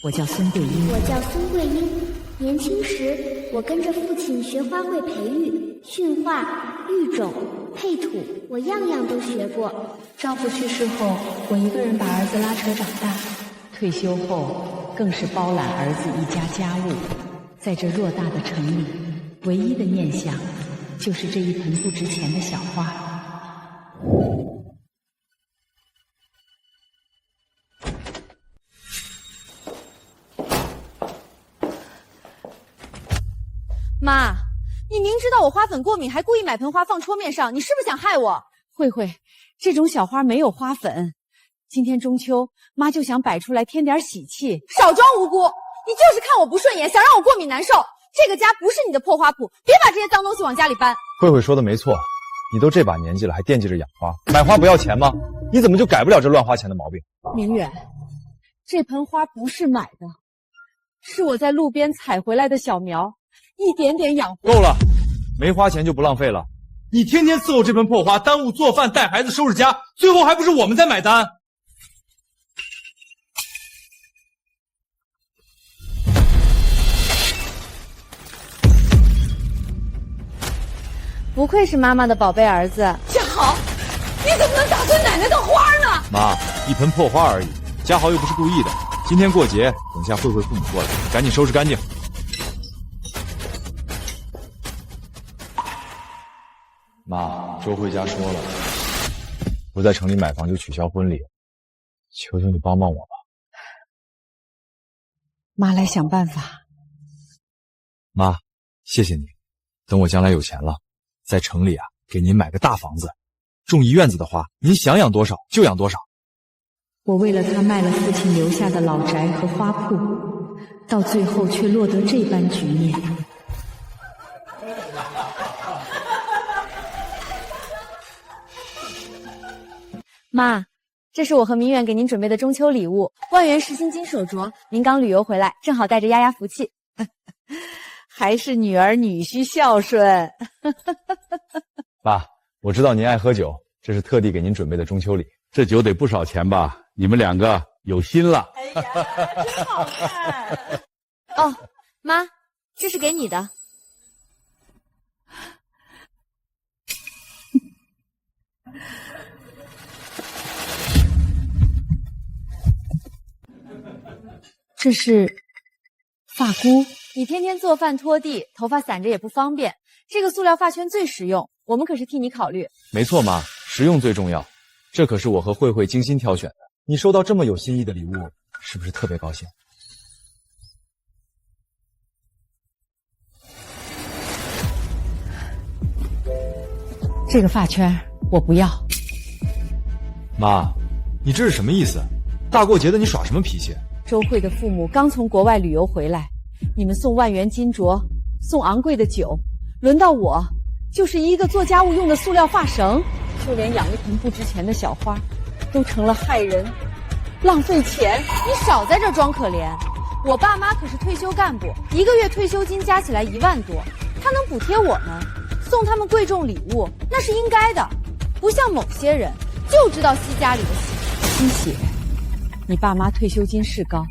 我叫孙桂英。我叫孙桂英。年轻时，我跟着父亲学花卉培育、驯化、育种、配土，我样样都学过。丈夫去世后，我一个人把儿子拉扯长大。退休后，更是包揽儿子一家家务。在这偌大的城里，唯一的念想就是这一盆不值钱的小花。妈，你明知道我花粉过敏，还故意买盆花放桌面上，你是不是想害我？慧慧，这种小花没有花粉。今天中秋，妈就想摆出来添点喜气。少装无辜，你就是看我不顺眼，想让我过敏难受。这个家不是你的破花圃，别把这些脏东西往家里搬。慧慧说的没错，你都这把年纪了，还惦记着养花，买花不要钱吗？你怎么就改不了这乱花钱的毛病？明远，这盆花不是买的，是我在路边采回来的小苗，一点点养活。够了，没花钱就不浪费了。你天天伺候这盆破花，耽误做饭、带孩子、收拾家，最后还不是我们在买单？不愧是妈妈的宝贝儿子。嘉豪，你怎么能打碎奶奶的花呢？妈，一盆破花而已，嘉豪又不是故意的。今天过节，等下慧慧父母过来，赶紧收拾干净。妈，周慧家说了，不在城里买房就取消婚礼，求求你帮帮我吧。妈来想办法。妈，谢谢你，等我将来有钱了，在城里给您买个大房子，种一院子的花，您想养多少就养多少。我为了他卖了父亲留下的老宅和花铺，到最后却落得这般局面。妈，这是我和明远给您准备的中秋礼物，万元实心金手镯。您刚旅游回来，正好带着压压福气。还是女儿女婿孝顺。爸，我知道您爱喝酒，这是特地给您准备的中秋礼。这酒得不少钱吧？你们两个有心了。哎呀，真好看。哦，妈，这是给你的。这是发箍。你天天做饭拖地，头发散着也不方便，这个塑料发圈最实用，我们可是替你考虑。没错，妈，实用最重要。这可是我和慧慧精心挑选的，你收到这么有心意的礼物，是不是特别高兴？这个发圈我不要。妈，你这是什么意思？大过节的你耍什么脾气？周慧的父母刚从国外旅游回来，你们送万元金镯，送昂贵的酒，轮到我就是一个做家务用的塑料发绳，就连养一盆不值钱的小花都成了害人浪费钱。你少在这装可怜，我爸妈可是退休干部，一个月退休金加起来1万多，他能补贴我们，送他们贵重礼物那是应该的，不像某些人就知道吸家里的吸血。你爸妈退休金是高，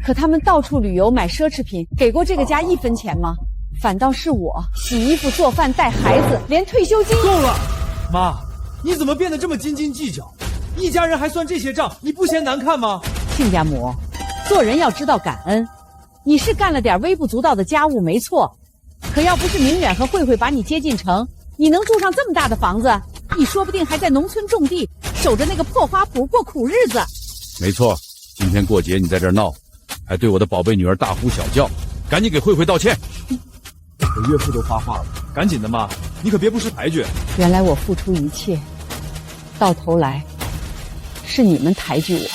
可他们到处旅游买奢侈品，给过这个家1分钱吗？反倒是我洗衣服做饭带孩子，连退休金……够了，妈，你怎么变得这么斤斤计较？一家人还算这些账，你不嫌难看吗？亲家母，做人要知道感恩。你是干了点微不足道的家务没错，可要不是明远和慧慧把你接进城，你能住上这么大的房子？你说不定还在农村种地，守着那个破花圃过苦日子。没错，今天过节你在这儿闹，还对我的宝贝女儿大呼小叫，赶紧给慧慧道歉。我岳父都发话了，赶紧的妈，你可别不识抬举。原来我付出一切，到头来是你们抬举我。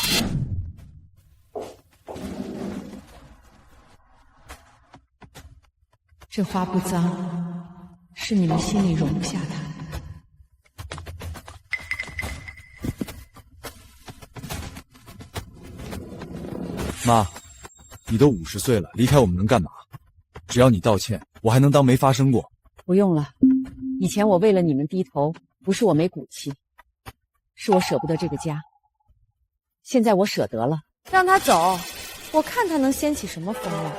这花不脏，是你们心里容不下它。妈，你都50岁了，离开我们能干嘛？只要你道歉，我还能当没发生过。不用了，以前我为了你们低头，不是我没骨气，是我舍不得这个家。现在我舍得了。让他走，我看他能掀起什么风浪。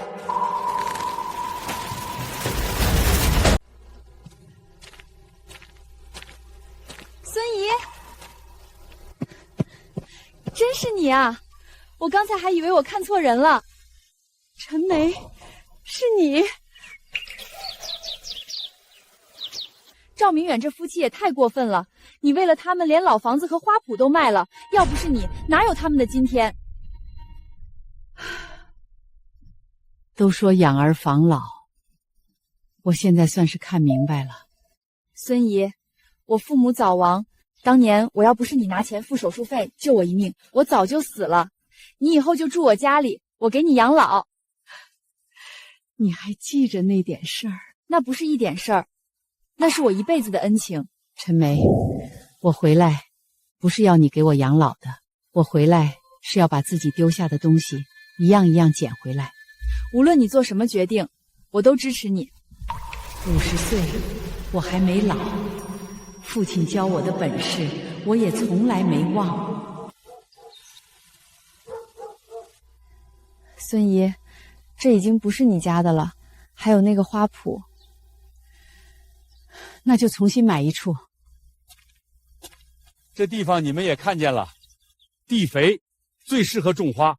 孙姨，真是你啊！我刚才还以为我看错人了。陈梅，是你。赵明远这夫妻也太过分了，你为了他们连老房子和花圃都卖了，要不是你，哪有他们的今天？都说养儿防老，我现在算是看明白了。孙姨，我父母早亡，当年我要不是你拿钱付手术费救我一命，我早就死了。你以后就住我家里，我给你养老。你还记着那点事儿？那不是一点事儿，那是我一辈子的恩情。陈梅，我回来不是要你给我养老的，我回来是要把自己丢下的东西一样一样捡回来。无论你做什么决定，我都支持你。50岁，我还没老，父亲教我的本事，我也从来没忘。孙姨，这已经不是你家的了，还有那个花圃，那就重新买一处。这地方你们也看见了，地肥，最适合种花，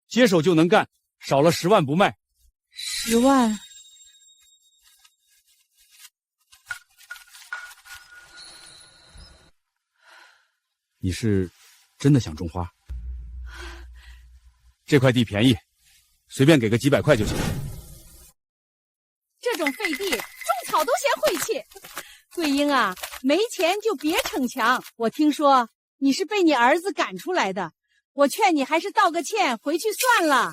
接手就能干，少了10万不卖。10万？你是真的想种花？这块地便宜，随便给个几百块就行。这种废地，种草都嫌晦气。桂英啊，没钱就别逞强。我听说你是被你儿子赶出来的，我劝你还是道个歉，回去算了。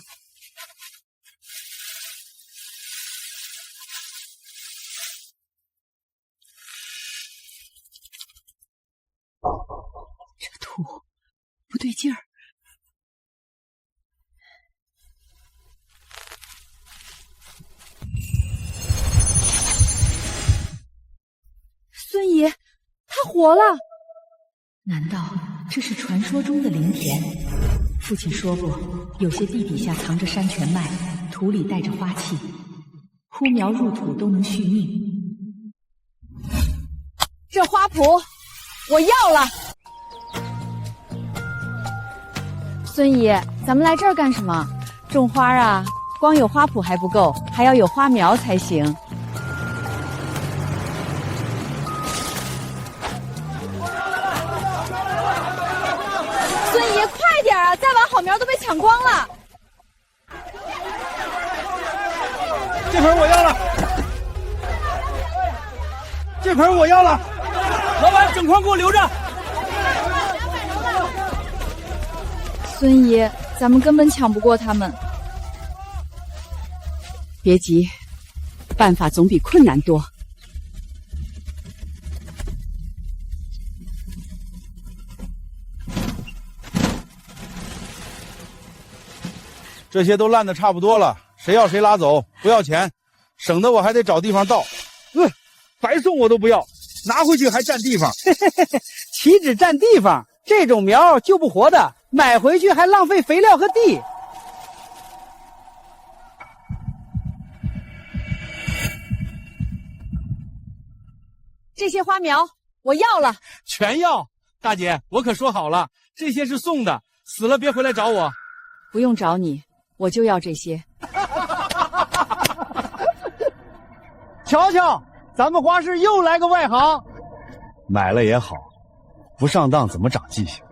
这土不对劲儿。孙姨，她活了！难道这是传说中的灵田？父亲说过，有些地底下藏着山泉脉，土里带着花气，枯苗入土都能续命。这花圃我要了。孙姨，咱们来这儿干什么？种花啊，光有花圃还不够，还要有花苗才行。孙姨，快点啊！再晚好苗都被抢光了。这盆我要了，这盆我要了，老板整筐给我留着。孙姨，咱们根本抢不过他们。别急，办法总比困难多。这些都烂的差不多了，谁要谁拉走，不要钱，省得我还得找地方倒。白送我都不要，拿回去还占地方。岂止占地方，这种苗救不活的，买回去还浪费肥料和地。这些花苗我要了，全要。大姐，我可说好了，这些是送的，死了别回来找我。不用找你，我就要这些。瞧瞧，咱们花市又来个外行。买了也好，不上当怎么长记性？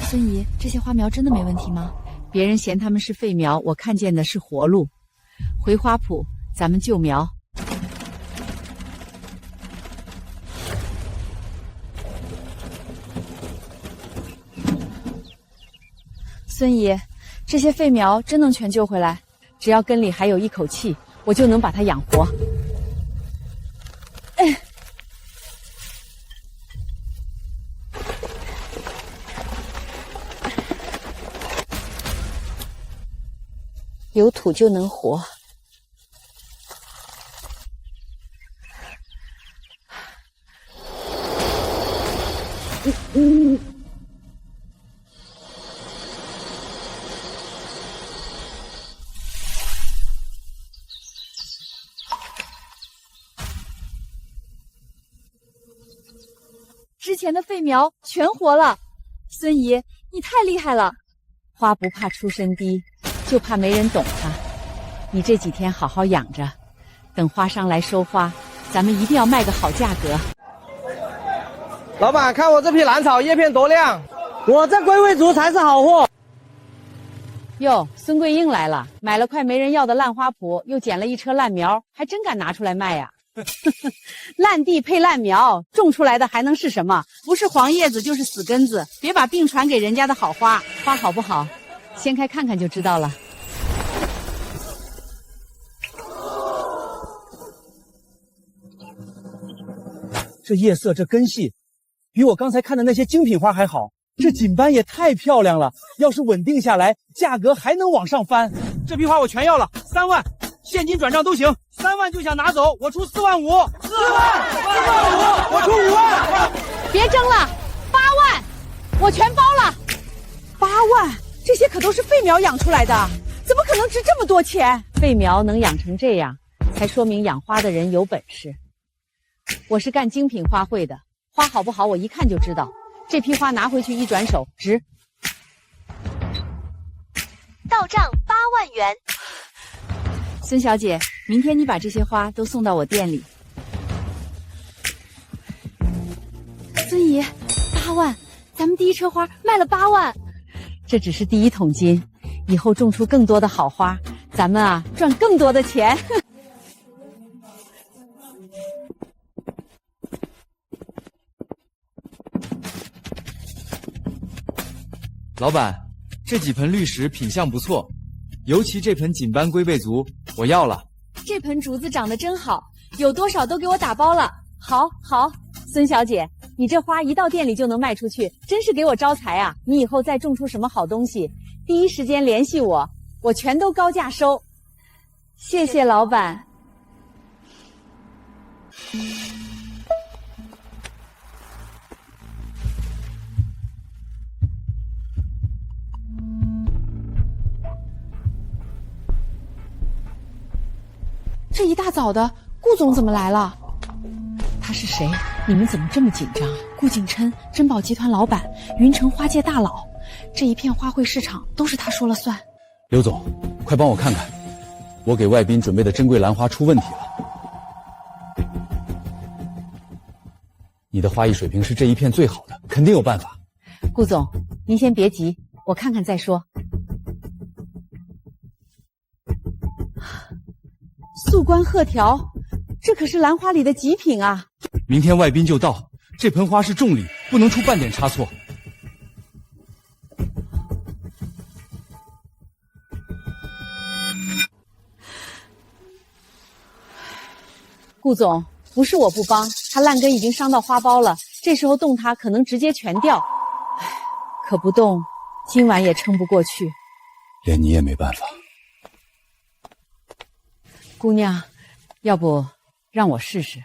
孙姨，这些花苗真的没问题吗？别人嫌他们是废苗，我看见的是活路。回花圃，咱们救苗。孙姨，这些废苗真能全救回来？只要根里还有一口气，我就能把它养活。有土就能活。前的废苗全活了。孙姨，你太厉害了！花不怕出身低，就怕没人懂它。你这几天好好养着，等花商来收花，咱们一定要卖个好价格。老板，看我这批兰草叶片多亮，我这龟尾竹才是好货。哟，孙桂英来了，买了块没人要的烂花圃，又捡了一车烂苗，还真敢拿出来卖呀！烂地配烂苗，种出来的还能是什么？不是黄叶子就是死根子。别把病传给人家的好花，花好不好，掀开看看就知道了。这叶色，这根系，比我刚才看的那些精品花还好。这锦斑也太漂亮了，要是稳定下来，价格还能往上翻。这批花我全要了，3万，现金转账都行。3万就想拿走，我出4万5。4万，4万5，我出5万。别争了，8万，我全包了。8万，这些可都是废苗养出来的，怎么可能值这么多钱？废苗能养成这样，才说明养花的人有本事。我是干精品花卉的，花好不好我一看就知道。这批花拿回去一转手值。到账8万元。孙小姐，明天你把这些花都送到我店里。孙姨，8万，咱们第一车花卖了8万。这只是第1桶金，以后种出更多的好花，咱们啊赚更多的钱。老板，这几盆绿石品相不错，尤其这盆锦斑龟背竹，我要了。这盆竹子长得真好，有多少都给我打包了。好，孙小姐，你这花一到店里就能卖出去，真是给我招财啊！你以后再种出什么好东西，第一时间联系我，我全都高价收。谢谢老板。这一大早的，顾总怎么来了？他是谁？你们怎么这么紧张？顾景琛，珍宝集团老板，云城花界大佬，这一片花卉市场都是他说了算。刘总，快帮我看看，我给外宾准备的珍贵兰花出问题了。你的花艺水平是这一片最好的，肯定有办法。顾总，您先别急，我看看再说。素冠鹤条，这可是兰花里的极品啊！明天外宾就到，这盆花是重礼，不能出半点差错。顾总，不是我不帮，它烂根已经伤到花苞了，这时候动它可能直接全掉。可不动，今晚也撑不过去。连你也没办法。姑娘，要不让我试试？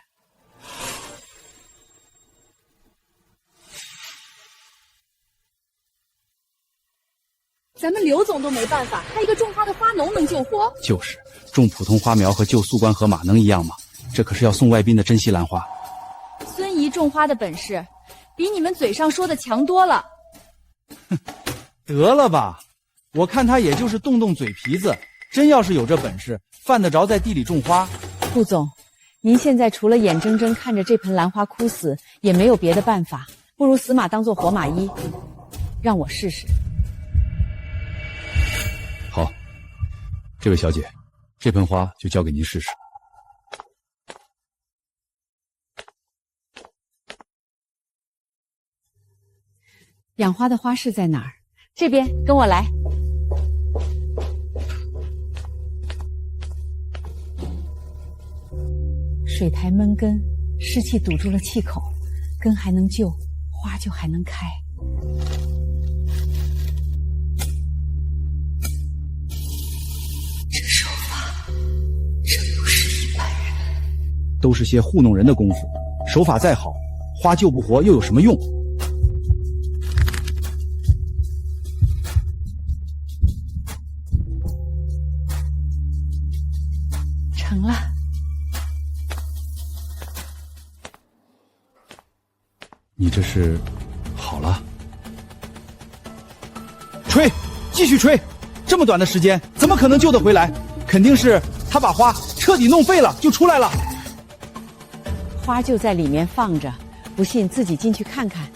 咱们刘总都没办法，他一个种花的花农能救活？就是，种普通花苗和救素冠河马能一样吗？这可是要送外宾的珍稀兰花。孙姨种花的本事，比你们嘴上说的强多了。哼，得了吧，我看他也就是动动嘴皮子，真要是有这本事，犯得着在地里种花？顾总，您现在除了眼睁睁看着这盆兰花枯死，也没有别的办法，不如死马当做活马医，让我试试。好，这位小姐，这盆花就交给您试试。养花的花室在哪儿？这边，跟我来。水苔闷根，湿气堵住了气口，根还能救，花就还能开。这手法真不是一般人。都是些糊弄人的功夫，手法再好，花救不活又有什么用？成了。你这是好了？吹，继续吹，这么短的时间怎么可能救得回来？肯定是他把花彻底弄废了就出来了。花就在里面放着，不信自己进去看看。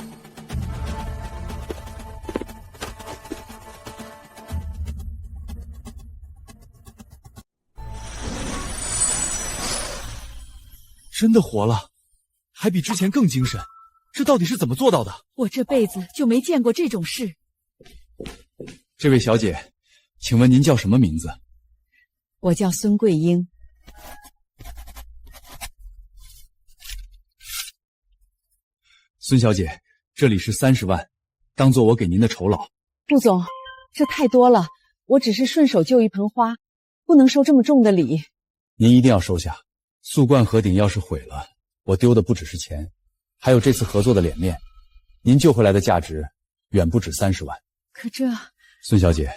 真的活了，还比之前更精神，这到底是怎么做到的？我这辈子就没见过这种事。这位小姐，请问您叫什么名字？我叫孙桂英。孙小姐，这里是30万，当做我给您的酬劳。顾总，这太多了，我只是顺手救一盆花，不能收这么重的礼。您一定要收下。素冠河鼎要是毁了，我丢的不只是钱，还有这次合作的脸面。您救回来的价值远不止30万。可这……孙小姐，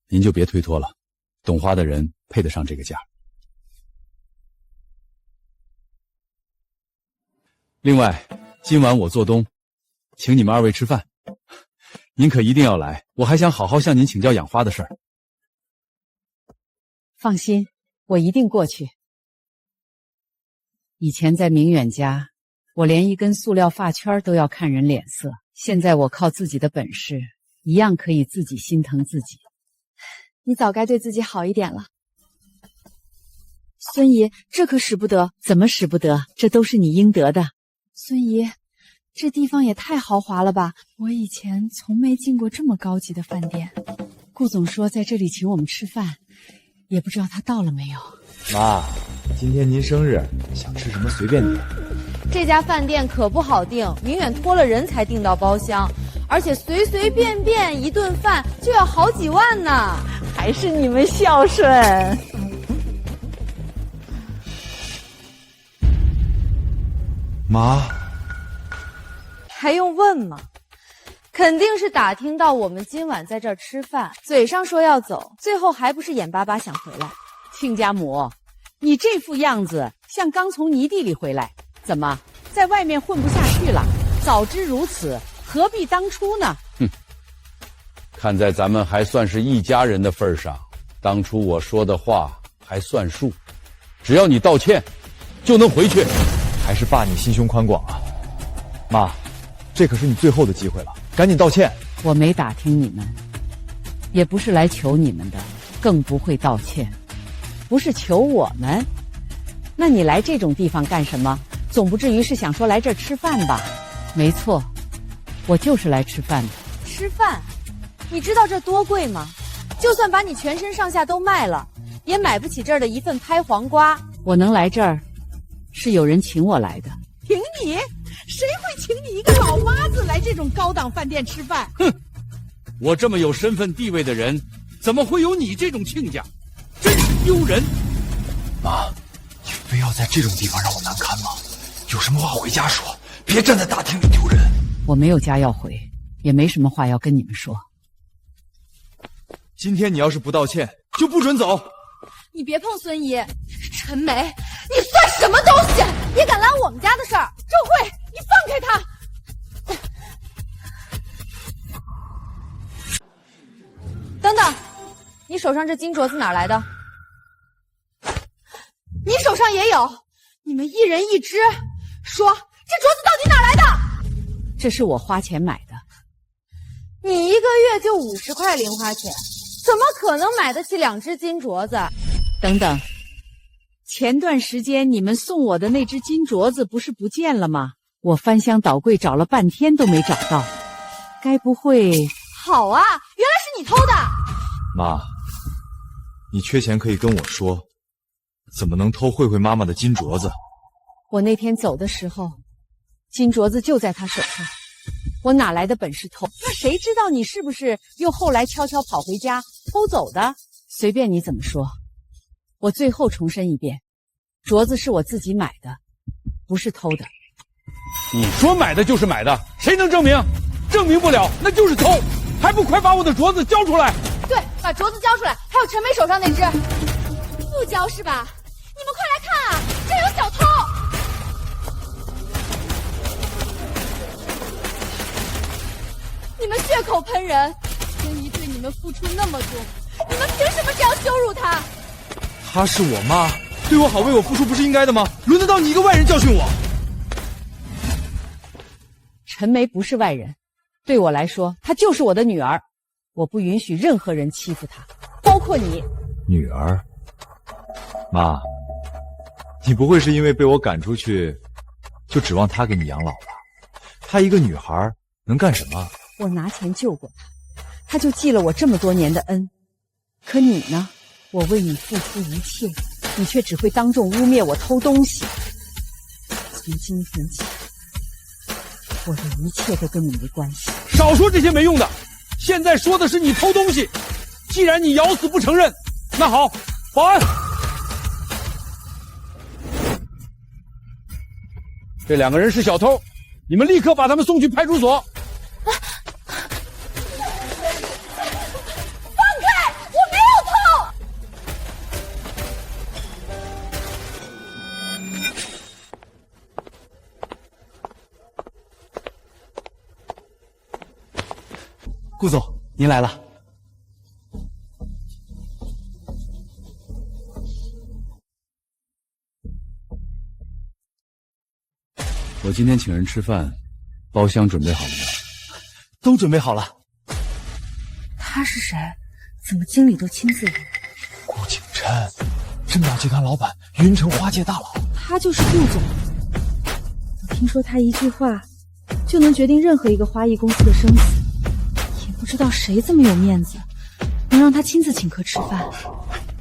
您就别推脱了，懂花的人配得上这个价。另外，今晚我做东，请你们2位吃饭，您可一定要来，我还想好好向您请教养花的事儿。放心，我一定过去。以前在明远家，我连一根塑料发圈都要看人脸色，现在我靠自己的本事，一样可以自己心疼自己。你早该对自己好一点了。孙姨，这可使不得。怎么使不得？这都是你应得的。孙姨，这地方也太豪华了吧！我以前从没进过这么高级的饭店。顾总说在这里请我们吃饭，也不知道他到了没有。妈，今天您生日，想吃什么随便点。这家饭店可不好订，明远托了人才订到包厢，而且随随便便一顿饭就要好几万呢。还是你们孝顺。妈，还用问吗？肯定是打听到我们今晚在这儿吃饭，嘴上说要走，最后还不是眼巴巴想回来。亲家母，你这副样子像刚从泥地里回来，怎么在外面混不下去了？早知如此，何必当初呢？哼，看在咱们还算是一家人的份上，当初我说的话还算数。只要你道歉，就能回去。还是爸你心胸宽广啊。妈，这可是你最后的机会了，赶紧道歉。我没打听你们，也不是来求你们的，更不会道歉。不是求我们，那你来这种地方干什么？总不至于是想说来这儿吃饭吧？没错，我就是来吃饭的。吃饭？你知道这多贵吗？就算把你全身上下都卖了，也买不起这儿的一份拍黄瓜。我能来这儿，是有人请我来的。凭你？谁会请你一个老妈子来这种高档饭店吃饭？哼，我这么有身份地位的人，怎么会有你这种亲家？真是丢人！妈，你非要在这种地方让我难堪吗？有什么话回家说，别站在大厅里丢人。我没有家要回，也没什么话要跟你们说。今天你要是不道歉，就不准走。你别碰孙姨，陈梅，你算什么东西？也敢拦我们家的事儿？周慧，你放开他！等等，你手上这金镯子哪儿来的？你手上也有，你们一人一只，说这镯子到底哪儿来的？这是我花钱买的。你一个月就50块零花钱，怎么可能买得起2只金镯子？等等，前段时间你们送我的那只金镯子不是不见了吗？我翻箱倒柜找了半天都没找到，该不会……好啊，原来是你偷的！妈，你缺钱可以跟我说，怎么能偷慧慧妈妈的金镯子？我那天走的时候，金镯子就在她手上，我哪来的本事偷？那谁知道你是不是又后来悄悄跑回家偷走的？随便你怎么说，我最后重申一遍，镯子是我自己买的，不是偷的。你说买的就是买的，谁能证明？证明不了，那就是偷，还不快把我的镯子交出来！对，把镯子交出来，还有陈梅手上那只，不交是吧？你们快来看啊，这有小偷！你们血口喷人，天一对你们付出那么多，你们凭什么这样羞辱她？她是我妈，对我好，为我付出不是应该的吗？轮得到你一个外人教训我？陈梅不是外人，对我来说，她就是我的女儿，我不允许任何人欺负她，包括你。女儿？妈，你不会是因为被我赶出去，就指望她给你养老吧？她一个女孩能干什么？我拿钱救过她，她就记了我这么多年的恩。可你呢？我为你付出一切，你却只会当众污蔑我偷东西。从今天起，我的一切都跟你没关系。少说这些没用的，现在说的是你偷东西。既然你咬死不承认，那好，保安，这2个人是小偷，你们立刻把他们送去派出所。顾总，您来了。我今天请人吃饭，包厢准备好了吗？都准备好了。他是谁？怎么经理都亲自来？顾景琛，珍宝集团老板，云城花界大佬。他就是顾总。我听说他一句话就能决定任何一个花艺公司的生死。不知道谁这么有面子，能让他亲自请客吃饭。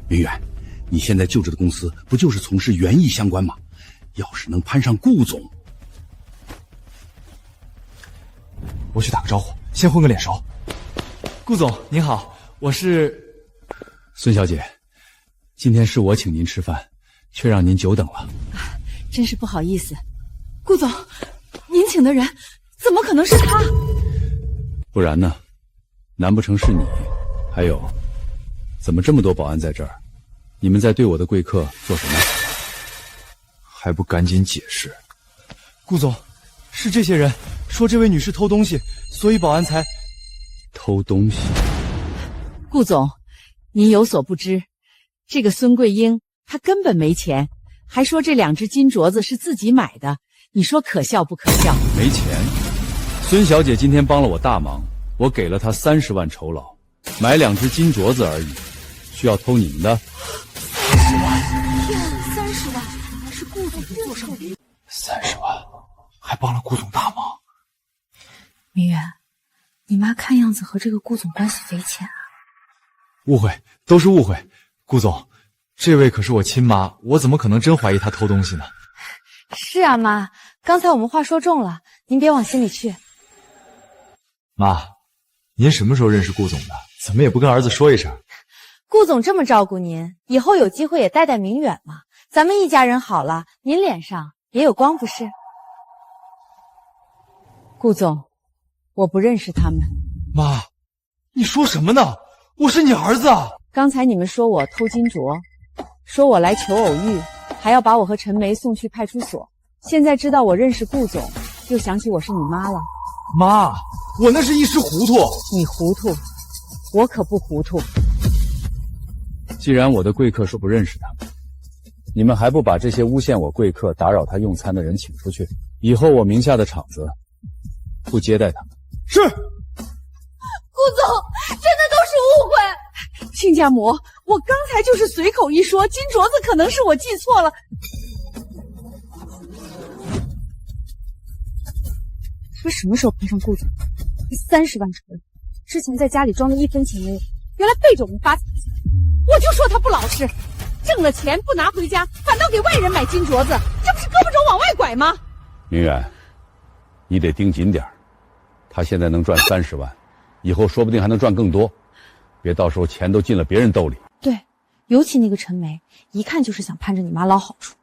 明远，你现在就职的公司不就是从事园艺相关吗？要是能攀上顾总，我去打个招呼，先混个脸熟。顾总您好，我是孙小姐，今天是我请您吃饭，却让您久等了。真是不好意思，顾总，您请的人怎么可能是他？不然呢？难不成是你？还有，怎么这么多保安在这儿？你们在对我的贵客做什么？还不赶紧解释！顾总，是这些人说这位女士偷东西，所以保安才……偷东西？顾总，您有所不知，这个孙桂英她根本没钱，还说这2只金镯子是自己买的，你说可笑不可笑？没钱？孙小姐今天帮了我大忙。我给了他30万酬劳，买2只金镯子而已，需要偷你们的30万！天啊，30万！原来是顾总的座上宾。30万，还帮了顾总大忙。明远，你妈看样子和这个顾总关系匪浅啊。误会，都是误会。顾总，这位可是我亲妈，我怎么可能真怀疑她偷东西呢？是啊，妈，刚才我们话说重了，您别往心里去。妈。您什么时候认识顾总的？怎么也不跟儿子说一声？顾总这么照顾您，以后有机会也带带明远嘛。咱们一家人好了，您脸上也有光不是？顾总，我不认识他们。妈，你说什么呢？我是你儿子啊！刚才你们说我偷金镯，说我来求偶遇，还要把我和陈梅送去派出所。现在知道我认识顾总，又想起我是你妈了。妈，我那是一时糊涂。你糊涂，我可不糊涂。既然我的贵客说不认识他们，你们还不把这些诬陷我贵客、打扰他用餐的人请出去？以后我名下的场子不接待他们。是。顾总，真的都是误会。亲家母，我刚才就是随口一说，金镯子可能是我记错了。他什么时候攀上顾总？30万酬劳，之前在家里装的1分钱没有，原来背着我们发财。我就说他不老实，挣了钱不拿回家，反倒给外人买金镯子，这不是胳膊肘往外拐吗？明远，你得盯紧点，他现在能赚30万，以后说不定还能赚更多，别到时候钱都进了别人兜里。对，尤其那个陈梅，一看就是想攀着你妈捞好处。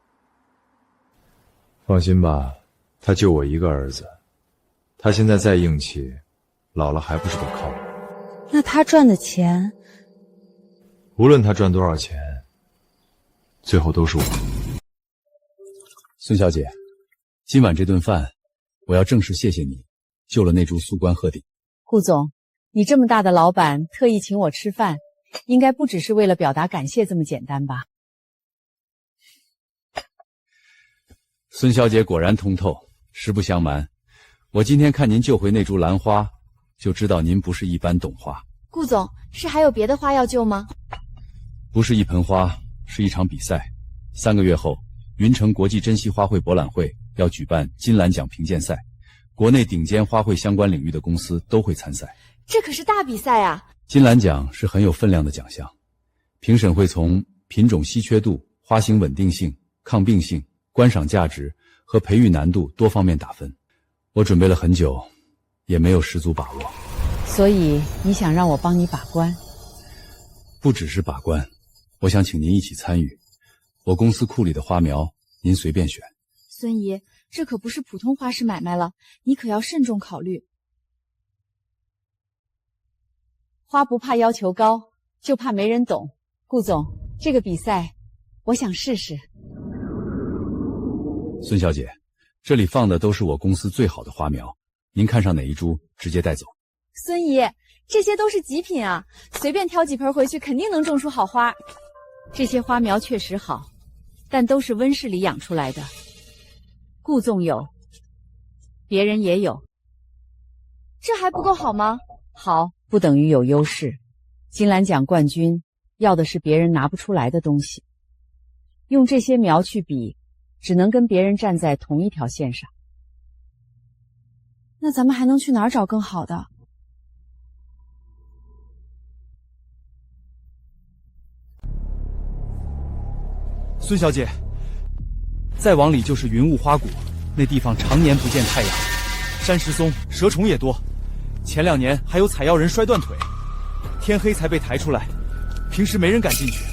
放心吧，他就我一个儿子。他现在再硬气，老了还不是得靠我。那他赚的钱，无论他赚多少钱，最后都是我。孙小姐，今晚这顿饭，我要正式谢谢你救了那株苏关鹤顶。顾总，你这么大的老板特意请我吃饭，应该不只是为了表达感谢这么简单吧？孙小姐果然通透。实不相瞒，我今天看您救回那株兰花，就知道您不是一般懂花。顾总，是还有别的花要救吗？不是一盆花，是一场比赛。3个月后，云城国际珍稀花卉博览会要举办金兰奖评鉴赛，国内顶尖花卉相关领域的公司都会参赛。这可是大比赛啊！金兰奖是很有分量的奖项，评审会从品种稀缺度、花型稳定性、抗病性、观赏价值和培育难度多方面打分。我准备了很久，也没有十足把握。所以你想让我帮你把关？不只是把关，我想请您一起参与。我公司库里的花苗，您随便选。孙姨，这可不是普通花市买卖了，你可要慎重考虑。花不怕要求高，就怕没人懂。顾总，这个比赛，我想试试。孙小姐，这里放的都是我公司最好的花苗，您看上哪一株，直接带走。孙姨，这些都是极品啊，随便挑几盆回去，肯定能种出好花。这些花苗确实好，但都是温室里养出来的。顾总有，别人也有，这还不够好吗？好不等于有优势。金兰奖冠军要的是别人拿不出来的东西，用这些苗去比，只能跟别人站在同一条线上。那咱们还能去哪儿找更好的？孙小姐，再往里就是云雾花谷，那地方常年不见太阳，山石松、蛇虫也多。前2年还有采药人摔断腿，天黑才被抬出来，平时没人敢进去。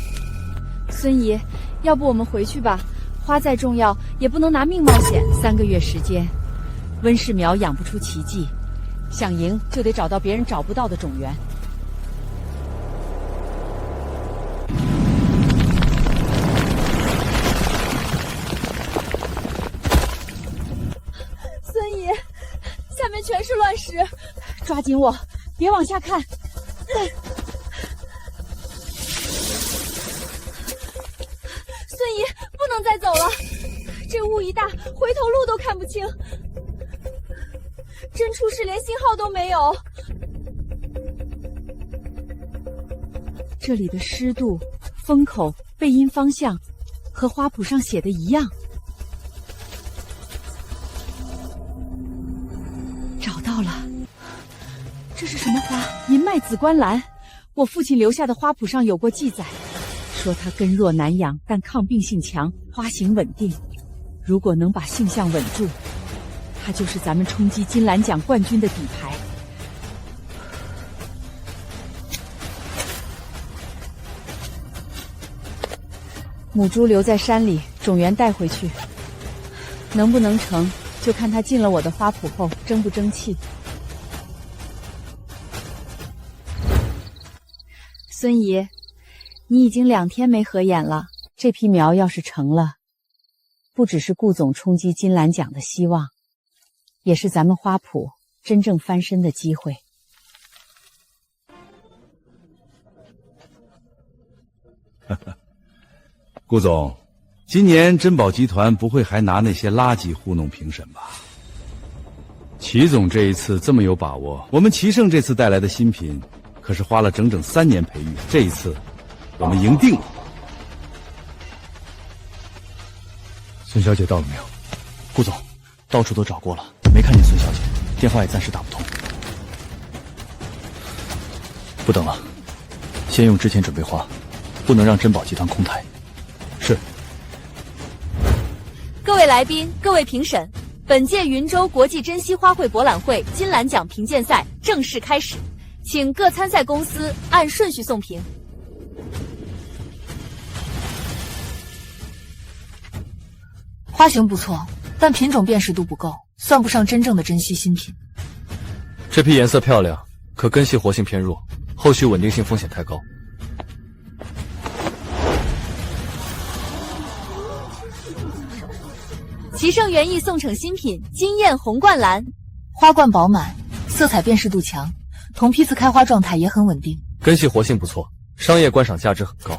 孙姨，要不我们回去吧？花再重要，也不能拿命冒险。3个月时间，温室苗养不出奇迹，想赢就得找到别人找不到的种源。孙姨，下面全是乱石，抓紧我，别往下看。孙姨，不能再走了，这雾一大，回头路都看不清。真出事连信号都没有。这里的湿度、风口、背阴方向和花圃上写的一样。找到了，这是什么花？银脉紫冠兰。我父亲留下的花圃上有过记载，说它根弱难养，但抗病性强，花型稳定。如果能把性相稳住，它就是咱们冲击金兰奖冠军的底牌。母猪留在山里，种源带回去，能不能成，就看它进了我的花圃后争不争气。孙姨，你已经2天没合眼了。这批苗要是成了，不只是顾总冲击金兰奖的希望，也是咱们花圃真正翻身的机会。顾总，今年珍宝集团不会还拿那些垃圾糊弄评审吧？齐总这一次这么有把握，我们齐盛这次带来的新品可是花了整整3年培育，这一次我们赢定了。孙小姐到了没有？顾总，到处都找过了，没看见孙小姐，电话也暂时打不通。不等了，先用之前准备花，不能让珍宝集团空台。是。各位来宾，各位评审，本届云州国际珍稀花卉博览会金兰奖评鉴赛正式开始，请各参赛公司按顺序送评。花型不错，但品种辨识度不够，算不上真正的珍稀新品。这批颜色漂亮，可根系活性偏弱，后续稳定性风险太高。齐盛园艺送呈新品金燕红冠兰，花冠饱满，色彩辨识度强，同批次开花状态也很稳定，根系活性不错，商业观赏价值很高。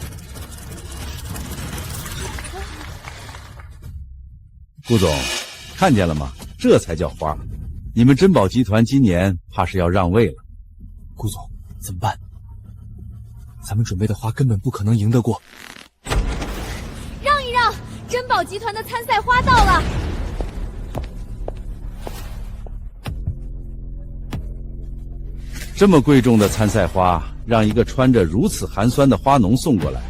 顾总，看见了吗？这才叫花。你们珍宝集团今年怕是要让位了。顾总，怎么办？咱们准备的花根本不可能赢得过。让一让，珍宝集团的参赛花到了。这么贵重的参赛花，让一个穿着如此寒酸的花农送过来，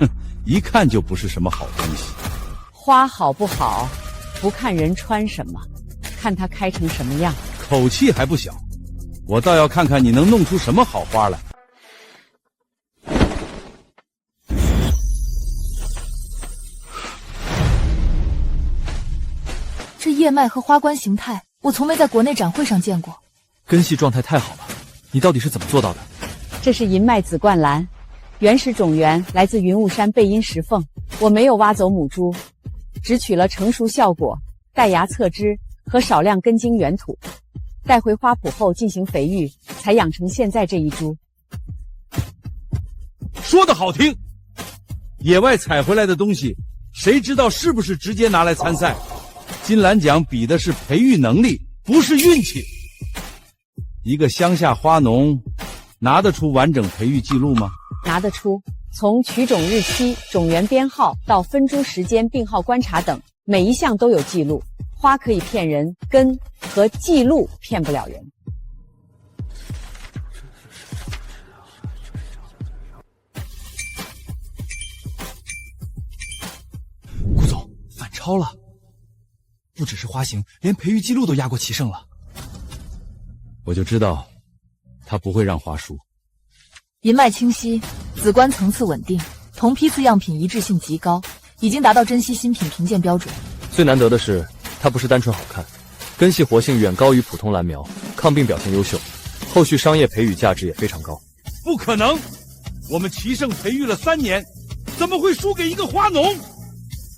哼，一看就不是什么好东西。花好不好，不看人穿什么，看它开成什么样。口气还不小，我倒要看看你能弄出什么好花来。这叶脉和花冠形态，我从没在国内展会上见过。根系状态太好了，你到底是怎么做到的？这是银脉紫冠兰，原始种源来自云雾山背阴石缝，我没有挖走母株，只取了成熟效果、带芽侧枝和少量根茎原土，带回花圃后进行肥育，才养成现在这一株。说得好听，野外采回来的东西，谁知道是不是直接拿来参赛？金兰奖比的是培育能力，不是运气。一个乡下花农拿得出完整培育记录吗？拿得出，从取种日期、种源编号到分株时间、病号观察等，每一项都有记录。花可以骗人，根和记录骗不了人。顾总，反超了，不只是花型，连培育记录都压过齐胜了。我就知道，他不会让花输。银脉清晰，紫冠层次稳定，同批次样品一致性极高，已经达到珍稀新品评鉴标准。最难得的是，它不是单纯好看，根系活性远高于普通蓝苗，抗病表现优秀，后续商业培育价值也非常高。不可能，我们齐胜培育了3年，怎么会输给一个花农？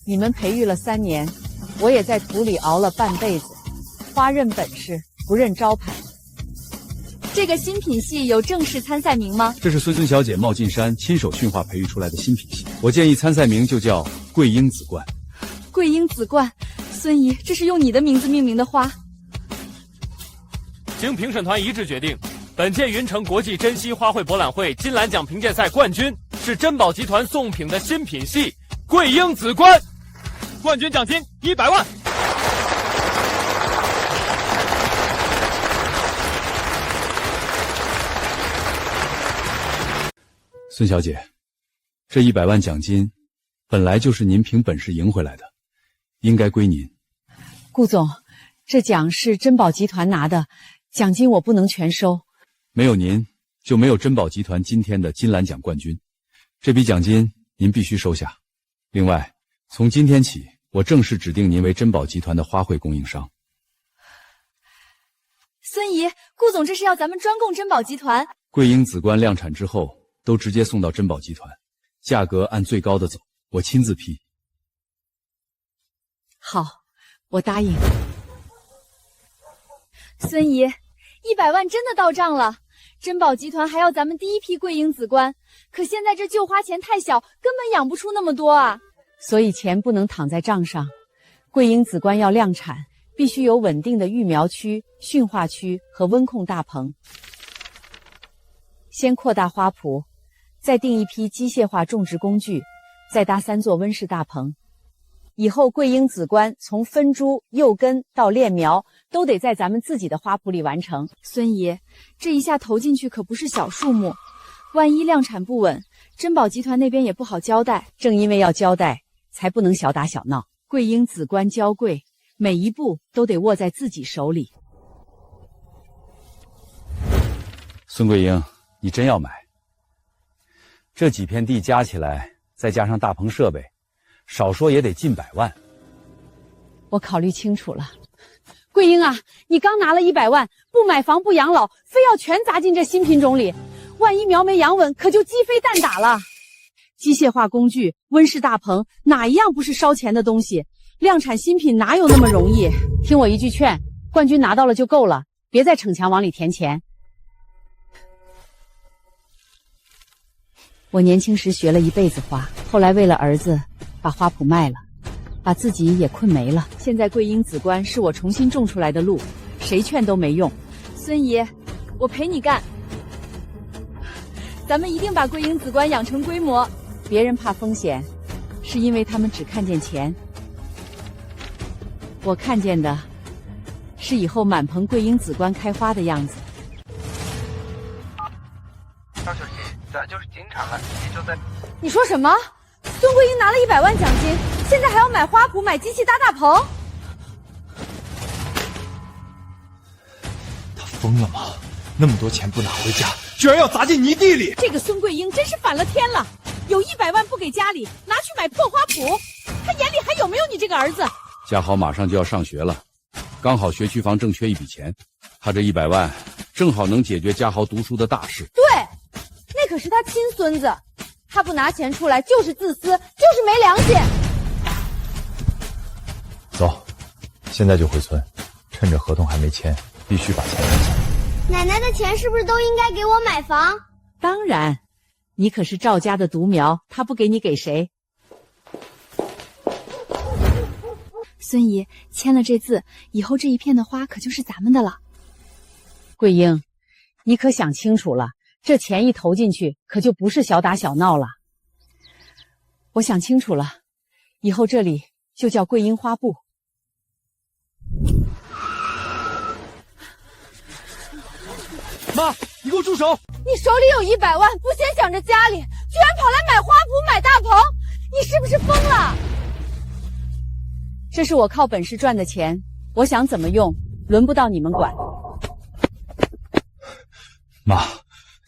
你们培育了3年，我也在土里熬了半辈子，花认本事，不认招牌。这个新品系有正式参赛名吗？这是孙小姐冒进山亲手驯化培育出来的新品系，我建议参赛名就叫桂英紫冠。桂英紫冠，孙姨，这是用你的名字命名的花。经评审团一致决定，本届云城国际珍稀花卉博览会金兰奖评鉴赛冠军是珍宝集团送品的新品系桂英紫冠，冠军奖金100万。孙小姐，这100万奖金本来就是您凭本事赢回来的，应该归您。顾总，这奖是珍宝集团拿的，奖金我不能全收。没有您，就没有珍宝集团今天的金兰奖冠军，这笔奖金您必须收下。另外，从今天起，我正式指定您为珍宝集团的花卉供应商。孙姨，顾总这是要咱们专供珍宝集团。桂英紫冠量产之后，都直接送到珍宝集团，价格按最高的走，我亲自批。好，我答应。孙姨，100万真的到账了。珍宝集团还要咱们第一批桂英紫冠，可现在这旧花钱太小，根本养不出那么多啊。所以钱不能躺在账上。桂英紫冠要量产，必须有稳定的育苗区、驯化区和温控大棚。先扩大花圃，再订一批机械化种植工具，再搭3座温室大棚。以后桂英紫冠从分株、幼根到炼苗，都得在咱们自己的花圃里完成。孙姨，这一下投进去可不是小数目，万一量产不稳，珍宝集团那边也不好交代。正因为要交代，才不能小打小闹。桂英紫冠娇贵，每一步都得握在自己手里。孙桂英，你真要买？这几片地加起来，再加上大棚设备，少说也得近100万。我考虑清楚了。桂英啊，你刚拿了100万，不买房不养老，非要全砸进这新品种里，万一苗没养稳，可就鸡飞蛋打了。机械化工具、温室大棚，哪一样不是烧钱的东西？量产新品哪有那么容易？听我一句劝，冠军拿到了就够了，别再逞强往里填钱。我年轻时学了一辈子花，后来为了儿子，把花圃卖了，把自己也困没了。现在桂英紫冠是我重新种出来的路，谁劝都没用。孙姨，我陪你干，咱们一定把桂英紫冠养成规模。别人怕风险，是因为他们只看见钱。我看见的，是以后满棚桂英紫冠开花的样子。张小姐，这就是进场了，你就在。你说什么？孙桂英拿了100万奖金，现在还要买花圃、买机器搭大棚？他疯了吗？那么多钱不拿回家，居然要砸进泥地里！这个孙桂英真是反了天了，有100万不给家里，拿去买破花圃，他眼里还有没有你这个儿子？嘉豪马上就要上学了，刚好学区房正缺一笔钱，他这100万正好能解决嘉豪读书的大事。对，那可是他亲孙子，他不拿钱出来就是自私，就是没良心。走，现在就回村，趁着合同还没签，必须把钱拿下。奶奶的钱是不是都应该给我买房？当然，你可是赵家的独苗，他不给你给谁？孙姨签了这字，以后这一片的花可就是咱们的了。桂英，你可想清楚了，这钱一投进去，可就不是小打小闹了。我想清楚了，以后这里就叫桂英花布。妈，你给我住手！你手里有100万，不先想着家里，居然跑来买花圃、买大棚，你是不是疯了？这是我靠本事赚的钱，我想怎么用，轮不到你们管。妈，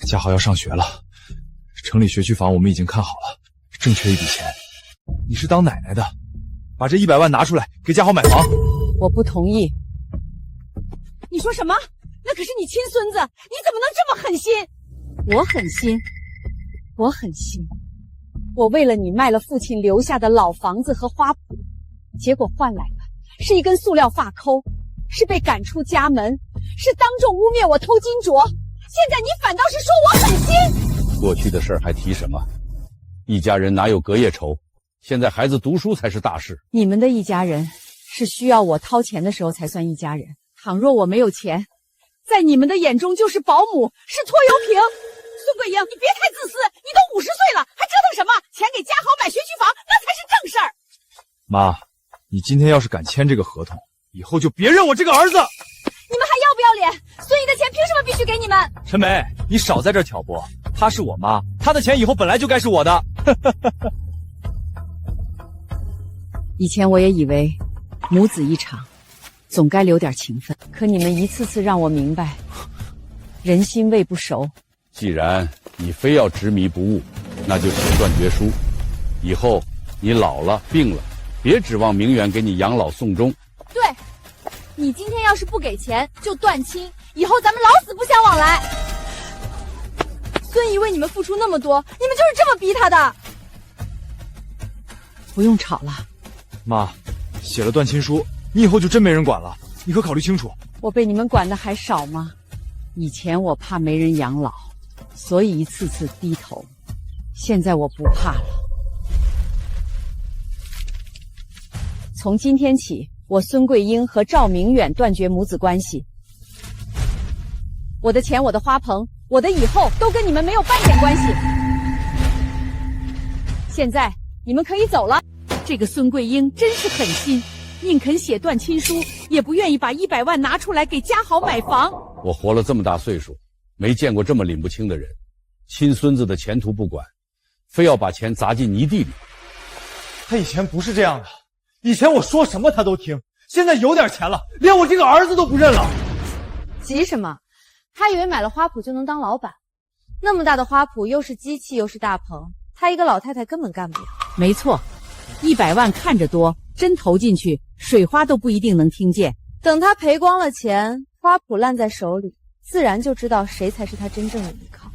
嘉豪要上学了，城里学区房我们已经看好了，正缺一笔钱。你是当奶奶的，把这100万拿出来给嘉豪买房。我不同意。你说什么？那可是你亲孙子，你怎么能这么狠心？我狠心，我狠心。我为了你卖了父亲留下的老房子和花圃，结果换来的是一根塑料发扣，是被赶出家门，是当众污蔑我偷金镯。现在你反倒是说我狠心。过去的事儿还提什么？一家人哪有隔夜仇？现在孩子读书才是大事。你们的一家人是需要我掏钱的时候才算一家人，倘若我没有钱，在你们的眼中就是保姆，是拖油瓶。孙桂英，你别太自私，你都50岁了，还折腾什么？钱给嘉豪买学区房，那才是正事儿。妈，你今天要是敢签这个合同，以后就别认我这个儿子。你们还要不要脸？孙姨的钱凭什么必须给你们？陈梅，你少在这挑拨，她是我妈，她的钱以后本来就该是我的。以前我也以为母子一场，总该留点情分，可你们一次次让我明白，人心未不熟。既然你非要执迷不悟，那就写断绝书。以后你老了病了，别指望明远给你养老送终。对，你今天要是不给钱，就断亲，以后咱们老死不相往来。孙姨为你们付出那么多，你们就是这么逼她的。不用吵了，妈，写了断亲书，你以后就真没人管了，你可考虑清楚。我被你们管的还少吗？以前我怕没人养老，所以一次次低头，现在我不怕了。从今天起，我孙桂英和赵明远断绝母子关系。我的钱、我的花棚、我的以后都跟你们没有半点关系。现在你们可以走了。这个孙桂英真是狠心，宁肯写断亲书，也不愿意把100万拿出来给嘉豪买房。我活了这么大岁数，没见过这么拎不清的人，亲孙子的前途不管，非要把钱砸进泥地里。他以前不是这样的，以前我说什么他都听，现在有点钱了，连我这个儿子都不认了。急什么？他以为买了花圃就能当老板，那么大的花圃又是机器又是大棚，他一个老太太根本干不了。没错，100万看着多，真投进去，水花都不一定能听见。等他赔光了钱，花圃烂在手里，自然就知道谁才是他真正的依靠。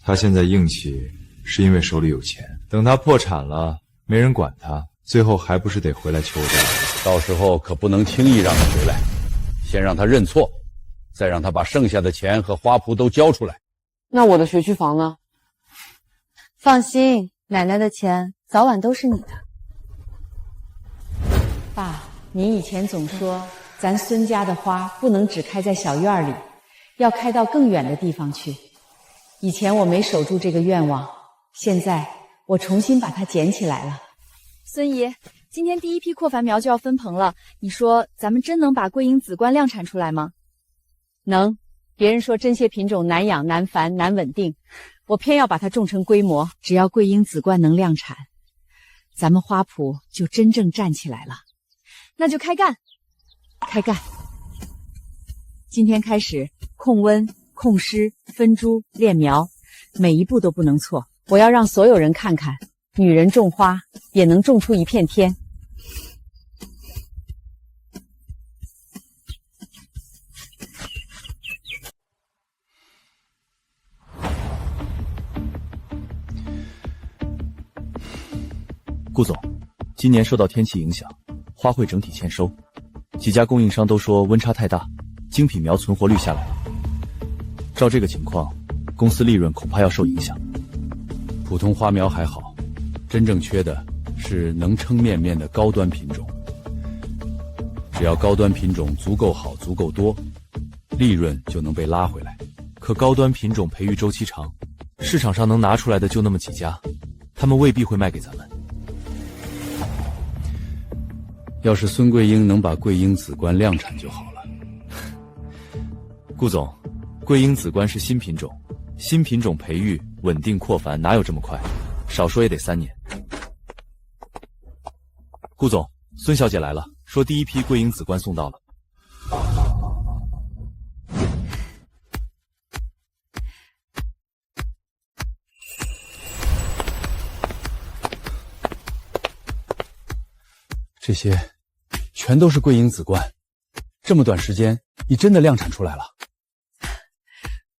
他现在硬气是因为手里有钱，等他破产了，没人管他，最后还不是得回来求我这儿子？到时候可不能轻易让他回来，先让他认错，再让他把剩下的钱和花圃都交出来。那我的学区房呢？放心，奶奶的钱早晚都是你的。爸，你以前总说咱孙家的花不能只开在小院里，要开到更远的地方去。以前我没守住这个愿望，现在我重新把它捡起来了。孙姨，今天第一批扩繁苗就要分棚了，你说咱们真能把桂英紫冠量产出来吗？能。别人说针蟹品种难养难繁难稳定，我偏要把它种成规模。只要桂英紫冠能量产，咱们花圃就真正站起来了。那就开干！开干！今天开始控温、控湿、分株、炼苗，每一步都不能错。我要让所有人看看，女人种花也能种出一片天。顾总，今年受到天气影响，花卉整体欠收，几家供应商都说温差太大，精品苗存活率下来了。照这个情况，公司利润恐怕要受影响。普通花苗还好，真正缺的是能撑面面的高端品种。只要高端品种足够好、足够多，利润就能被拉回来。可高端品种培育周期长，市场上能拿出来的就那么几家，他们未必会卖给咱们。要是孙桂英能把桂英紫冠量产就好了。顾总，桂英紫冠是新品种，新品种培育、稳定扩繁哪有这么快？少说也得3年。顾总，孙小姐来了，说第一批桂英紫冠送到了。这些全都是桂英紫冠，这么短时间，你真的量产出来了？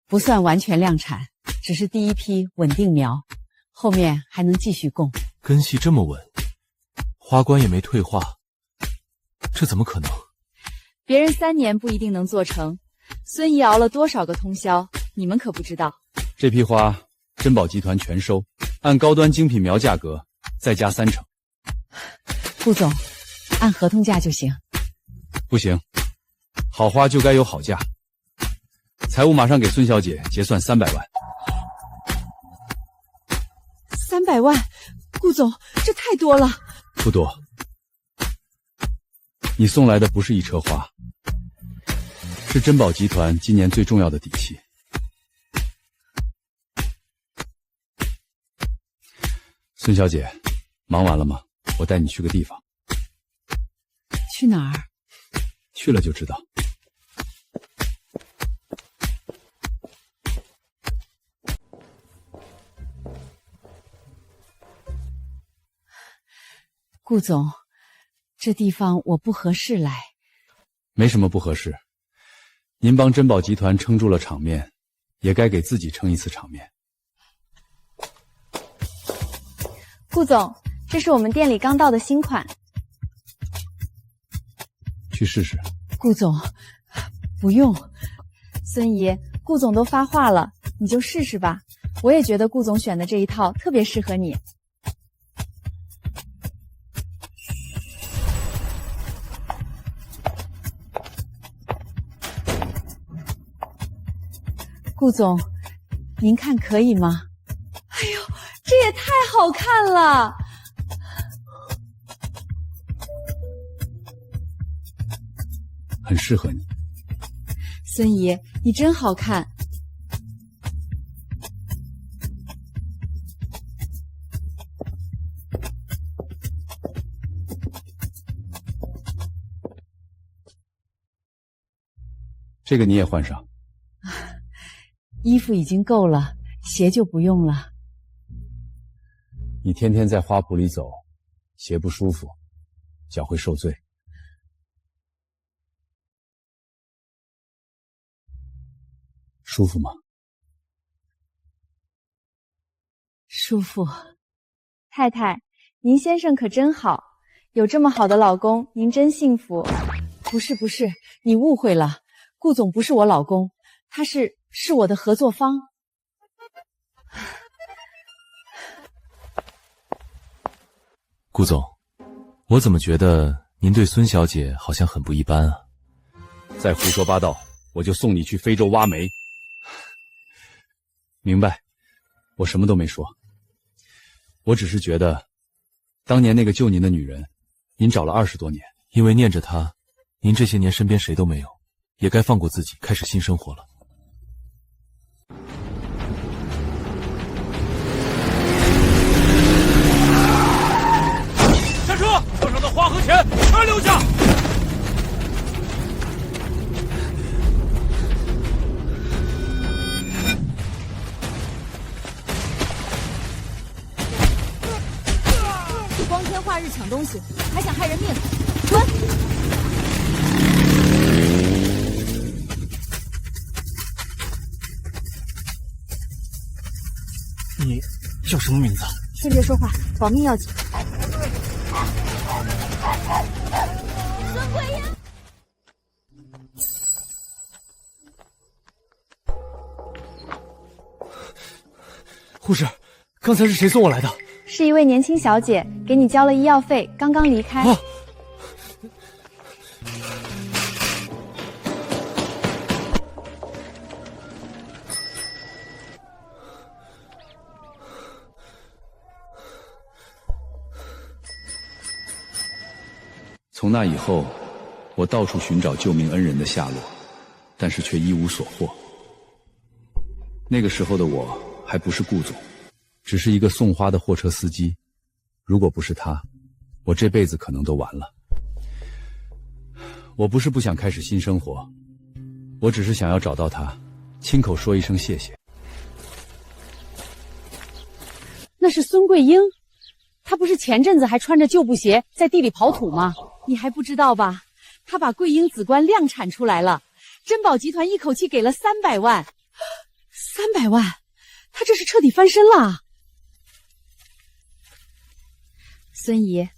不算完全量产，只是第一批稳定苗，后面还能继续供。根系这么稳，花冠也没退化，这怎么可能？别人3年不一定能做成，孙姨熬了多少个通宵，你们可不知道。这批花，珍宝集团全收，按高端精品苗价格再加30%。顾总，按合同价就行。不行，好花就该有好价。财务马上给孙小姐结算300万。300万，顾总，这太多了。不多，你送来的不是一车花，是珍宝集团今年最重要的底气。孙小姐，忙完了吗？我带你去个地方。去哪儿？去了就知道。顾总，这地方我不合适来。没什么不合适，您帮珍宝集团撑住了场面，也该给自己撑一次场面。顾总，这是我们店里刚到的新款。去试试。顾总，不用。孙姨，顾总都发话了，你就试试吧。我也觉得顾总选的这一套特别适合你。顾总，您看可以吗？哎呦，这也太好看了！很适合你。孙姨，你真好看。这个你也换上。衣服已经够了，鞋就不用了。你天天在花圃里走，鞋不舒服，脚会受罪。舒服吗？舒服。太太，您先生可真好，有这么好的老公，您真幸福。不是，你误会了，顾总不是我老公，他是我的合作方。顾总，我怎么觉得您对孙小姐好像很不一般啊？再胡说八道，我就送你去非洲挖煤。明白，我什么都没说。我只是觉得，当年那个救您的女人，您找了20多年，因为念着她，您这些年身边谁都没有，也该放过自己，开始新生活了。下车，车上的花和钱全留下。光天化日抢东西，还想害人命？滚！你叫什么名字？先别说话，保命要紧。孙桂英，护士，刚才是谁送我来的？是一位年轻小姐，给你交了医药费，刚刚离开。啊！从那以后，我到处寻找救命恩人的下落，但是却一无所获。那个时候的我还不是顾总，只是一个送花的货车司机。如果不是他，我这辈子可能都完了。我不是不想开始新生活，我只是想要找到他，亲口说一声谢谢。那是孙桂英，她不是前阵子还穿着旧布鞋在地里刨土吗？你还不知道吧？她把桂英紫冠量产出来了，珍宝集团一口气给了300万。300万，她这是彻底翻身了。孙姨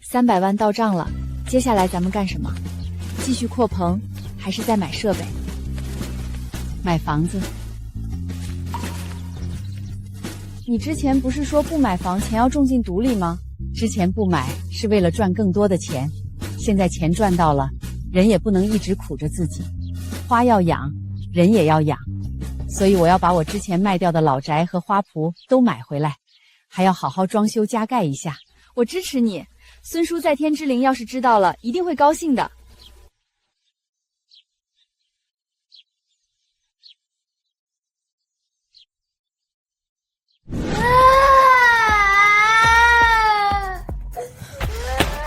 ，300万到账了，接下来咱们干什么？继续扩棚，还是再买设备？买房子。你之前不是说不买房，钱要种进土里吗？之前不买是为了赚更多的钱，现在钱赚到了，人也不能一直苦着自己，花要养，人也要养，所以我要把我之前卖掉的老宅和花圃都买回来，还要好好装修加盖一下。我支持你，孙叔在天之灵要是知道了，一定会高兴的。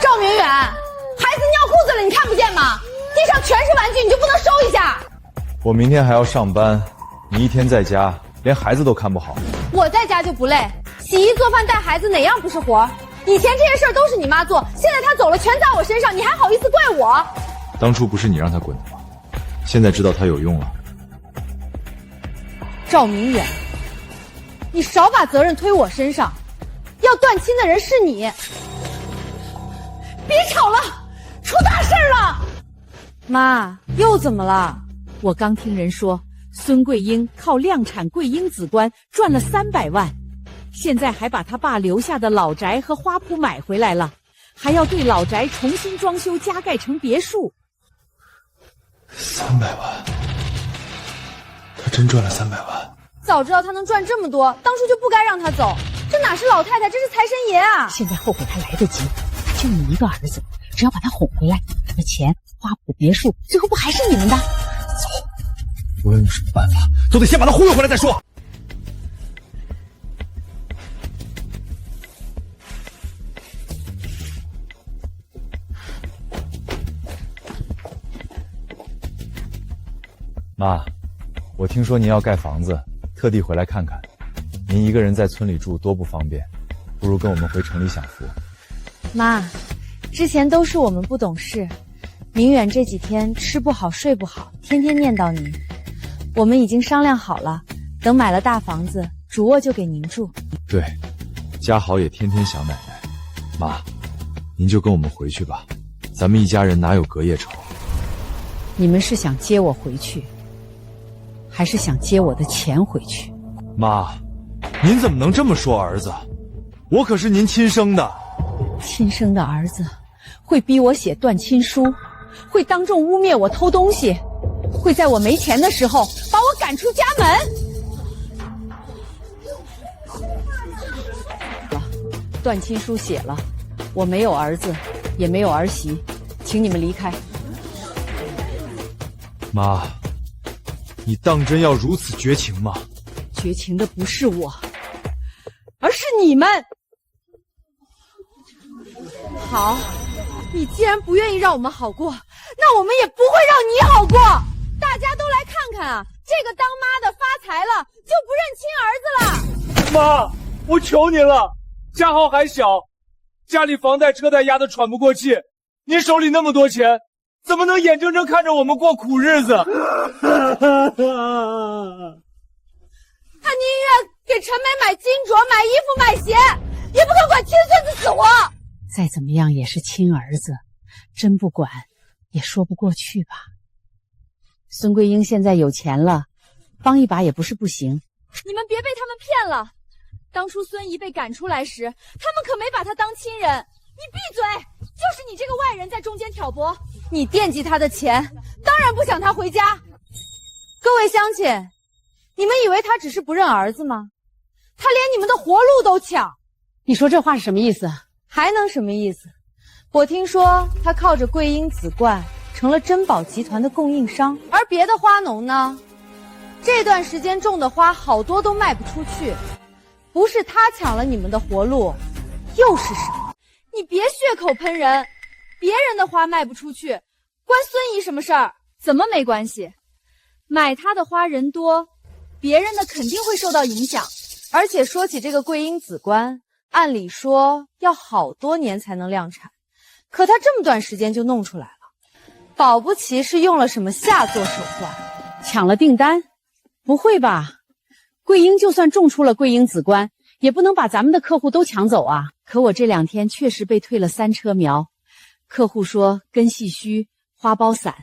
赵明远，孩子尿裤子了，你看不见吗？地上全是玩具，你就不能收一下？我明天还要上班，你一天在家，连孩子都看不好。我在家就不累，洗衣做饭带孩子哪样不是活？以前这些事儿都是你妈做，现在她走了，全在我身上，你还好意思怪我？当初不是你让他滚的吗？现在知道他有用了。赵明远，你少把责任推我身上，要断亲的人是你。别吵了，出大事了！妈，又怎么了？我刚听人说，孙桂英靠量产桂英紫冠赚了300万，现在还把他爸留下的老宅和花圃买回来了，还要对老宅重新装修加盖成别墅。300万，他真赚了300万。早知道他能赚这么多，当初就不该让他走。这哪是老太太，这是财神爷啊！现在后悔还来得及，他就你一个儿子，只要把他哄回来，他的钱、花圃、别墅，最后不还是你们的？走，无论用什么办法，都得先把他忽悠回来再说。妈，我听说您要盖房子，特地回来看看。您一个人在村里住多不方便，不如跟我们回城里享福。妈，之前都是我们不懂事，明远这几天吃不好睡不好，天天念叨您。我们已经商量好了，等买了大房子，主卧就给您住。对，家豪也天天想奶奶。妈，您就跟我们回去吧，咱们一家人哪有隔夜仇？你们是想接我回去，还是想接我的钱回去？妈，您怎么能这么说儿子？我可是您亲生的。亲生的儿子会逼我写断亲书，会当众污蔑我偷东西，会在我没钱的时候把我赶出家门。断亲书写了，我没有儿子，也没有儿媳，请你们离开。妈，你当真要如此绝情吗？绝情的不是我，而是你们。好，你既然不愿意让我们好过，那我们也不会让你好过。大家都来看看啊，这个当妈的发财了，就不认亲儿子了。妈，我求您了，家豪还小，家里房贷车贷压得喘不过气，您手里那么多钱，怎么能眼睁睁看着我们过苦日子？他宁愿给陈梅买金镯、买衣服、买鞋，也不肯管亲孙子死活。再怎么样也是亲儿子，真不管也说不过去吧。孙桂英现在有钱了，帮一把也不是不行。你们别被他们骗了，当初孙姨被赶出来时，他们可没把她当亲人。你闭嘴，就是你这个外人在中间挑拨。你惦记他的钱，当然不想他回家。各位乡亲，你们以为他只是不认儿子吗？他连你们的活路都抢。你说这话是什么意思？还能什么意思？我听说他靠着桂英紫冠成了珍宝集团的供应商，而别的花农呢，这段时间种的花好多都卖不出去。不是他抢了你们的活路，又是什么？你别血口喷人，别人的花卖不出去，关孙姨什么事儿？怎么没关系？买他的花人多，别人的肯定会受到影响。而且说起这个桂英紫冠，按理说要好多年才能量产，可他这么短时间就弄出来了，保不齐是用了什么下作手段，抢了订单？不会吧？桂英就算种出了桂英紫冠，也不能把咱们的客户都抢走啊。可我这2天确实被退了3车苗，客户说根系虚，花苞散，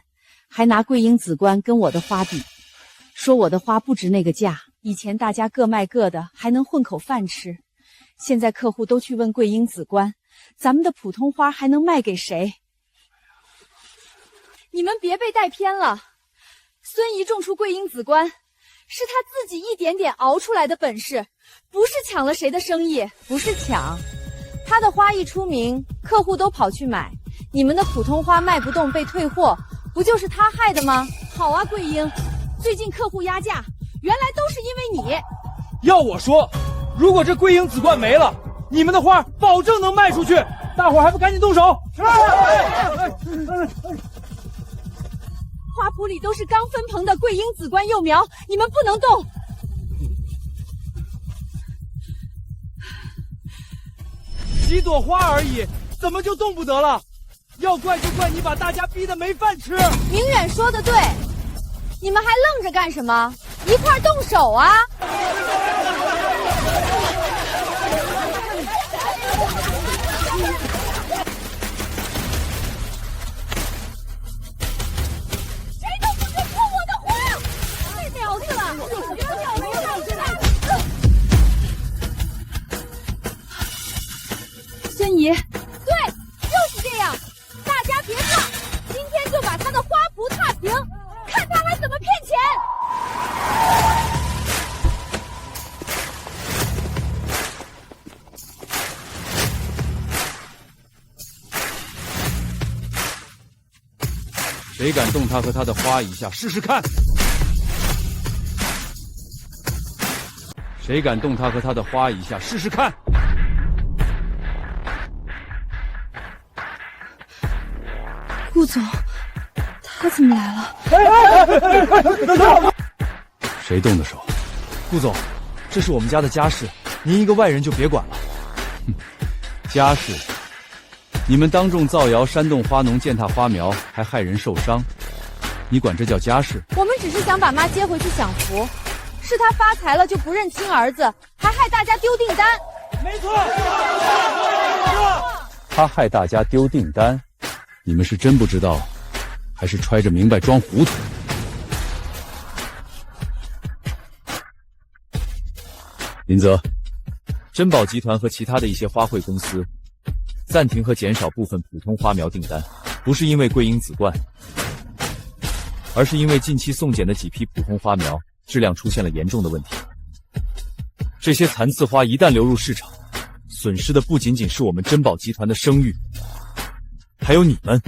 还拿桂英紫冠跟我的花比，说我的花不值那个价。以前大家各卖各的，还能混口饭吃，现在客户都去问桂英紫冠，咱们的普通花还能卖给谁？你们别被带偏了，孙姨种出桂英紫冠，是她自己一点点熬出来的本事，不是抢了谁的生意。不是抢，她的花一出名，客户都跑去买，你们的普通花卖不动被退货，不就是她害的吗？好啊，桂英，最近客户压价，原来都是因为你。要我说，如果这桂英紫冠没了，你们的花保证能卖出去，大伙儿还不赶紧动手？花圃里都是刚分棚的桂英紫冠幼苗，你们不能动。几朵花而已，怎么就动不得了？要怪就怪你把大家逼得没饭吃。明远说的对，你们还愣着干什么？一块动手啊！谁都不许碰我的花！太苗子了！孙姨，对，就是这样。大家别怕，今天就把他的花圃踏平，看他还怎么骗钱！谁敢动他和他的花一下试试看？谁敢动他和他的花一下试试看？顾总，他怎么来了？谁动的手？顾总，这是我们家的家事，您一个外人就别管了。家事？你们当众造谣煽动花农践踏花苗，还害人受伤，你管这叫家事？我们只是想把妈接回去享福，是他发财了就不认亲儿子，还害大家丢订单。没错，他害大家丢订单，你们是真不知道，还是揣着明白装糊涂？林泽，珍宝集团和其他的一些花卉公司，暂停和减少部分普通花苗订单，不是因为桂英紫冠，而是因为近期送检的几批普通花苗质量出现了严重的问题。这些残次花一旦流入市场，损失的不仅仅是我们珍宝集团的声誉，还有你们。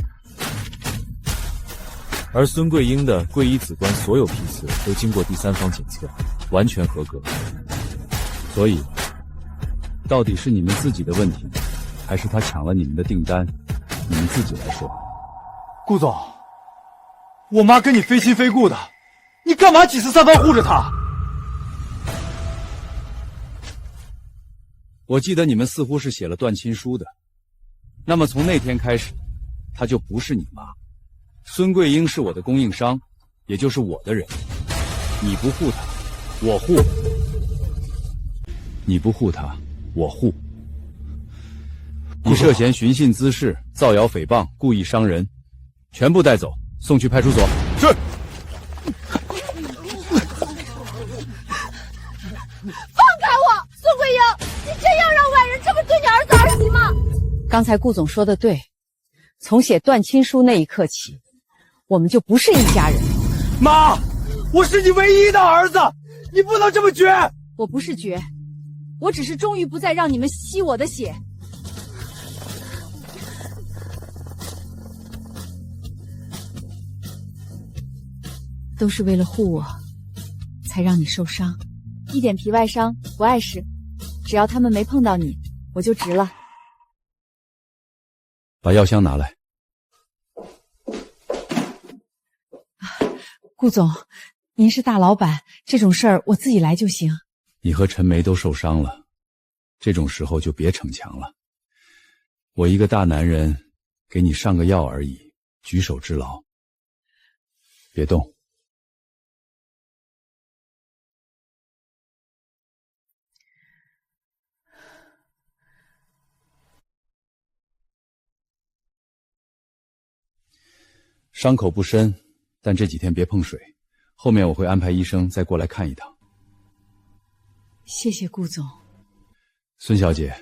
而孙桂英的桂一紫冠所有批次都经过第三方检测，完全合格。所以，到底是你们自己的问题，还是他抢了你们的订单？你们自己来说。顾总，我妈跟你非亲非故的，你干嘛几次三番护着她？我记得你们似乎是写了断亲书的，那么从那天开始，她就不是你妈。孙桂英是我的供应商，也就是我的人。你不护她，我护；你不护她，我护。你涉嫌寻衅滋事、造谣诽谤、故意伤人，全部带走，送去派出所。是。放开我，孙桂英！你真要让外人这么对你儿子儿媳吗？刚才顾总说的对，从写断亲书那一刻起，我们就不是一家人。妈，我是你唯一的儿子，你不能这么绝。我不是绝，我只是终于不再让你们吸我的血。都是为了护我，才让你受伤。一点皮外伤不碍事，只要他们没碰到你，我就值了。把药箱拿来。顾总，您是大老板，这种事儿我自己来就行。你和陈梅都受伤了，这种时候就别逞强了。我一个大男人，给你上个药而已，举手之劳。别动。伤口不深，但这几天别碰水。后面我会安排医生再过来看一趟。谢谢顾总。孙小姐，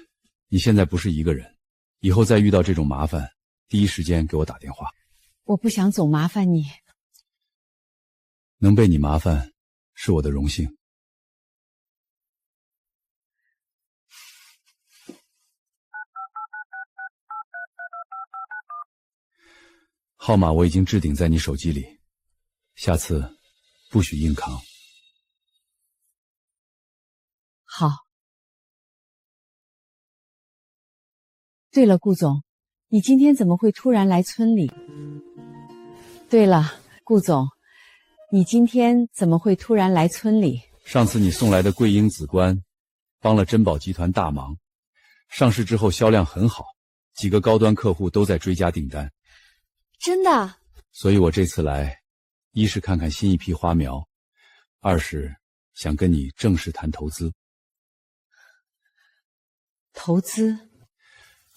你现在不是一个人，以后再遇到这种麻烦，第一时间给我打电话。我不想总麻烦你。能被你麻烦，是我的荣幸。号码我已经置顶在你手机里，下次不许硬扛。好。对了，顾总，你今天怎么会突然来村里？对了，顾总，你今天怎么会突然来村里？上次你送来的桂英紫冠，帮了珍宝集团大忙，上市之后销量很好，几个高端客户都在追加订单。真的？所以我这次来，一是看看新一批花苗，二是想跟你正式谈投资。投资？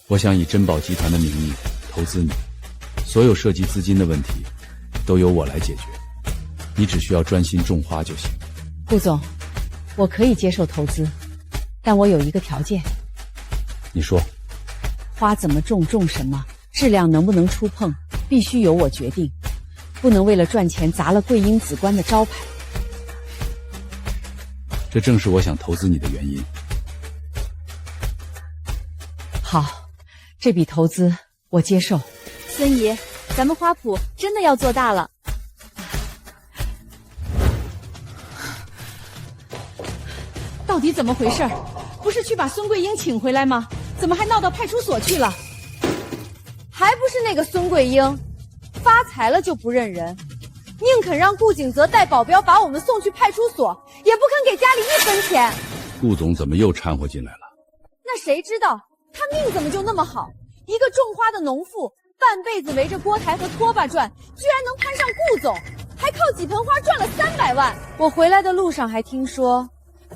我想以珍宝集团的名义投资你，所有涉及资金的问题都由我来解决，你只需要专心种花就行。顾总，我可以接受投资，但我有一个条件。你说。花怎么种，种什么，质量能不能触碰，必须由我决定，不能为了赚钱砸了桂英紫冠的招牌。这正是我想投资你的原因。好，这笔投资我接受。孙姨，咱们花圃真的要做大了。到底怎么回事？不是去把孙桂英请回来吗？怎么还闹到派出所去了？还不是那个孙桂英，发财了就不认人，宁肯让顾景泽带保镖把我们送去派出所，也不肯给家里1分钱。顾总怎么又掺和进来了？那谁知道他命怎么就那么好？一个种花的农妇，半辈子围着锅台和拖把转，居然能攀上顾总，还靠几盆花赚了300万。我回来的路上还听说，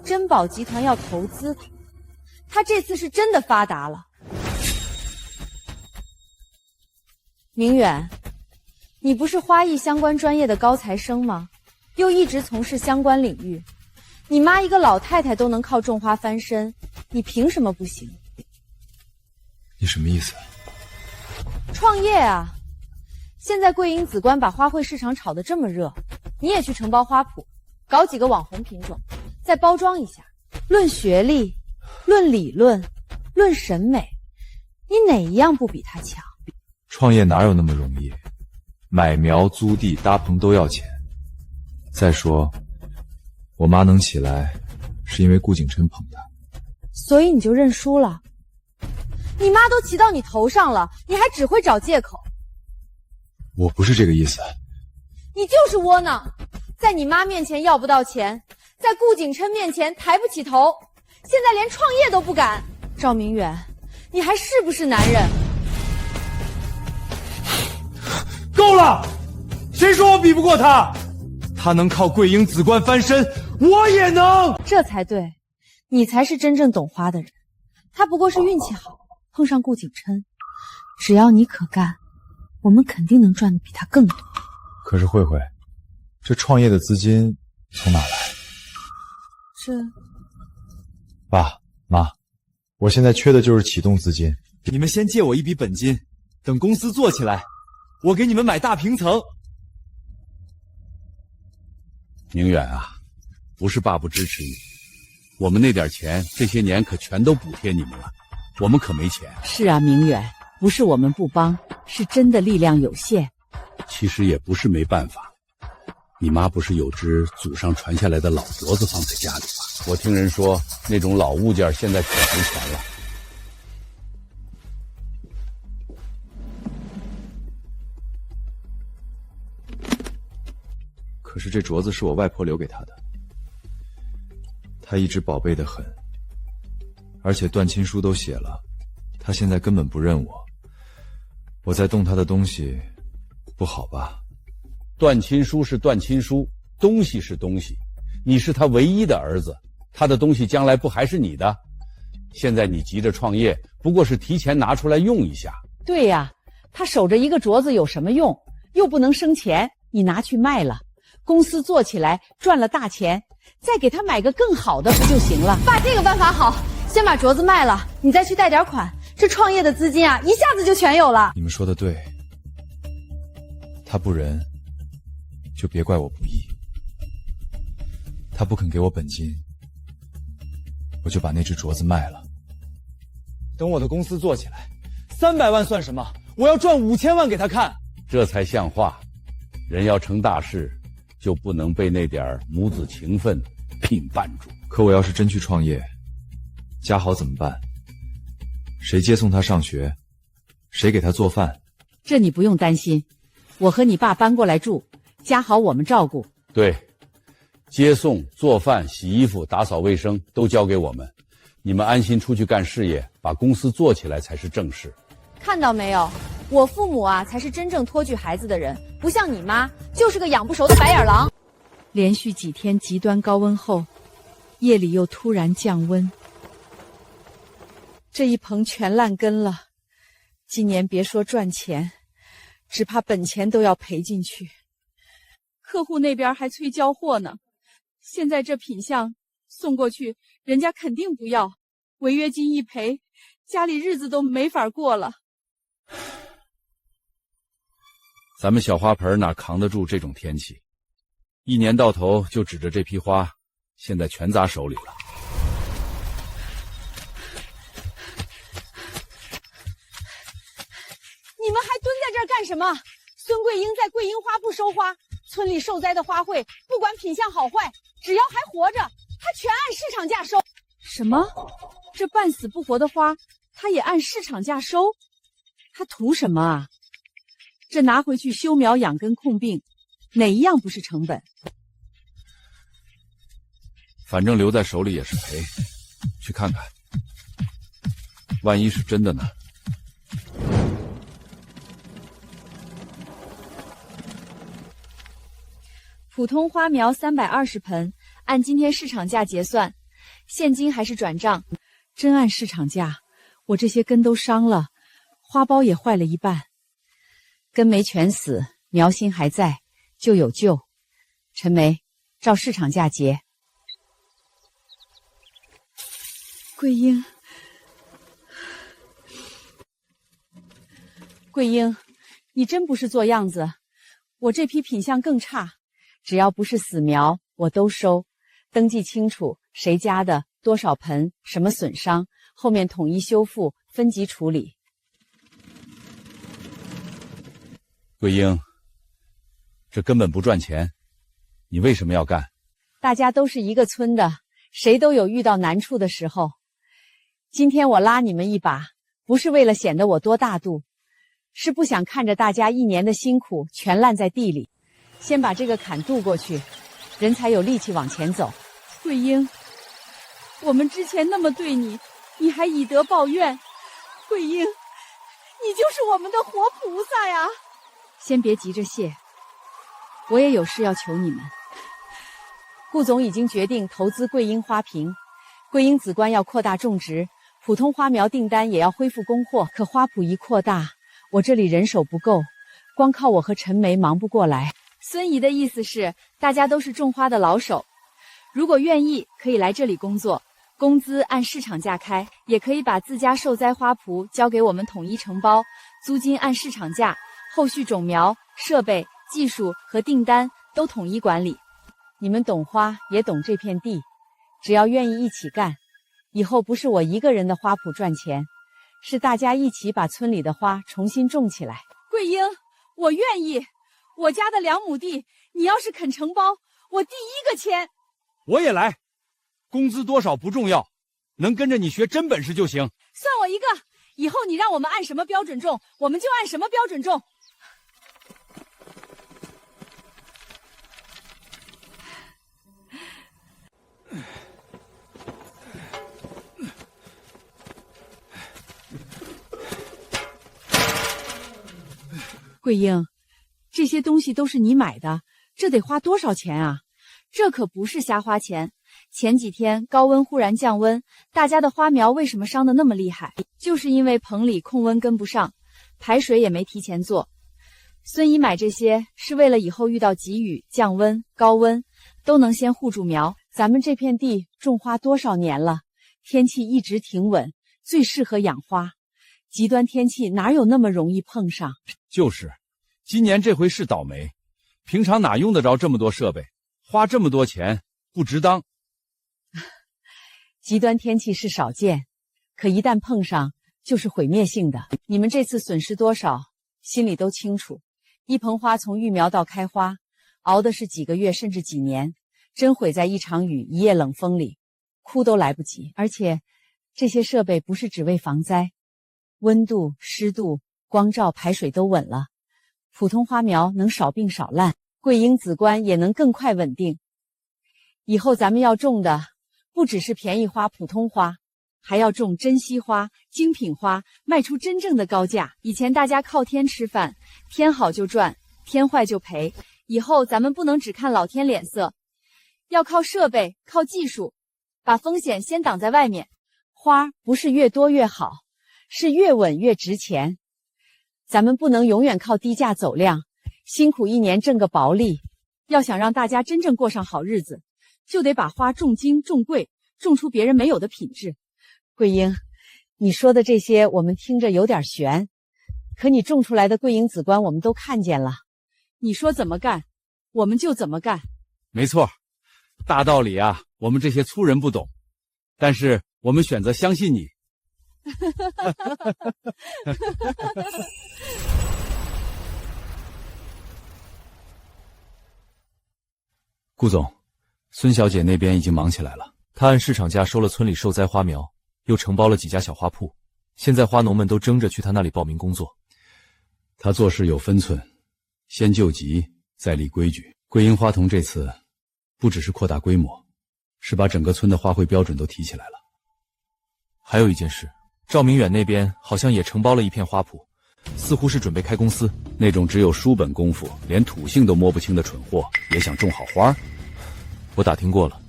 珍宝集团要投资他，他这次是真的发达了。明远，你不是花艺相关专业的高材生吗？又一直从事相关领域，你妈一个老太太都能靠种花翻身，你凭什么不行？你什么意思？创业啊！现在桂英紫观把花卉市场炒得这么热，你也去承包花圃，搞几个网红品种，再包装一下。论学历，论理论，论审美，你哪一样不比他强？创业哪有那么容易？买苗、租地、搭棚都要钱。再说，我妈能起来，是因为顾景琛捧她。所以你就认输了？你妈都骑到你头上了，你还只会找借口？我不是这个意思。你就是窝囊，在你妈面前要不到钱，在顾景琛面前抬不起头，现在连创业都不敢。赵明远，你还是不是男人？够了！谁说我比不过他？他能靠桂英紫观翻身，我也能。这才对，你才是真正懂花的人。他不过是运气好，碰上顾景琛。只要你可干，我们肯定能赚的比他更多。可是慧慧，这创业的资金从哪来？爸妈，我现在缺的就是启动资金。你们先借我一笔本金，等公司做起来，我给你们买大平层。明远啊，不是爸不支持你，我们那点钱这些年可全都补贴你们了，我们可没钱。是啊，明远，不是我们不帮，是真的力量有限。其实也不是没办法，你妈不是有只祖上传下来的老镯子放在家里吗？我听人说那种老物件现在可值钱了。可是这镯子是我外婆留给她的，她一直宝贝得很，而且断亲书都写了，她现在根本不认我，我在动她的东西，不好吧？断亲书是断亲书，东西是东西，你是他唯一的儿子，他的东西将来不还是你的？现在你急着创业，不过是提前拿出来用一下。对呀，他守着一个镯子有什么用？又不能生钱，你拿去卖了，公司做起来赚了大钱，再给他买个更好的不就行了？爸，这个办法好，先把镯子卖了，你再去贷点款，这创业的资金啊，一下子就全有了。你们说的对，他不仁，就别怪我不义。他不肯给我本金，我就把那只镯子卖了。等我的公司做起来，300万算什么？我要赚5000万给他看，这才像话。人要成大事，就不能被那点母子情分聘绊住。可我要是真去创业，家豪怎么办？谁接送他上学？谁给他做饭？这你不用担心，我和你爸搬过来住，家豪我们照顾。对，接送、做饭、洗衣服、打扫卫生都交给我们，你们安心出去干事业，把公司做起来才是正事。看到没有，我父母啊才是真正托举孩子的人，不像你妈就是个养不熟的白眼狼。连续几天极端高温后，夜里又突然降温，这一棚全烂根了。今年别说赚钱，只怕本钱都要赔进去。客户那边还催交货呢，现在这品相送过去，人家肯定不要，违约金一赔，家里日子都没法过了。咱们小花盆哪扛得住这种天气？一年到头就指着这批花，现在全砸手里了。你们还蹲在这儿干什么？孙桂英在桂英花铺收花，村里受灾的花卉，不管品相好坏，只要还活着，他全按市场价收。什么？这半死不活的花，他也按市场价收？他图什么啊？这拿回去修苗、养根、控病，哪一样不是成本？反正留在手里也是赔，去看看，万一是真的呢？普通花苗320盆，按今天市场价结算，现金还是转账？真按市场价，我这些根都伤了，花苞也坏了一半，根没全死，苗心还在，就有救。陈梅，照市场价结。桂英，桂英，你真不是做样子，我这批品相更差，只要不是死苗，我都收，登记清楚谁家的多少盆，什么损伤，后面统一修复，分级处理。桂英，这根本不赚钱，你为什么要干？大家都是一个村的，谁都有遇到难处的时候。今天我拉你们一把，不是为了显得我多大度，是不想看着大家一年的辛苦全烂在地里。先把这个坎渡过去，人才有力气往前走。桂英，我们之前那么对你，你还以德报怨。桂英，你就是我们的活菩萨呀！先别急着谢，我也有事要求你们。顾总已经决定投资桂英花瓶，桂英紫冠要扩大种植，普通花苗订单也要恢复供货。可花圃一扩大，我这里人手不够，光靠我和陈梅忙不过来。孙姨的意思是，大家都是种花的老手，如果愿意，可以来这里工作，工资按市场价开，也可以把自家受灾花圃交给我们统一承包，租金按市场价，后续种苗、设备、技术和订单都统一管理。你们懂花，也懂这片地，只要愿意一起干，以后不是我一个人的花圃赚钱，是大家一起把村里的花重新种起来。桂英，我愿意，我家的2亩地，你要是肯承包，我第一个签。我也来，工资多少不重要，能跟着你学真本事就行。算我一个，以后你让我们按什么标准种，我们就按什么标准种。桂英，这些东西都是你买的，这得花多少钱啊？这可不是瞎花钱。前几天高温忽然降温，大家的花苗为什么伤得那么厉害？就是因为棚里控温跟不上，排水也没提前做。孙姨买这些是为了以后遇到急雨、降温、高温，都能先护住苗。咱们这片地种花多少年了，天气一直挺稳，最适合养花。极端天气哪有那么容易碰上？就是，今年这回是倒霉，平常哪用得着这么多设备，花这么多钱不值当。极端天气是少见，可一旦碰上就是毁灭性的。你们这次损失多少，心里都清楚。一盆花从育苗到开花，熬的是几个月甚至几年，真毁在一场雨、一夜冷风里，哭都来不及。而且这些设备不是只为防灾，温度、湿度、光照、排水都稳了，普通花苗能少病少烂，桂英紫冠也能更快稳定。以后咱们要种的不只是便宜花、普通花，还要种珍稀花、精品花，卖出真正的高价。以前大家靠天吃饭，天好就赚，天坏就赔。以后咱们不能只看老天脸色，要靠设备、靠技术，把风险先挡在外面。花不是越多越好，是越稳越值钱。咱们不能永远靠低价走量，辛苦一年挣个薄利。要想让大家真正过上好日子，就得把花种精种贵，种出别人没有的品质。桂英，你说的这些我们听着有点悬，可你种出来的桂英紫冠我们都看见了。你说怎么干，我们就怎么干。没错，大道理啊，我们这些粗人不懂，但是我们选择相信你。顾总，孙小姐那边已经忙起来了。她按市场价收了村里受灾花苗，又承包了几家小花铺，现在花农们都争着去她那里报名工作。她做事有分寸，先救急，再立规矩。桂英花童这次不只是扩大规模，是把整个村的花卉标准都提起来了。还有一件事，赵明远那边好像也承包了一片花圃，似乎是准备开公司。那种只有书本功夫，连土性都摸不清的蠢货，也想种好花？我打听过了，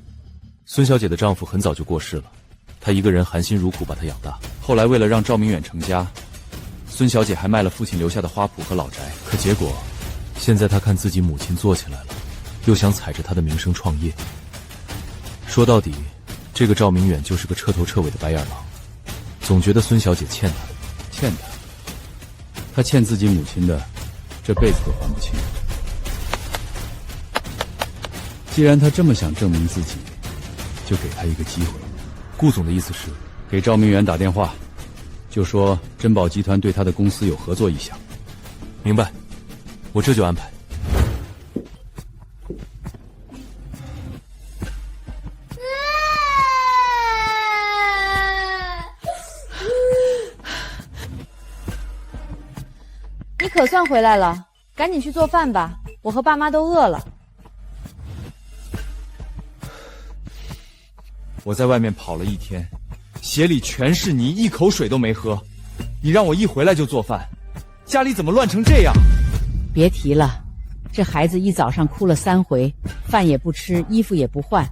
孙小姐的丈夫很早就过世了，她一个人含辛茹苦把她养大。后来为了让赵明远成家，孙小姐还卖了父亲留下的花圃和老宅。可结果，现在她看自己母亲做起来了，又想踩着她的名声创业。说到底，这个赵明远就是个彻头彻尾的白眼狼，总觉得孙小姐欠他的。欠他？他欠自己母亲的，这辈子都还不清。既然他这么想证明自己，就给他一个机会。顾总的意思是，给赵明远打电话，就说珍宝集团对他的公司有合作意向。明白，我这就安排。你可算回来了，赶紧去做饭吧，我和爸妈都饿了。我在外面跑了一天，鞋里全是泥，一口水都没喝。你让我一回来就做饭，家里怎么乱成这样？别提了，这孩子一早上哭了3回，饭也不吃，衣服也不换，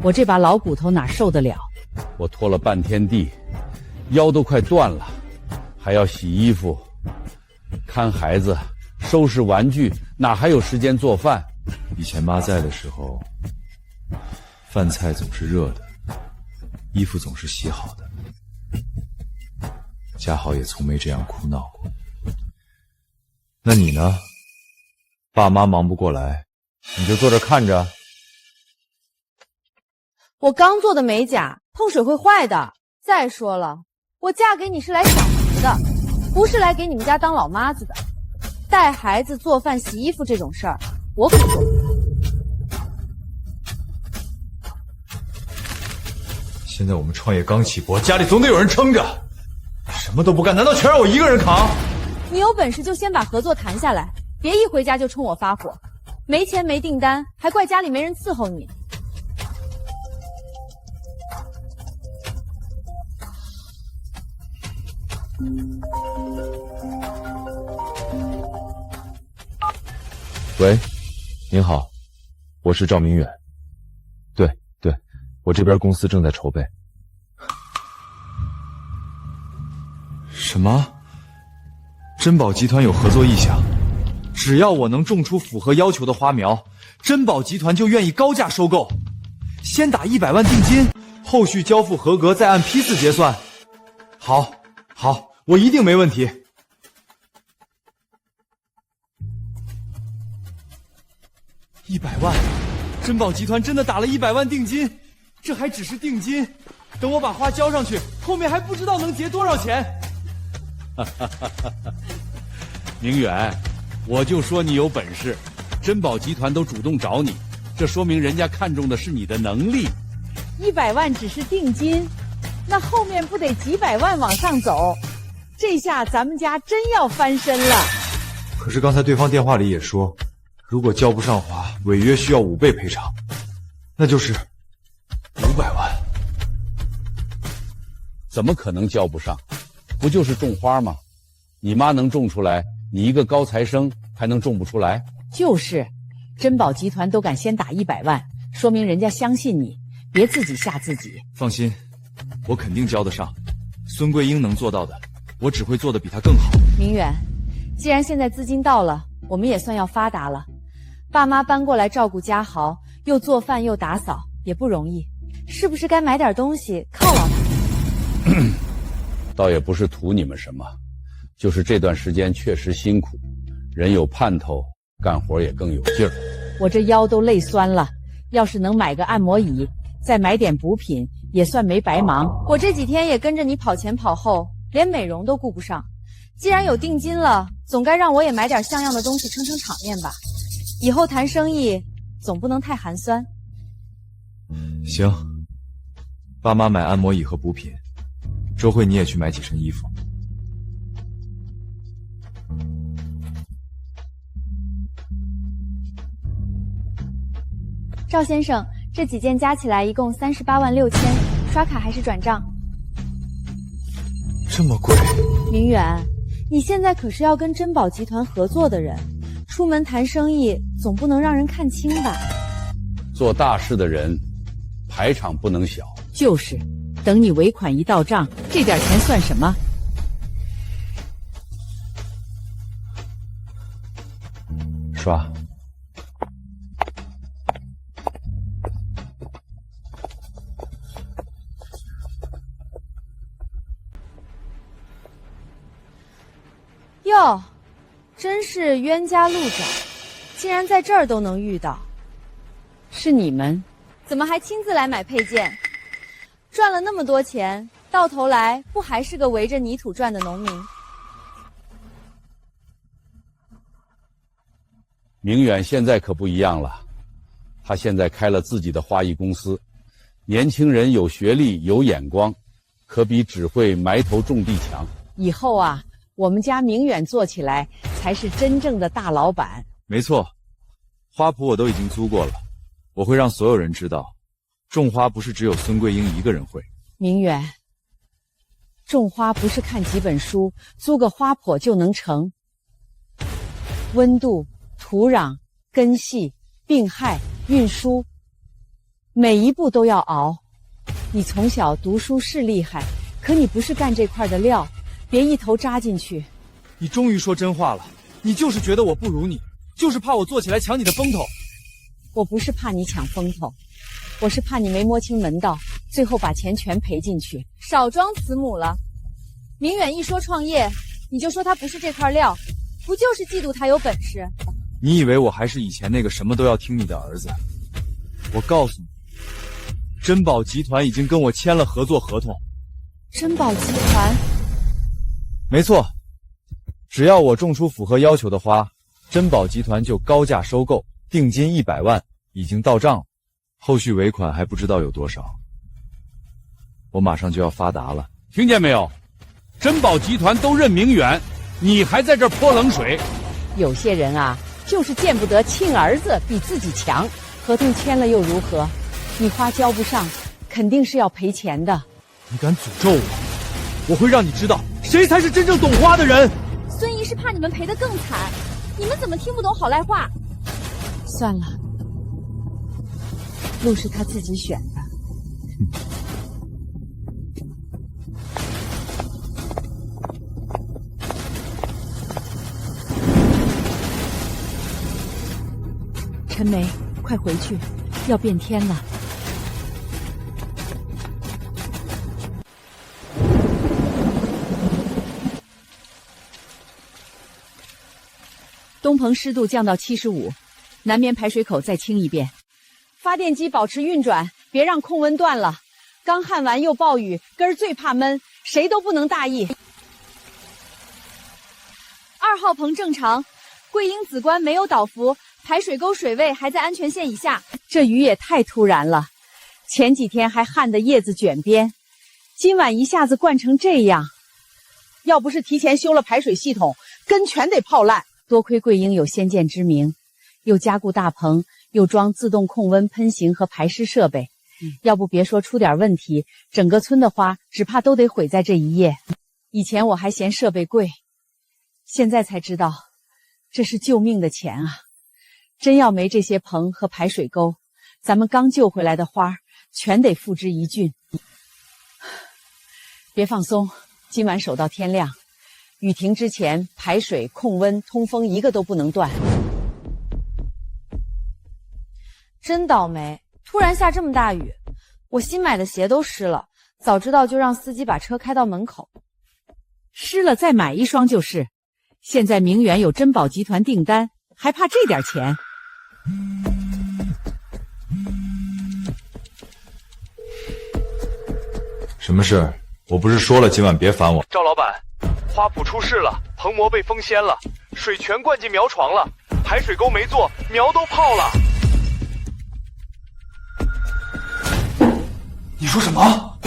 我这把老骨头哪受得了？我拖了半天地，腰都快断了，还要洗衣服、看孩子、收拾玩具，哪还有时间做饭？以前妈在的时候，饭菜总是热的，衣服总是洗好的，家豪也从没这样哭闹过。那你呢？爸妈忙不过来，你就坐着看着。我刚做的美甲，碰水会坏的。再说了，我嫁给你是来享福的，不是来给你们家当老妈子的。带孩子、做饭、洗衣服这种事儿，我可做不了。现在我们创业刚起步，家里总得有人撑着，什么都不干，难道全让我一个人扛？你有本事就先把合作谈下来，别一回家就冲我发火。没钱没订单，还怪家里没人伺候你。喂，您好，我是赵明远。对，我这边公司正在筹备。什么？珍宝集团有合作意向？只要我能种出符合要求的花苗，珍宝集团就愿意高价收购。先打100万定金，后续交付合格再按批次结算。好，我一定没问题。100万，珍宝集团真的打了100万定金，这还只是定金，等我把花交上去，后面还不知道能结多少钱。明远，我就说你有本事，珍宝集团都主动找你，这说明人家看中的是你的能力。100万只是定金，那后面不得几百万往上走？这下咱们家真要翻身了。可是刚才对方电话里也说，如果交不上花，违约需要5倍赔偿，那就是500万。怎么可能交不上？不就是种花吗？你妈能种出来，你一个高材生还能种不出来？就是，珍宝集团都敢先打100万，说明人家相信你，别自己吓自己。放心，我肯定交得上。孙桂英能做到的，我只会做得比她更好。明远，既然现在资金到了，我们也算要发达了。爸妈搬过来照顾家豪，又做饭又打扫，也不容易，是不是该买点东西犒劳他？倒也不是图你们什么，就是这段时间确实辛苦，人有盼头，干活也更有劲儿。我这腰都累酸了，要是能买个按摩椅，再买点补品，也算没白忙。我这几天也跟着你跑前跑后，连美容都顾不上。既然有定金了，总该让我也买点像样的东西撑撑场面吧。以后谈生意总不能太寒酸。行，爸妈买按摩椅和补品，周慧你也去买几身衣服。赵先生，这几件加起来一共38万6千，刷卡还是转账？这么贵？明远，你现在可是要跟珍宝集团合作的人，出门谈生意总不能让人看清吧？做大事的人，排场不能小。就是，等你尾款一到账，这点钱算什么？刷。哟，哟，真是冤家路窄，竟然在这儿都能遇到。是你们，怎么还亲自来买配件？赚了那么多钱，到头来不还是个围着泥土转的农民？明远现在可不一样了，他现在开了自己的花艺公司，年轻人有学历有眼光，可比只会埋头种地强。以后啊，我们家明远做起来才是真正的大老板。没错，花圃我都已经租过了，我会让所有人知道，种花不是只有孙桂英一个人会。明远，种花不是看几本书，租个花圃就能成。温度、土壤、根系、病害、运输，每一步都要熬。你从小读书是厉害，可你不是干这块的料，别一头扎进去。你终于说真话了，你就是觉得我不如你，就是怕我做起来抢你的风头。我不是怕你抢风头，我是怕你没摸清门道，最后把钱全赔进去。少装慈母了。明远一说创业，你就说他不是这块料，不就是嫉妒他有本事？你以为我还是以前那个什么都要听你的儿子？我告诉你，珍宝集团已经跟我签了合作合同。珍宝集团？没错，只要我种出符合要求的花，珍宝集团就高价收购，定金100万已经到账了，后续尾款还不知道有多少。我马上就要发达了，听见没有？珍宝集团都认明远，你还在这儿泼冷水。有些人啊，就是见不得亲儿子比自己强，合同签了又如何？你花交不上，肯定是要赔钱的。你敢诅咒我，我会让你知道谁才是真正懂花的人。孙姨是怕你们赔得更惨，你们怎么听不懂好赖话？算了，路是他自己选的。陈梅，快回去，要变天了。东棚湿度降到75%，南面排水口再清一遍。发电机保持运转，别让控温断了。刚焊完又暴雨，根儿最怕闷，谁都不能大意。2号棚正常，桂英紫冠没有倒伏，排水沟水位还在安全线以下。这雨也太突然了，前几天还旱得叶子卷边，今晚一下子灌成这样，要不是提前修了排水系统，根全得泡烂。多亏桂英有先见之明，又加固大棚，又装自动控温、喷型和排湿设备，要不别说出点问题，整个村的花只怕都得毁在这一夜。以前我还嫌设备贵，现在才知道这是救命的钱啊！真要没这些棚和排水沟，咱们刚救回来的花全得付之一炬。别放松，今晚守到天亮，雨停之前，排水、控温、通风一个都不能断。真倒霉，突然下这么大雨，我新买的鞋都湿了。早知道就让司机把车开到门口。湿了再买一双就是。现在明远有珍宝集团订单，还怕这点钱？什么事？我不是说了今晚别烦我。赵老板，花圃出事了，棚膜被封掀了，水全灌进苗床了，排水沟没做，苗都泡了。你说什么？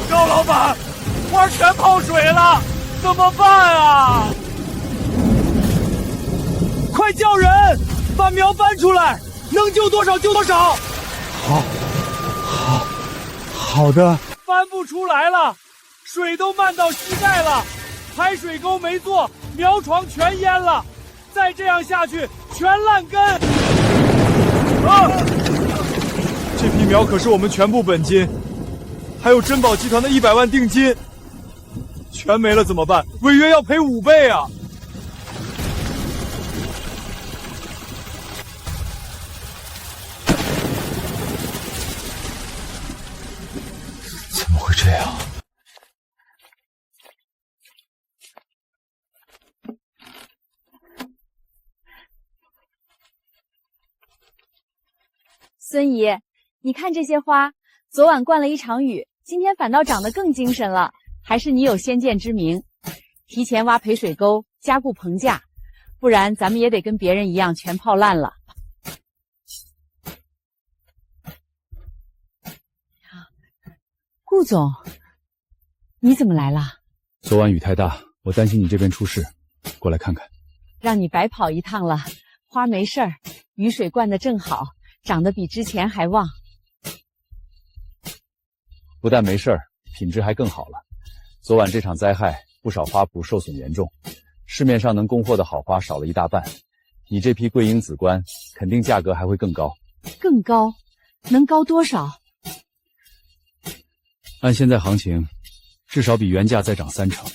赵老板，花全泡水了，怎么办啊？快叫人把苗搬出来，能救多少救多少。好的。搬不出来了，水都漫到膝盖了，排水沟没做，苗床全淹了，再这样下去全烂根。这批苗可是我们全部本金，还有珍宝集团的100万定金，全没了怎么办？违约要赔5倍啊！怎么会这样？孙姨，你看这些花，昨晚灌了一场雨，今天反倒长得更精神了。还是你有先见之明，提前挖培水沟，加固棚架，不然咱们也得跟别人一样全泡烂了。顾总，你怎么来了？昨晚雨太大，我担心你这边出事，过来看看。让你白跑一趟了。花没事儿，雨水灌得正好，长得比之前还旺。不但没事儿，品质还更好了。昨晚这场灾害，不少花圃受损严重，市面上能供货的好花少了一大半。你这批桂英紫冠，肯定价格还会更高。更高？能高多少？按现在行情，至少比原价再涨30%。太好了！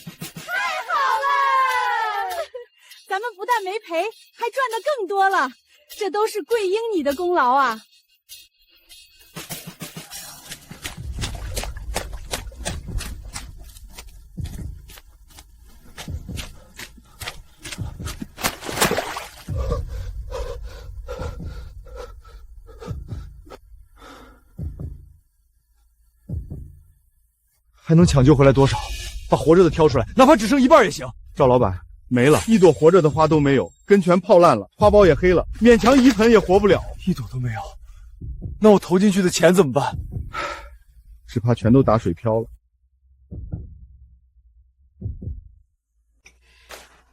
咱们不但没赔，还赚得更多了。这都是桂英你的功劳啊！还能抢救回来多少？把活着的挑出来，哪怕只剩一半也行。赵老板，没了，一朵活着的花都没有，根全泡烂了，花苞也黑了，勉强1盆也活不了，一朵都没有。那我投进去的钱怎么办？只怕全都打水漂了。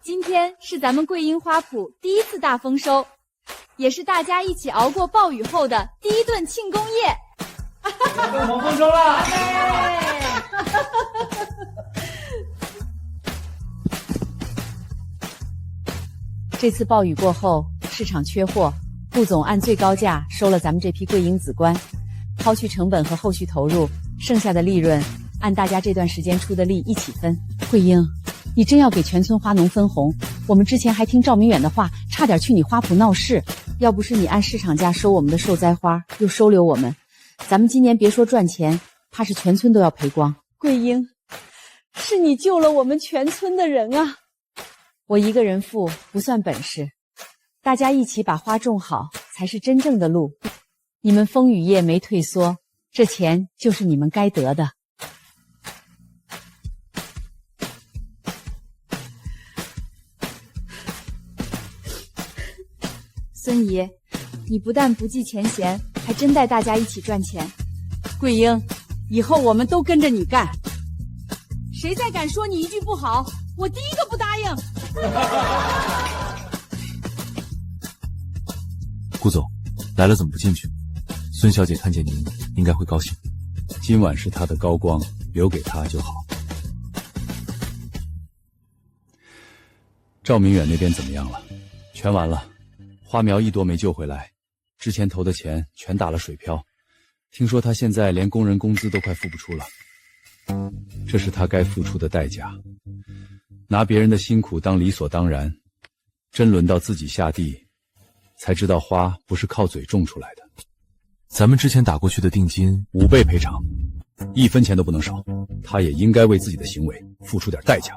今天是咱们桂英花圃第一次大丰收，也是大家一起熬过暴雨后的第一顿庆功宴。我们丰收了！这次暴雨过后，市场缺货，顾总按最高价收了咱们这批桂英紫冠，抛去成本和后续投入，剩下的利润按大家这段时间出的力一起分。桂英，你真要给全村花农分红？我们之前还听赵明远的话，差点去你花圃闹事。要不是你按市场价收我们的受灾花，又收留我们，咱们今年别说赚钱，怕是全村都要赔光。桂英，是你救了我们全村的人啊！我一个人付不算本事，大家一起把花种好才是真正的路。你们风雨夜没退缩，这钱就是你们该得的。孙姨，你不但不计前嫌，还真带大家一起赚钱。桂英，以后我们都跟着你干。谁再敢说你一句不好，我第一个不答应。顾总，来了怎么不进去？孙小姐看见您，应该会高兴。今晚是她的高光，留给她就好。赵明远那边怎么样了？全完了，花苗1朵没救回来，之前投的钱全打了水漂。听说他现在连工人工资都快付不出了，这是他该付出的代价。拿别人的辛苦当理所当然，真轮到自己下地，才知道花不是靠嘴种出来的。咱们之前打过去的定金5倍赔偿，1分钱都不能少。他也应该为自己的行为付出点代价。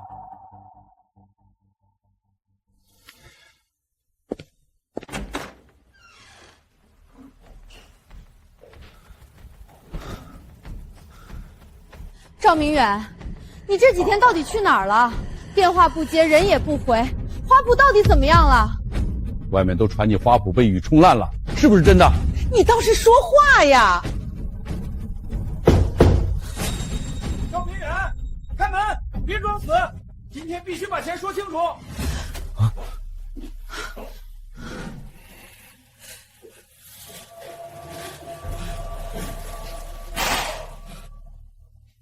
赵明远，你这几天到底去哪儿了？电话不接，人也不回，花圃到底怎么样了？外面都传你花圃被雨冲烂了，是不是真的？你倒是说话呀！赵明远，开门！别装死！今天必须把钱说清楚。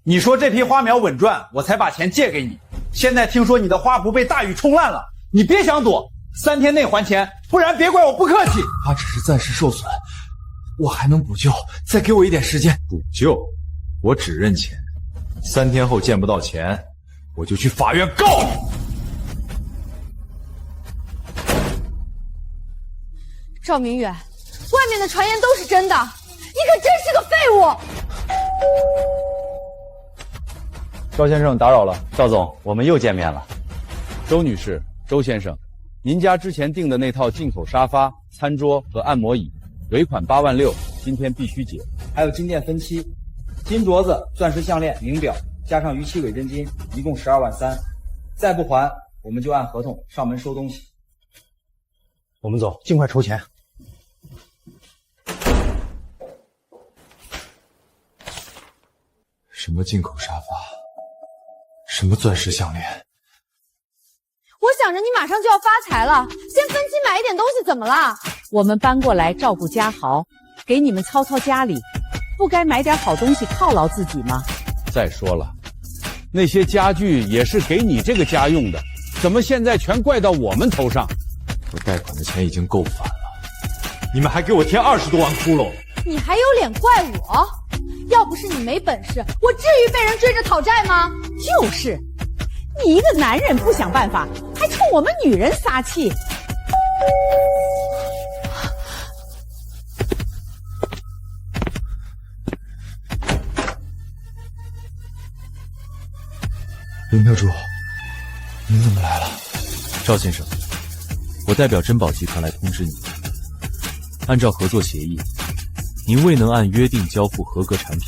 你说这批花苗稳赚，我才把钱借给你。现在听说你的花圃被大雨冲烂了，你别想躲，3天内还钱，不然别怪我不客气。他只是暂时受损，我还能补救，再给我一点时间。补救？我只认钱，3天后见不到钱，我就去法院告你。赵明远，外面的传言都是真的，你可真是个废物！赵先生打扰了，赵总，我们又见面了。周女士，周先生，您家之前订的那套进口沙发、餐桌和按摩椅，尾款8万6，今天必须结。还有金店分期，金镯子、钻石项链、名表，加上逾期伪真金，一共12万3。再不还，我们就按合同上门收东西。我们走，尽快筹钱。什么进口沙发，什么钻石项链？我想着你马上就要发财了，先分期买一点东西怎么了？我们搬过来照顾家豪，给你们操操家里，不该买点好东西犒劳自己吗？再说了，那些家具也是给你这个家用的，怎么现在全怪到我们头上？我贷款的钱已经够烦了，你们还给我添20多万窟窿，你还有脸怪我？要不是你没本事，我至于被人追着讨债吗？就是，你一个男人不想办法，还冲我们女人撒气。林特助，您怎么来了？赵先生，我代表珍宝集团来通知你，按照合作协议，您未能按约定交付合格产品，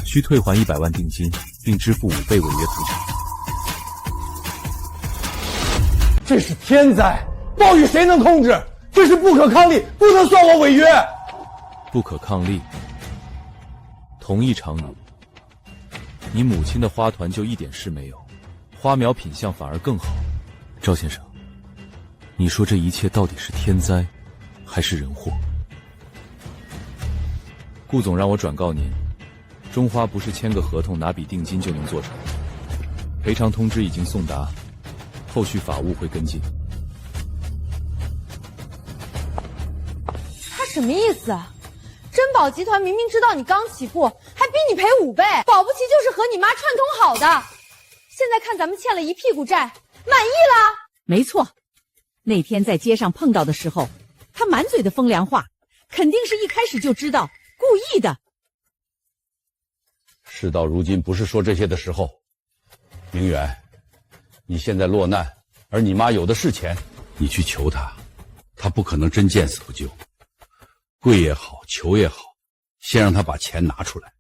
需退还100万定金，并支付5倍违约赔偿。这是天灾，暴雨谁能控制？这是不可抗力，不能算我违约。不可抗力。同一场雨，你母亲的花团就一点事没有，花苗品相反而更好。赵先生，你说这一切到底是天灾，还是人祸？顾总让我转告您，中花不是签个合同拿笔定金就能做成，赔偿通知已经送达，后续法务会跟进。他什么意思啊？珍宝集团明明知道你刚起步，还逼你赔5倍，保不齐就是和你妈串通好的。现在看咱们欠了一屁股债，满意了？没错，那天在街上碰到的时候，他满嘴的风凉话，肯定是一开始就知道，故意的。事到如今不是说这些的时候。明远，你现在落难，而你妈有的是钱，你去求她，她不可能真见死不救。跪也好，求也好，先让她把钱拿出来。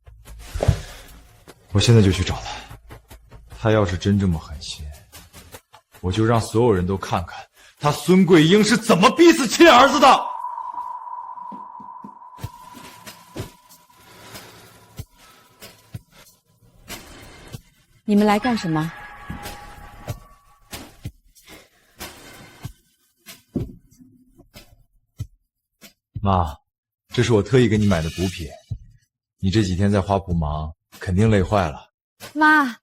我现在就去找他。他要是真这么狠心，我就让所有人都看看他孙桂英是怎么逼死亲儿子的。你们来干什么？妈，这是我特意给你买的补品，你这几天在花圃忙，肯定累坏了。妈，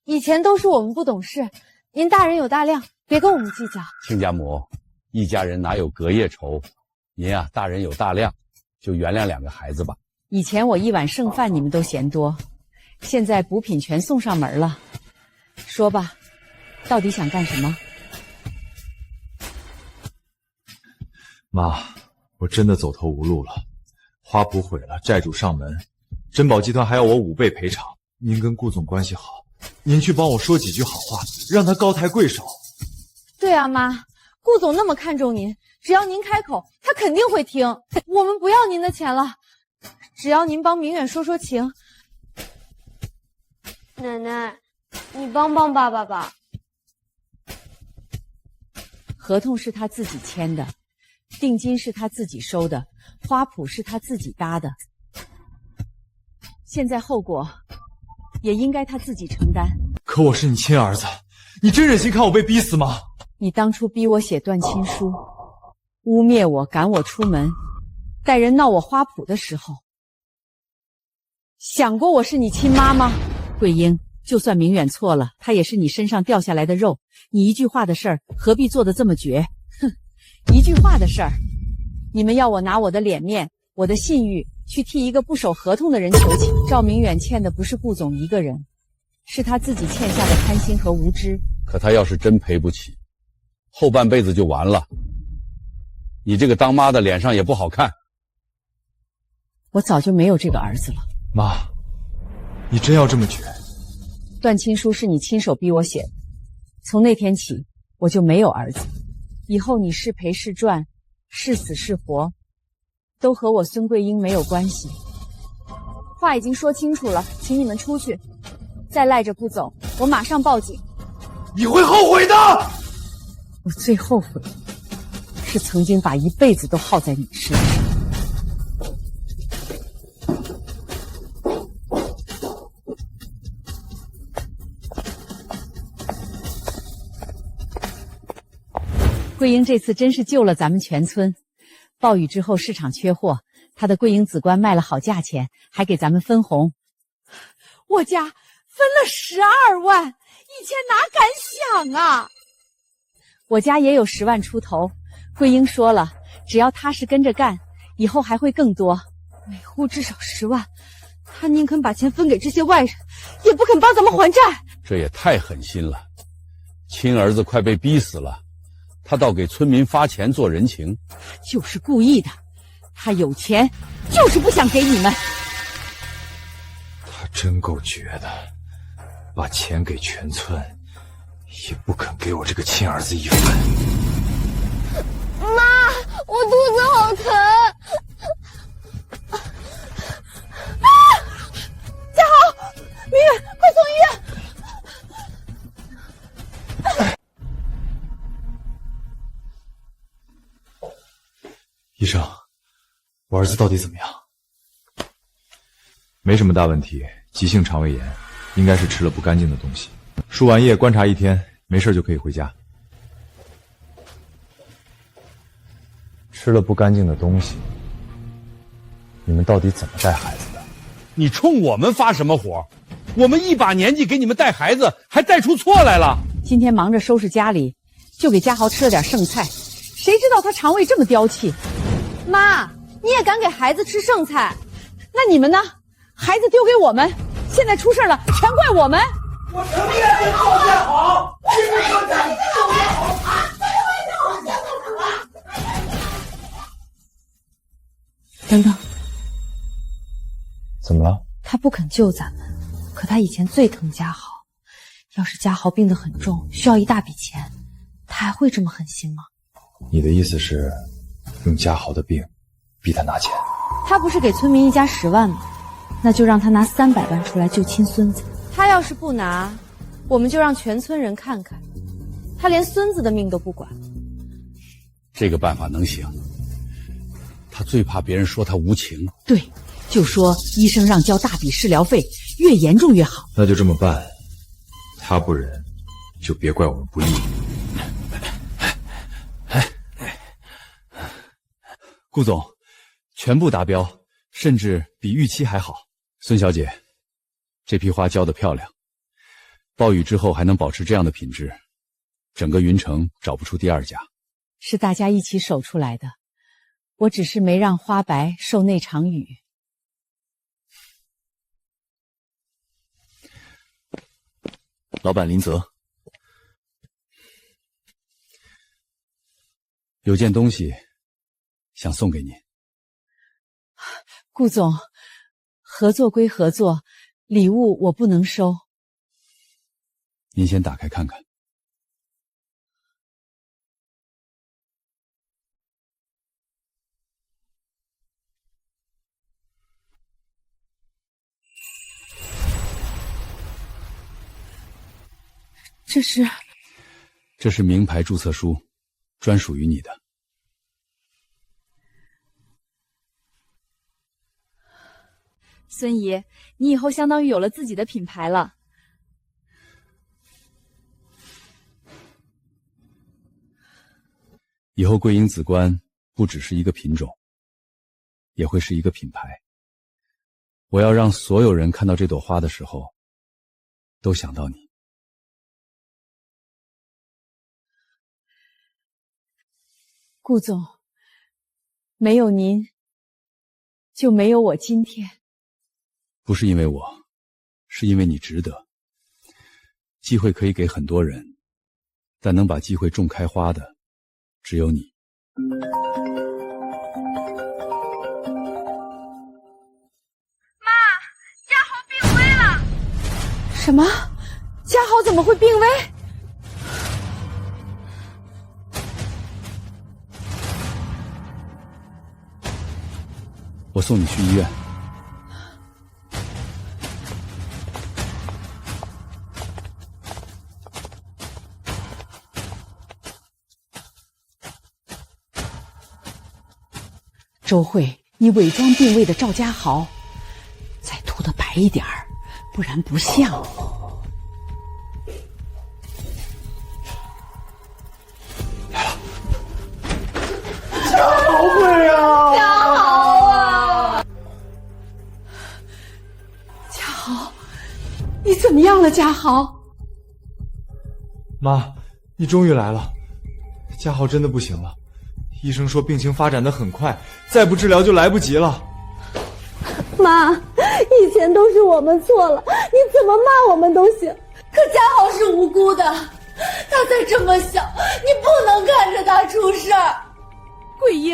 以前都是我们不懂事，您大人有大量，别跟我们计较。亲家母，一家人哪有隔夜仇？您啊，大人有大量，就原谅2个孩子吧。以前我一碗剩饭你们都嫌多，现在补品全送上门了。说吧，到底想干什么？妈，我真的走投无路了，花圃毁了，债主上门，珍宝集团还要我5倍赔偿。您跟顾总关系好，您去帮我说几句好话，让他高抬贵手。对啊，妈，顾总那么看重您，只要您开口，他肯定会听。我们不要您的钱了，只要您帮明远说说情。奶奶，你帮帮爸爸吧。合同是他自己签的，定金是他自己收的，花圃是他自己搭的，现在后果也应该他自己承担。可我是你亲儿子，你真忍心看我被逼死吗？你当初逼我写断亲书，污蔑我，赶我出门，带人闹我花圃的时候，想过我是你亲妈吗？桂英，就算明远错了，他也是你身上掉下来的肉，你一句话的事儿，何必做得这么绝？哼，一句话的事儿，你们要我拿我的脸面，我的信誉去替一个不守合同的人求情。赵明远欠的不是顾总一个人，是他自己欠下的贪心和无知。可他要是真赔不起，后半辈子就完了，你这个当妈的脸上也不好看。我早就没有这个儿子了。妈，你真要这么绝？断亲书是你亲手逼我写的，从那天起我就没有儿子，以后你是赔是赚，是死是活，都和我孙桂英没有关系。话已经说清楚了，请你们出去。再赖着不走，我马上报警。你会后悔的。我最后悔的是曾经把一辈子都耗在你身上。桂英这次真是救了咱们全村。暴雨之后市场缺货，她的桂英紫冠卖了好价钱，还给咱们分红。我家分了12万，以前哪敢想啊！我家也有10万出头。桂英说了，只要踏实跟着干，以后还会更多。每户至少10万，他宁肯把钱分给这些外人，也不肯帮咱们还债。这也太狠心了，亲儿子快被逼死了，他倒给村民发钱做人情。就是故意的，他有钱，就是不想给你们。他真够绝的，把钱给全村，也不肯给我这个亲儿子一分。妈，我肚子好疼！家豪，明远，快送医院！医生，我儿子到底怎么样？没什么大问题，急性肠胃炎，应该是吃了不干净的东西。输完液观察1天，没事就可以回家。吃了不干净的东西，你们到底怎么带孩子的？你冲我们发什么火？我们一把年纪给你们带孩子，还带出错来了。今天忙着收拾家里，就给家豪吃了点剩菜，谁知道他肠胃这么刁气。妈，你也敢给孩子吃剩菜？那你们呢？孩子丢给我们，现在出事了，全怪我们。我承认是做得好，是你说的做得好。等等，怎么了？他不肯救咱们，可他以前最疼家豪。要是家豪病得很重，需要一大笔钱，他还会这么狠心吗？你的意思是，用家豪的病逼他拿钱？他不是给村民一家10万吗？那就让他拿300万出来救亲孙子。他要是不拿，我们就让全村人看看，他连孙子的命都不管。这个办法能行？他最怕别人说他无情。对，就说医生让交大笔治疗费，越严重越好。那就这么办，他不忍，就别怪我们不义。顾总，全部达标，甚至比预期还好。孙小姐，这批花交得漂亮，暴雨之后还能保持这样的品质，整个云城找不出第二家。是大家一起守出来的，我只是没让花白受那场雨。老板林泽，有件东西想送给您。顾总，合作归合作，礼物我不能收。您先打开看看。这是名牌注册书，专属于你的。孙姨，你以后相当于有了自己的品牌了。以后桂英紫冠不只是一个品种，也会是一个品牌。我要让所有人看到这朵花的时候，都想到你。顾总，没有您，就没有我今天。不是因为我，是因为你值得。机会可以给很多人，但能把机会种开花的，只有你。妈，家豪病危了！什么？家豪怎么会病危？我送你去医院。周慧，你伪装病危的赵家豪，再涂得白一点儿，不然不像。好会啊！家豪啊！家豪，你怎么样了？家豪，妈，你终于来了。家豪真的不行了，医生说病情发展得很快，再不治疗就来不及了。妈，以前都是我们错了，你怎么骂我们都行。可家豪是无辜的，他才这么小，你不能看着他出事儿。桂英，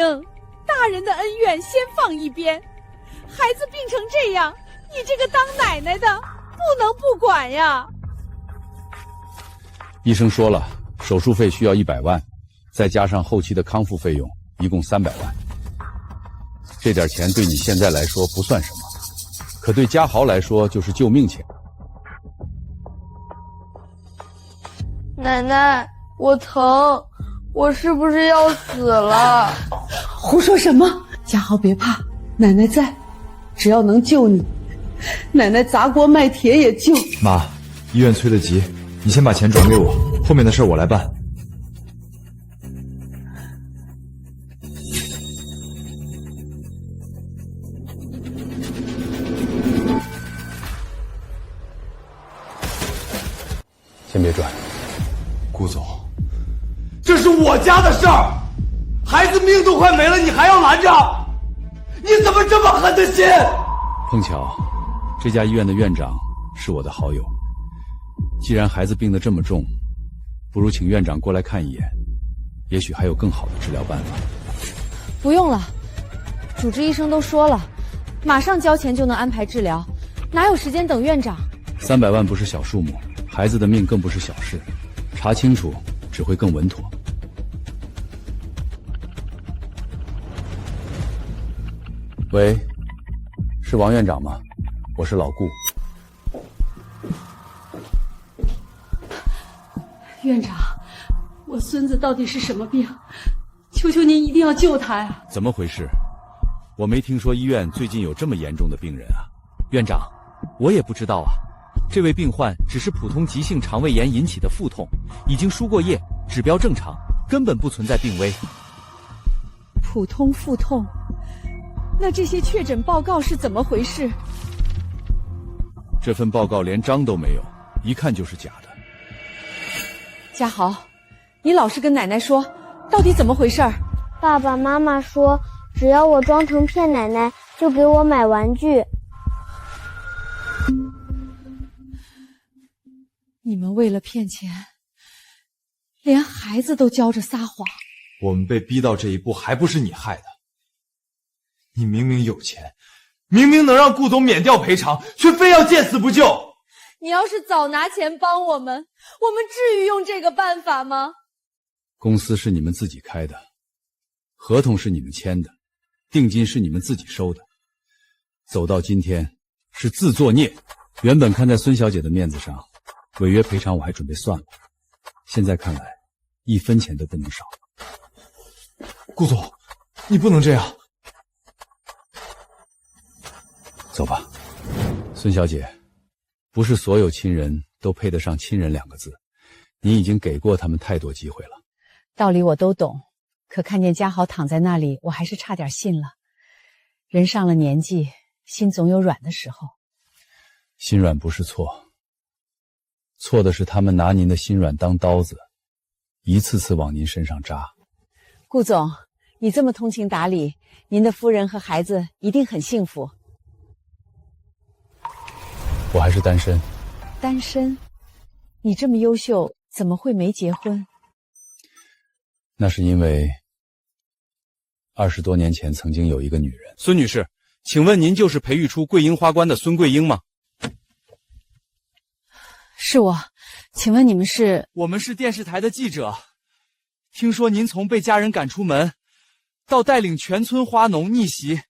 大人的恩怨先放一边，孩子病成这样，你这个当奶奶的不能不管呀。医生说了，手术费需要100万，再加上后期的康复费用，一共300万。这点钱对你现在来说不算什么，可对家豪来说就是救命钱。奶奶，我疼，我是不是要死了？胡说什么？家豪别怕，奶奶在，只要能救你，奶奶砸锅卖铁也救。妈，医院催得急，你先把钱转给我，后面的事我来办。先别转。顾总，这是我家的事儿，孩子命都快没了，你还要拦着？你怎么这么狠的心？碰巧，这家医院的院长是我的好友。既然孩子病得这么重，不如请院长过来看一眼，也许还有更好的治疗办法。不用了，主治医生都说了，马上交钱就能安排治疗，哪有时间等院长？300万不是小数目，孩子的命更不是小事，查清楚只会更稳妥。喂，是王院长吗？我是老顾。院长，我孙子到底是什么病？求求您一定要救他呀！怎么回事？我没听说医院最近有这么严重的病人啊。院长，我也不知道啊。这位病患只是普通急性肠胃炎引起的腹痛，已经输过液，指标正常，根本不存在病危。普通腹痛，那这些确诊报告是怎么回事？这份报告连章都没有，一看就是假的。家豪，你老实跟奶奶说，到底怎么回事？爸爸妈妈说，只要我装成骗奶奶，就给我买玩具。你们为了骗钱，连孩子都教着撒谎。我们被逼到这一步，还不是你害的？你明明有钱，明明能让顾总免掉赔偿，却非要见死不救。你要是早拿钱帮我们至于用这个办法吗？公司是你们自己开的，合同是你们签的，定金是你们自己收的，走到今天是自作孽。原本看在孙小姐的面子上，违约赔偿我还准备算了，现在看来1分钱都不能少。顾总，你不能这样。走吧。孙小姐，不是所有亲人都配得上亲人2个字，你已经给过他们太多机会了。道理我都懂，可看见家豪躺在那里，我还是差点信了。人上了年纪，心总有软的时候。心软不是错，错的是他们拿您的心软当刀子，一次次往您身上扎。顾总，你这么通情达理，您的夫人和孩子一定很幸福。我还是单身。单身？你这么优秀，怎么会没结婚？那是因为20多年前曾经有一个女人。孙女士，请问您就是培育出桂英花冠的孙桂英吗？是我，请问你们是？我们是电视台的记者。听说您从被家人赶出门，到带领全村花农逆袭，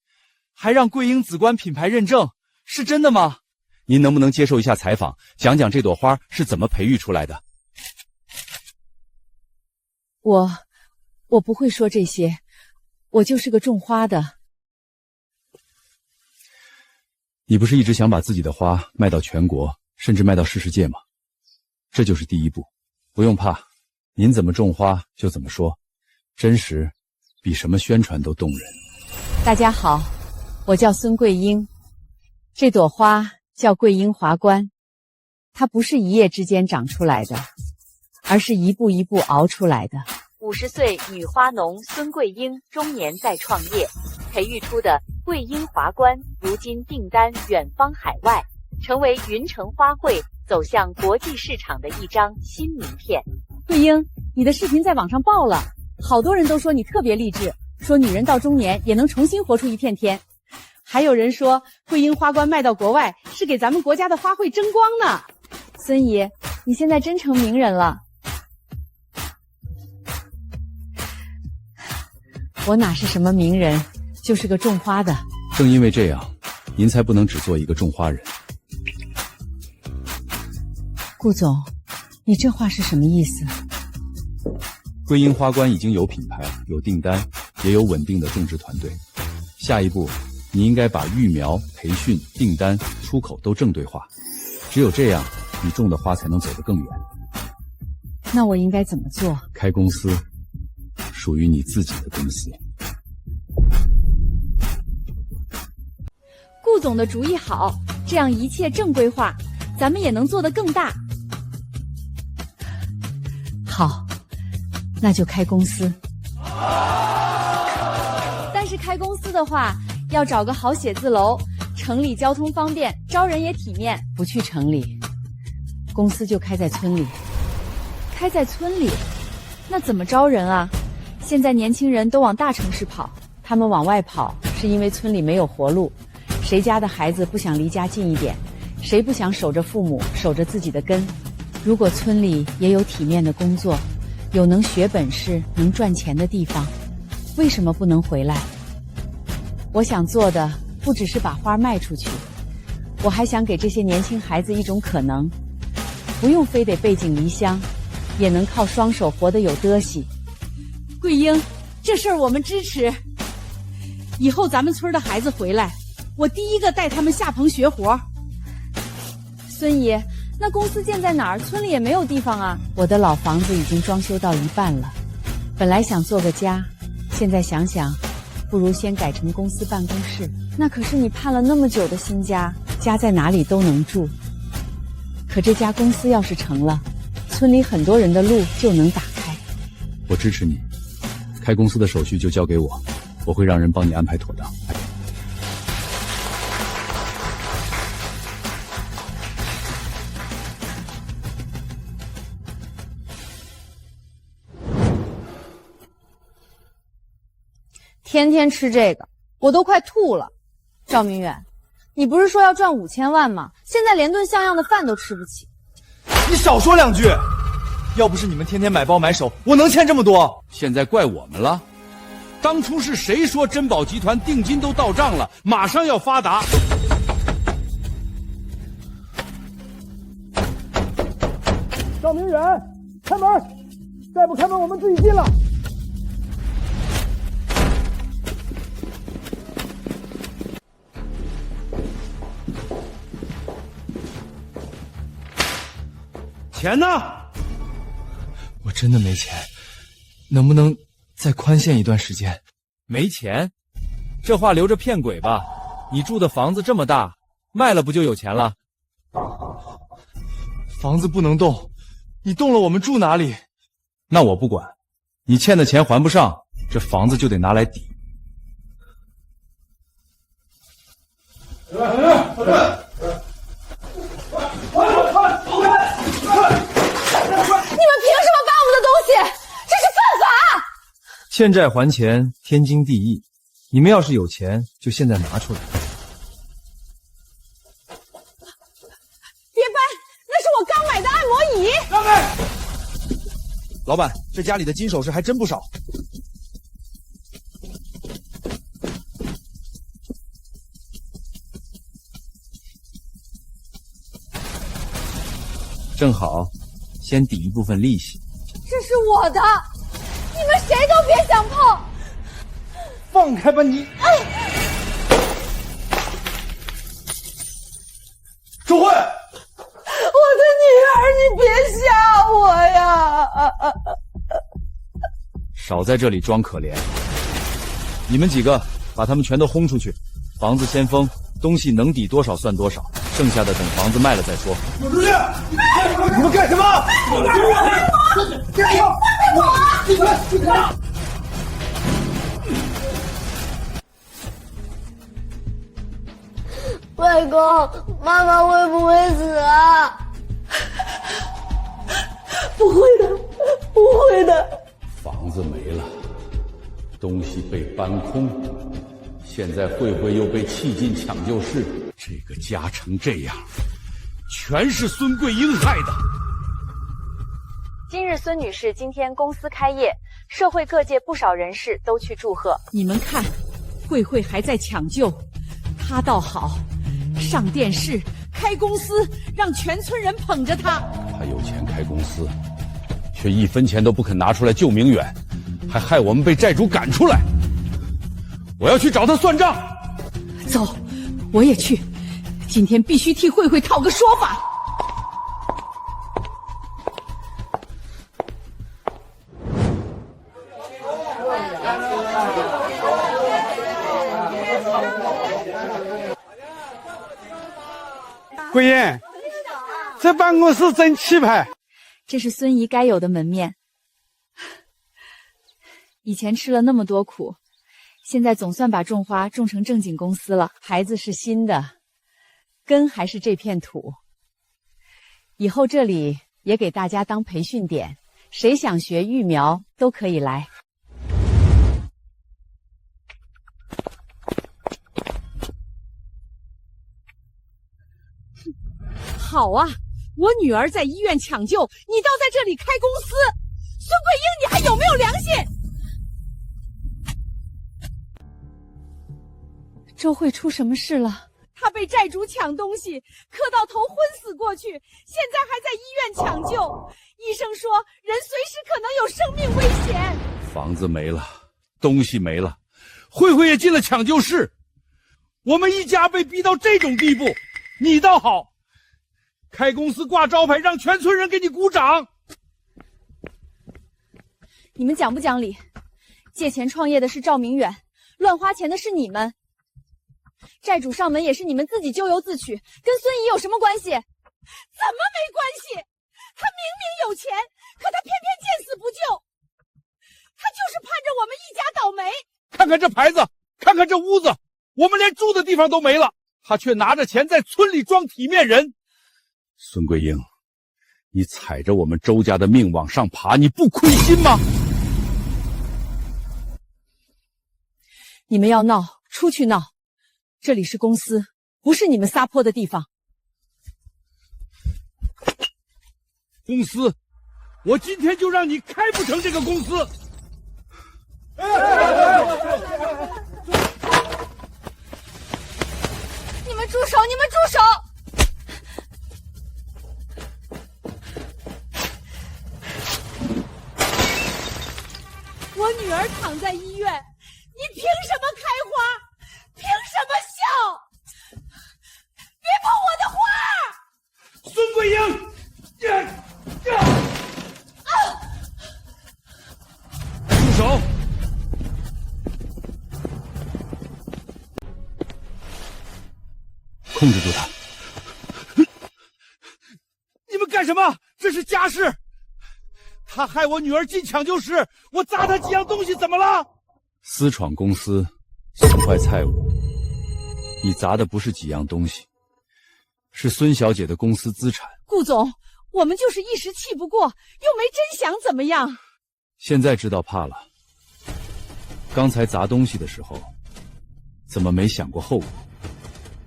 还让桂英紫冠品牌认证，是真的吗？您能不能接受一下采访，讲讲这朵花是怎么培育出来的？我不会说这些，我就是个种花的。你不是一直想把自己的花卖到全国，甚至卖到世界吗？这就是第一步，不用怕，您怎么种花就怎么说，真实比什么宣传都动人。大家好，我叫孙桂英，这朵花叫桂英华冠，它不是一夜之间长出来的，而是一步一步熬出来的。50岁女花农孙桂英中年在创业，培育出的桂英华冠，如今订单远方海外，成为云城花卉走向国际市场的一张新名片。桂英，你的视频在网上爆了，好多人都说你特别励志，说女人到中年也能重新活出一片天。还有人说桂英花冠卖到国外是给咱们国家的花卉争光呢。孙姨，你现在真成名人了。我哪是什么名人，就是个种花的。正因为这样，您才不能只做一个种花人。顾总，你这话是什么意思？桂英花冠已经有品牌、有订单，也有稳定的种植团队。下一步，你应该把育苗、培训、订单、出口都正对化。只有这样，你种的花才能走得更远。那我应该怎么做？开公司，属于你自己的公司。顾总的主意好，这样一切正规化，咱们也能做得更大。好，那就开公司。但是开公司的话，要找个好写字楼，城里交通方便，招人也体面。不去城里，公司就开在村里。开在村里，那怎么招人啊？现在年轻人都往大城市跑，他们往外跑是因为村里没有活路。谁家的孩子不想离家近一点？谁不想守着父母，守着自己的根？如果村里也有体面的工作，有能学本事、能赚钱的地方，为什么不能回来？我想做的不只是把花卖出去，我还想给这些年轻孩子一种可能，不用非得背井离乡，也能靠双手活得有德行。桂英，这事儿我们支持。以后咱们村的孩子回来，我第一个带他们下棚学活。孙姨，那公司建在哪儿？村里也没有地方啊。我的老房子已经装修到一半了，本来想做个家，现在想想，不如先改成公司办公室。那可是你盼了那么久的新家，家在哪里都能住。可这家公司要是成了，村里很多人的路就能打开。我支持你，开公司的手续就交给我，我会让人帮你安排妥当。天天吃这个，我都快吐了。赵明远，你不是说要赚5000万吗？现在连顿像样的饭都吃不起。你少说两句，要不是你们天天买包买手，我能欠这么多？现在怪我们了。当初是谁说珍宝集团定金都到账了，马上要发达？赵明远，开门！再不开门，我们自己进了。钱呢？我真的没钱，能不能再宽限一段时间？没钱？这话留着骗鬼吧。你住的房子这么大，卖了不就有钱了？房子不能动，你动了我们住哪里？那我不管，你欠的钱还不上，这房子就得拿来抵。你们凭什么搬我们的东西？这是犯法！欠债还钱，天经地义。你们要是有钱，就现在拿出来。别搬，那是我刚买的按摩椅。让开！老板，这家里的金首饰还真不少。正好，先抵一部分利息。这是我的，你们谁都别想碰！放开吧你！周慧，我的女儿，你别吓我呀！少在这里装可怜！你们几个把他们全都轰出去，房子先封，东西能抵多少算多少，剩下的等房子卖了再说。滚出去！你们干什么？外公，妈妈会不会死啊？不会的，不会的。房子没了，东西被搬空，现在慧慧又被弃进抢救室，这个家成这样，全是孙桂英害的。今日孙女士今天公司开业，社会各界不少人士都去祝贺。你们看，慧慧还在抢救，她倒好，上电视开公司，让全村人捧着她。她有钱开公司，却1分钱都不肯拿出来救明远，还害我们被债主赶出来。我要去找他算账。走，我也去，今天必须替慧慧讨个说法。桂英，这办公室真气派。这是孙姨该有的门面。以前吃了那么多苦，现在总算把种花种成正经公司了。孩子是新的，根还是这片土。以后这里也给大家当培训点，谁想学育苗都可以来。好啊，我女儿在医院抢救，你倒在这里开公司，孙桂英，你还有没有良心？周慧出什么事了？她被债主抢东西，磕到头昏死过去，现在还在医院抢救。医生说人随时可能有生命危险。房子没了，东西没了，慧慧也进了抢救室，我们一家被逼到这种地步，你倒好，开公司挂招牌，让全村人给你鼓掌。你们讲不讲理？借钱创业的是赵明远，乱花钱的是你们。债主上门也是你们自己咎由自取，跟孙姨有什么关系？怎么没关系？他明明有钱，可他偏偏见死不救。他就是盼着我们一家倒霉。看看这牌子，看看这屋子，我们连住的地方都没了，他却拿着钱在村里装体面人。孙桂英，你踩着我们周家的命往上爬，你不亏心吗？你们要闹，出去闹。这里是公司，不是你们撒泼的地方。公司，我今天就让你开不成这个公司！你们住手！你们住手！我女儿躺在医院，你凭什么开花？凭什么笑？别碰我的花！孙桂英，住手！控制住他！你们干什么？这是家事。他害我女儿进抢救室，我砸他几样东西，怎么了？私闯公司，损坏财物。你砸的不是几样东西，是孙小姐的公司资产。顾总，我们就是一时气不过，又没真想怎么样。现在知道怕了。刚才砸东西的时候，怎么没想过后果？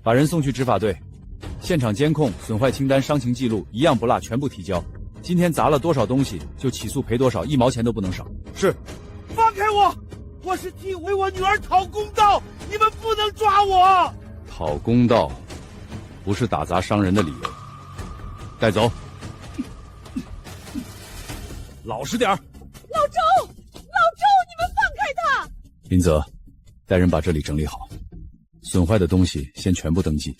把人送去执法队，现场监控、损坏清单、伤情记录一样不落，全部提交。今天砸了多少东西，就起诉赔多少，1毛钱都不能少。是，放开我！我是替为我女儿讨公道，你们不能抓我！讨公道，不是打砸伤人的理由。带走。老实点儿。老周，你们放开他！林泽，带人把这里整理好，损坏的东西先全部登记，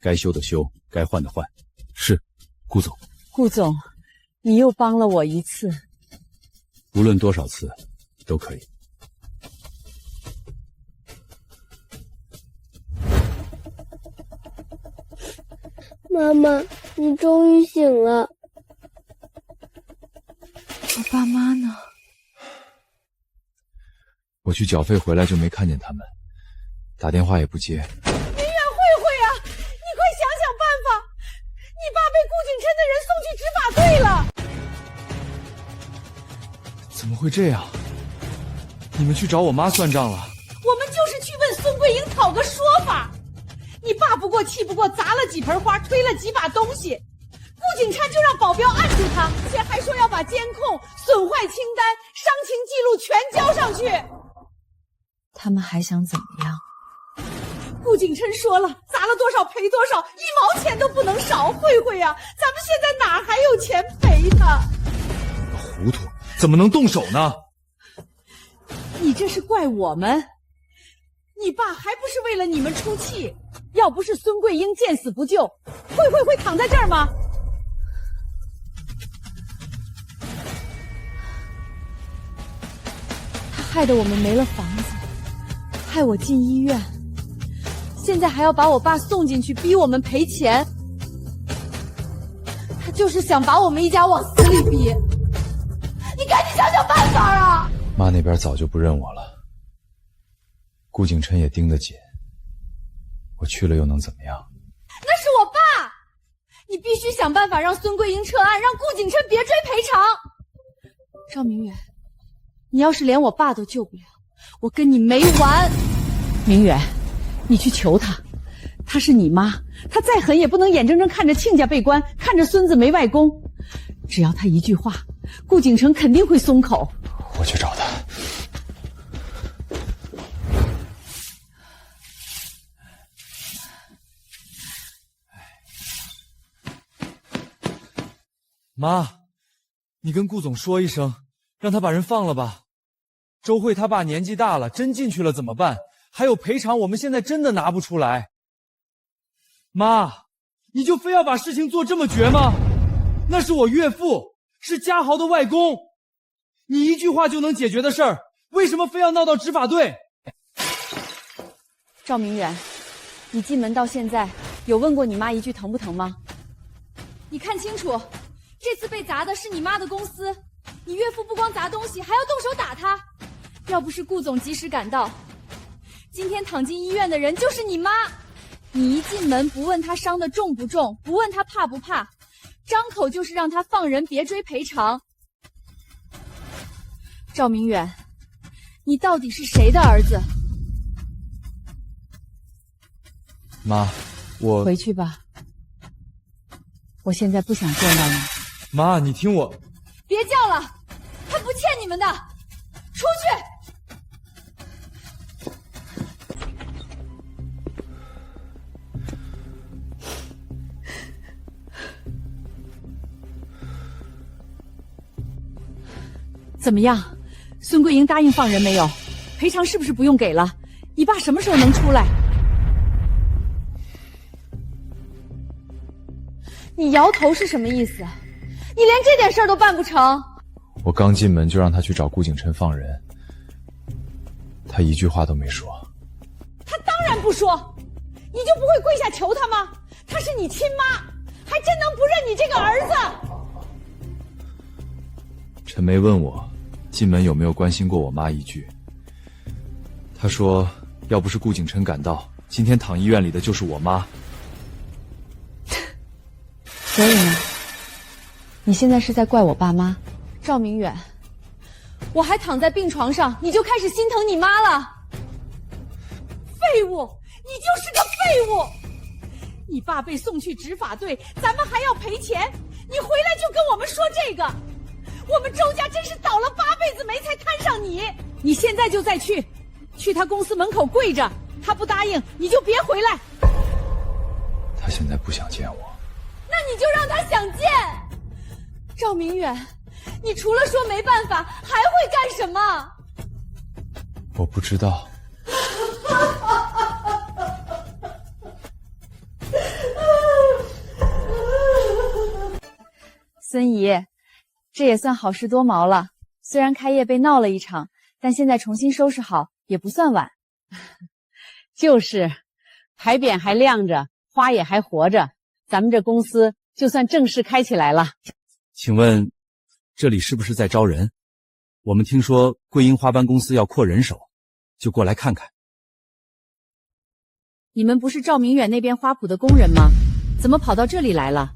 该修的修，该换的换。是，顾总。顾总，你又帮了我一次。无论多少次，都可以。妈妈，你终于醒了。我爸妈呢？我去缴费回来就没看见他们，打电话也不接。明远，慧慧啊，你快想想办法！你爸被顾景琛的人送去执法队了。怎么会这样？你们去找我妈算账了？我们就是去问孙桂英讨个说法。你爸不过气不过，砸了几盆花，推了几把东西，顾景琛就让保镖按住他，而且还说要把监控、损坏清单、伤情记录全交上去。他们还想怎么样？顾景琛说了，砸了多少赔多少，1毛钱都不能少。慧慧啊，咱们现在哪还有钱赔他？糊涂，怎么能动手呢？你这是怪我们？你爸还不是为了你们出气？要不是孙桂英见死不救，慧慧会躺在这儿吗？他害得我们没了房子，害我进医院，现在还要把我爸送进去，逼我们赔钱。他就是想把我们一家往死里逼。你赶紧想想办法啊！妈那边早就不认我了，顾景琛也盯得紧，我去了又能怎么样？那是我爸，你必须想办法让孙桂英撤案，让顾景琛别追赔偿。赵明远，你要是连我爸都救不了，我跟你没完。明远，你去求他，她是你妈，她再狠也不能眼睁睁看着亲家被关，看着孙子没外公。只要她一句话，顾景琛肯定会松口。我去找他。妈，你跟顾总说一声，让他把人放了吧。周慧他爸年纪大了，真进去了怎么办？还有赔偿，我们现在真的拿不出来。妈，你就非要把事情做这么绝吗？那是我岳父，是嘉豪的外公，你一句话就能解决的事儿，为什么非要闹到执法队？赵明远，你进门到现在，有问过你妈一句疼不疼吗？你看清楚，这次被砸的是你妈的公司，你岳父不光砸东西，还要动手打他。要不是顾总及时赶到，今天躺进医院的人就是你妈。你一进门不问他伤得重不重，不问他怕不怕，张口就是让他放人，别追赔偿。赵明远，你到底是谁的儿子？妈，我回去吧，我现在不想见到你。妈，你听我。别叫了，他不欠你们的，出去！怎么样，孙桂英答应放人没有？赔偿是不是不用给了？你爸什么时候能出来？你摇头是什么意思？你连这点事儿都办不成？我刚进门就让他去找顾景琛放人，他一句话都没说。他当然不说，你就不会跪下求他吗？他是你亲妈，还真能不认你这个儿子？陈梅问我进门有没有关心过我妈一句，她说要不是顾景琛赶到，今天躺医院里的就是我妈。所以呢，你现在是在怪我爸妈？赵明远，我还躺在病床上，你就开始心疼你妈了？废物，你就是个废物！你爸被送去执法队，咱们还要赔钱，你回来就跟我们说这个，我们周家真是倒了8辈子霉才摊上你。你现在就再去他公司门口跪着，他不答应你就别回来。他现在不想见我，那你就让他想见。赵明远，你除了说没办法，还会干什么？我不知道。孙姨，这也算好事多磨了。虽然开业被闹了一场，但现在重新收拾好也不算晚。就是，牌匾还亮着，花也还活着，咱们这公司就算正式开起来了。请问，这里是不是在招人？我们听说桂英花班公司要扩人手，就过来看看。你们不是赵明远那边花圃的工人吗？怎么跑到这里来了？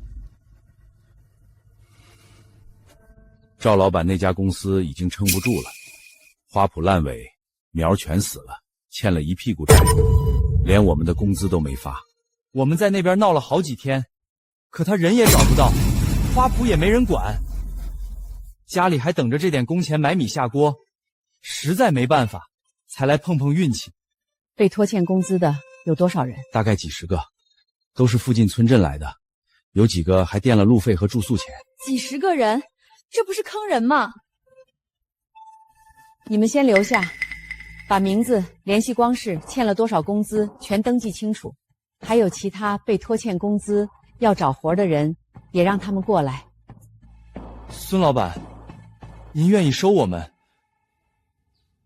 赵老板那家公司已经撑不住了，花圃烂尾，苗全死了，欠了一屁股债，连我们的工资都没发。我们在那边闹了好几天，可他人也找不到，花圃也没人管，家里还等着这点工钱买米下锅，实在没办法，才来碰碰运气。被拖欠工资的有多少人？大概几十个，都是附近村镇来的，有几个还垫了路费和住宿钱。几十个人，这不是坑人吗？你们先留下，把名字、联系光室、欠了多少工资全登记清楚，还有其他被拖欠工资要找活的人，也让他们过来。孙老板，您愿意收我们，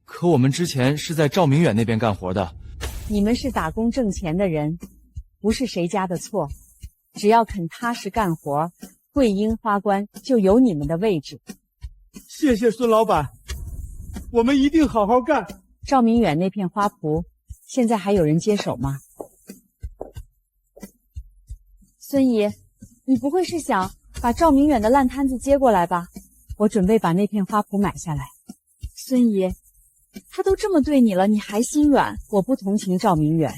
可我们之前是在赵明远那边干活的。你们是打工挣钱的人，不是谁家的错，只要肯踏实干活，桂英花冠就有你们的位置。谢谢孙老板，我们一定好好干。赵明远那片花圃，现在还有人接手吗？孙姨，你不会是想把赵明远的烂摊子接过来吧？我准备把那片花圃买下来。孙姨，他都这么对你了，你还心软？我不同情赵明远，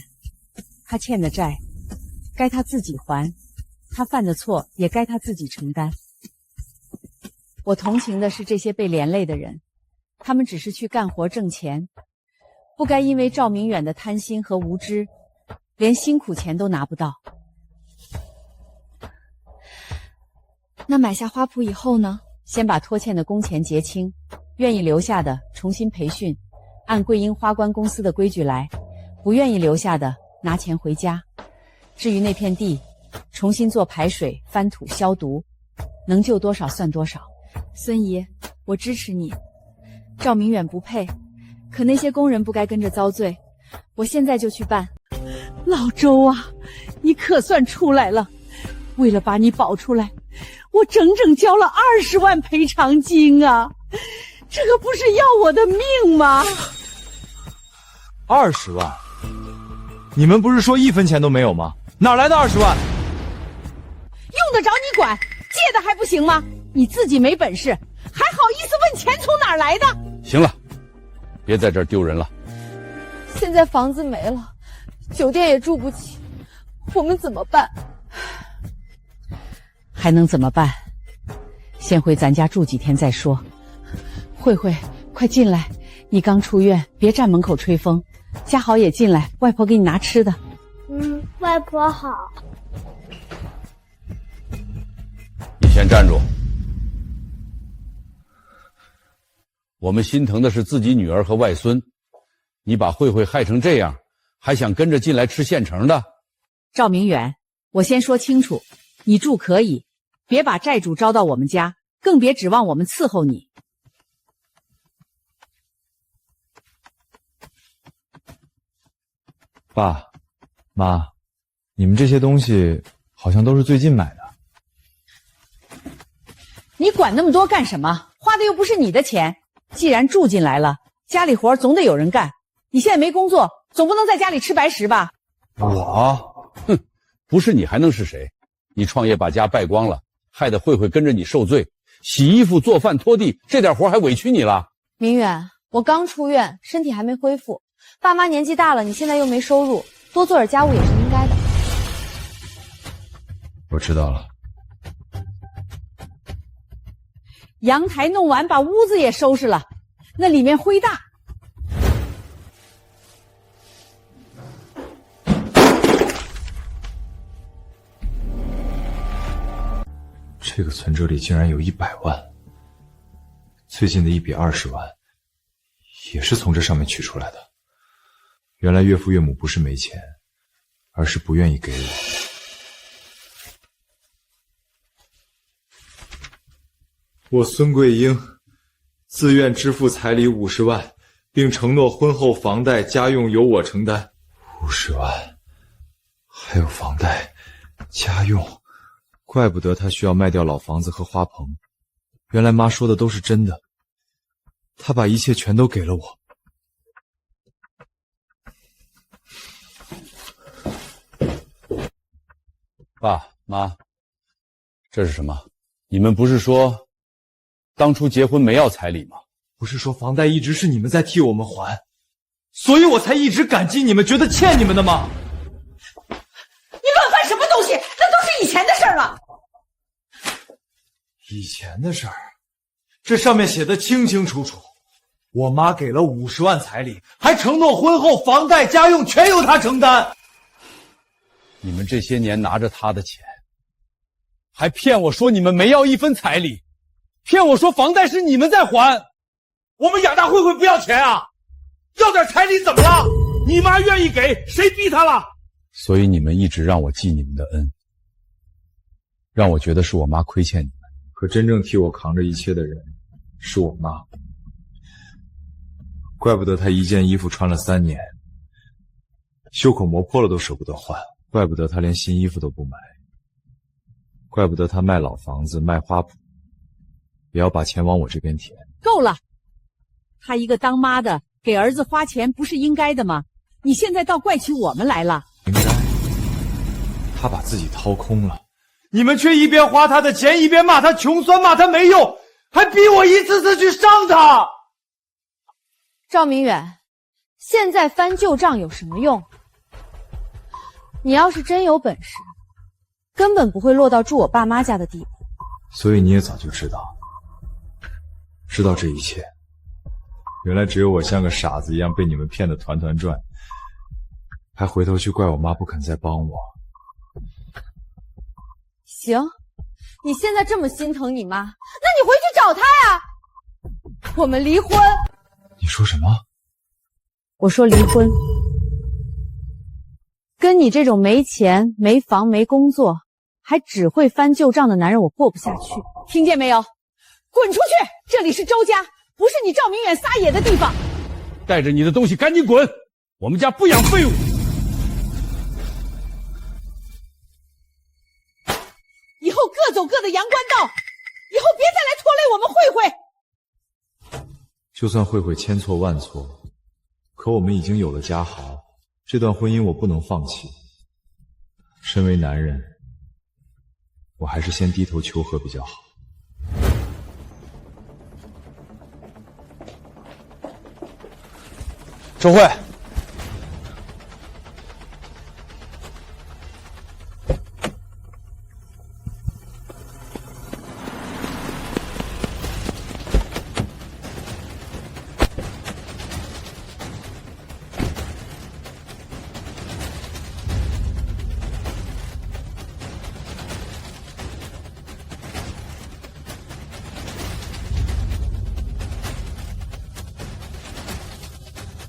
他欠的债，该他自己还，他犯的错也该他自己承担。我同情的是这些被连累的人，他们只是去干活挣钱，不该因为赵明远的贪心和无知，连辛苦钱都拿不到。那买下花圃以后呢？先把拖欠的工钱结清，愿意留下的重新培训，按桂英花冠公司的规矩来，不愿意留下的拿钱回家。至于那片地，重新做排水、翻土、消毒，能救多少算多少。孙姨，我支持你。赵明远不配，可那些工人不该跟着遭罪。我现在就去办。老周啊，你可算出来了！为了把你保出来，我整整交了20万赔偿金啊！这可不是要我的命吗？20万？你们不是说1分钱都没有吗？哪来的20万？用得着你管？借的还不行吗？你自己没本事，还好意思问钱从哪儿来的？行了，别在这儿丢人了。现在房子没了，酒店也住不起，我们怎么办？还能怎么办？先回咱家住几天再说。慧慧，快进来，你刚出院，别站门口吹风。家豪也进来，外婆给你拿吃的。外婆好。你先站住。我们心疼的是自己女儿和外孙，你把慧慧害成这样，还想跟着进来吃现成的？赵明远，我先说清楚，你住可以，别把债主招到我们家，更别指望我们伺候你。爸妈，你们这些东西好像都是最近买的。你管那么多干什么？花的又不是你的钱。既然住进来了，家里活总得有人干。你现在没工作，总不能在家里吃白食吧？我？哼，不是你还能是谁？你创业把家败光了，害得慧慧跟着你受罪，洗衣服、做饭、拖地，这点活还委屈你了？明远，我刚出院，身体还没恢复，爸妈年纪大了，你现在又没收入，多做点家务也是应该的。我知道了。阳台弄完，把屋子也收拾了，那里面灰大。这个存折里竟然有100万，最近的一笔20万，也是从这上面取出来的。原来岳父岳母不是没钱，而是不愿意给我。我孙桂英自愿支付彩礼50万，并承诺婚后房贷家用由我承担。50万，还有房贷、家用，怪不得他需要卖掉老房子和花棚。原来妈说的都是真的，她把一切全都给了我。爸妈，这是什么？你们不是说当初结婚没要彩礼吗？不是说房贷一直是你们在替我们还，所以我才一直感激你们，觉得欠你们的吗？你乱翻什么东西？那都是以前的事儿了。以前的事儿，这上面写的清清楚楚，我妈给了50万彩礼，还承诺婚后房贷家用全由她承担。你们这些年拿着她的钱，还骗我说你们没要一分彩礼，骗我说房贷是你们在还。我们养大慧慧不要钱啊，要点彩礼怎么了？你妈愿意给，谁逼她了？所以你们一直让我记你们的恩，让我觉得是我妈亏欠你们。可真正替我扛着一切的人是我妈，怪不得她一件衣服穿了3年，袖口磨破了都舍不得换，怪不得她连新衣服都不买，怪不得她卖老房子卖花圃也要把钱往我这边填。够了，她一个当妈的给儿子花钱不是应该的吗？你现在倒怪起我们来了。应该，她把自己掏空了，你们却一边花她的钱，一边骂她穷酸，骂她没用，还逼我一次次去伤她。赵明远，现在翻旧账有什么用？你要是真有本事，根本不会落到住我爸妈家的地步。所以你也早就知道这一切，原来只有我像个傻子一样被你们骗得团团转，还回头去怪我妈不肯再帮我。行，你现在这么心疼你妈，那你回去找她呀。我们离婚。你说什么？我说离婚。跟你这种没钱、没房、没工作，还只会翻旧账的男人，我过不下去。听见没有？滚出去！这里是周家，不是你赵明远撒野的地方。带着你的东西赶紧滚！我们家不养废物。以后各走各的阳关道，以后别再来拖累我们慧慧。就算慧慧千错万错，可我们已经有了家豪，这段婚姻我不能放弃。身为男人，我还是先低头求和比较好。周慧，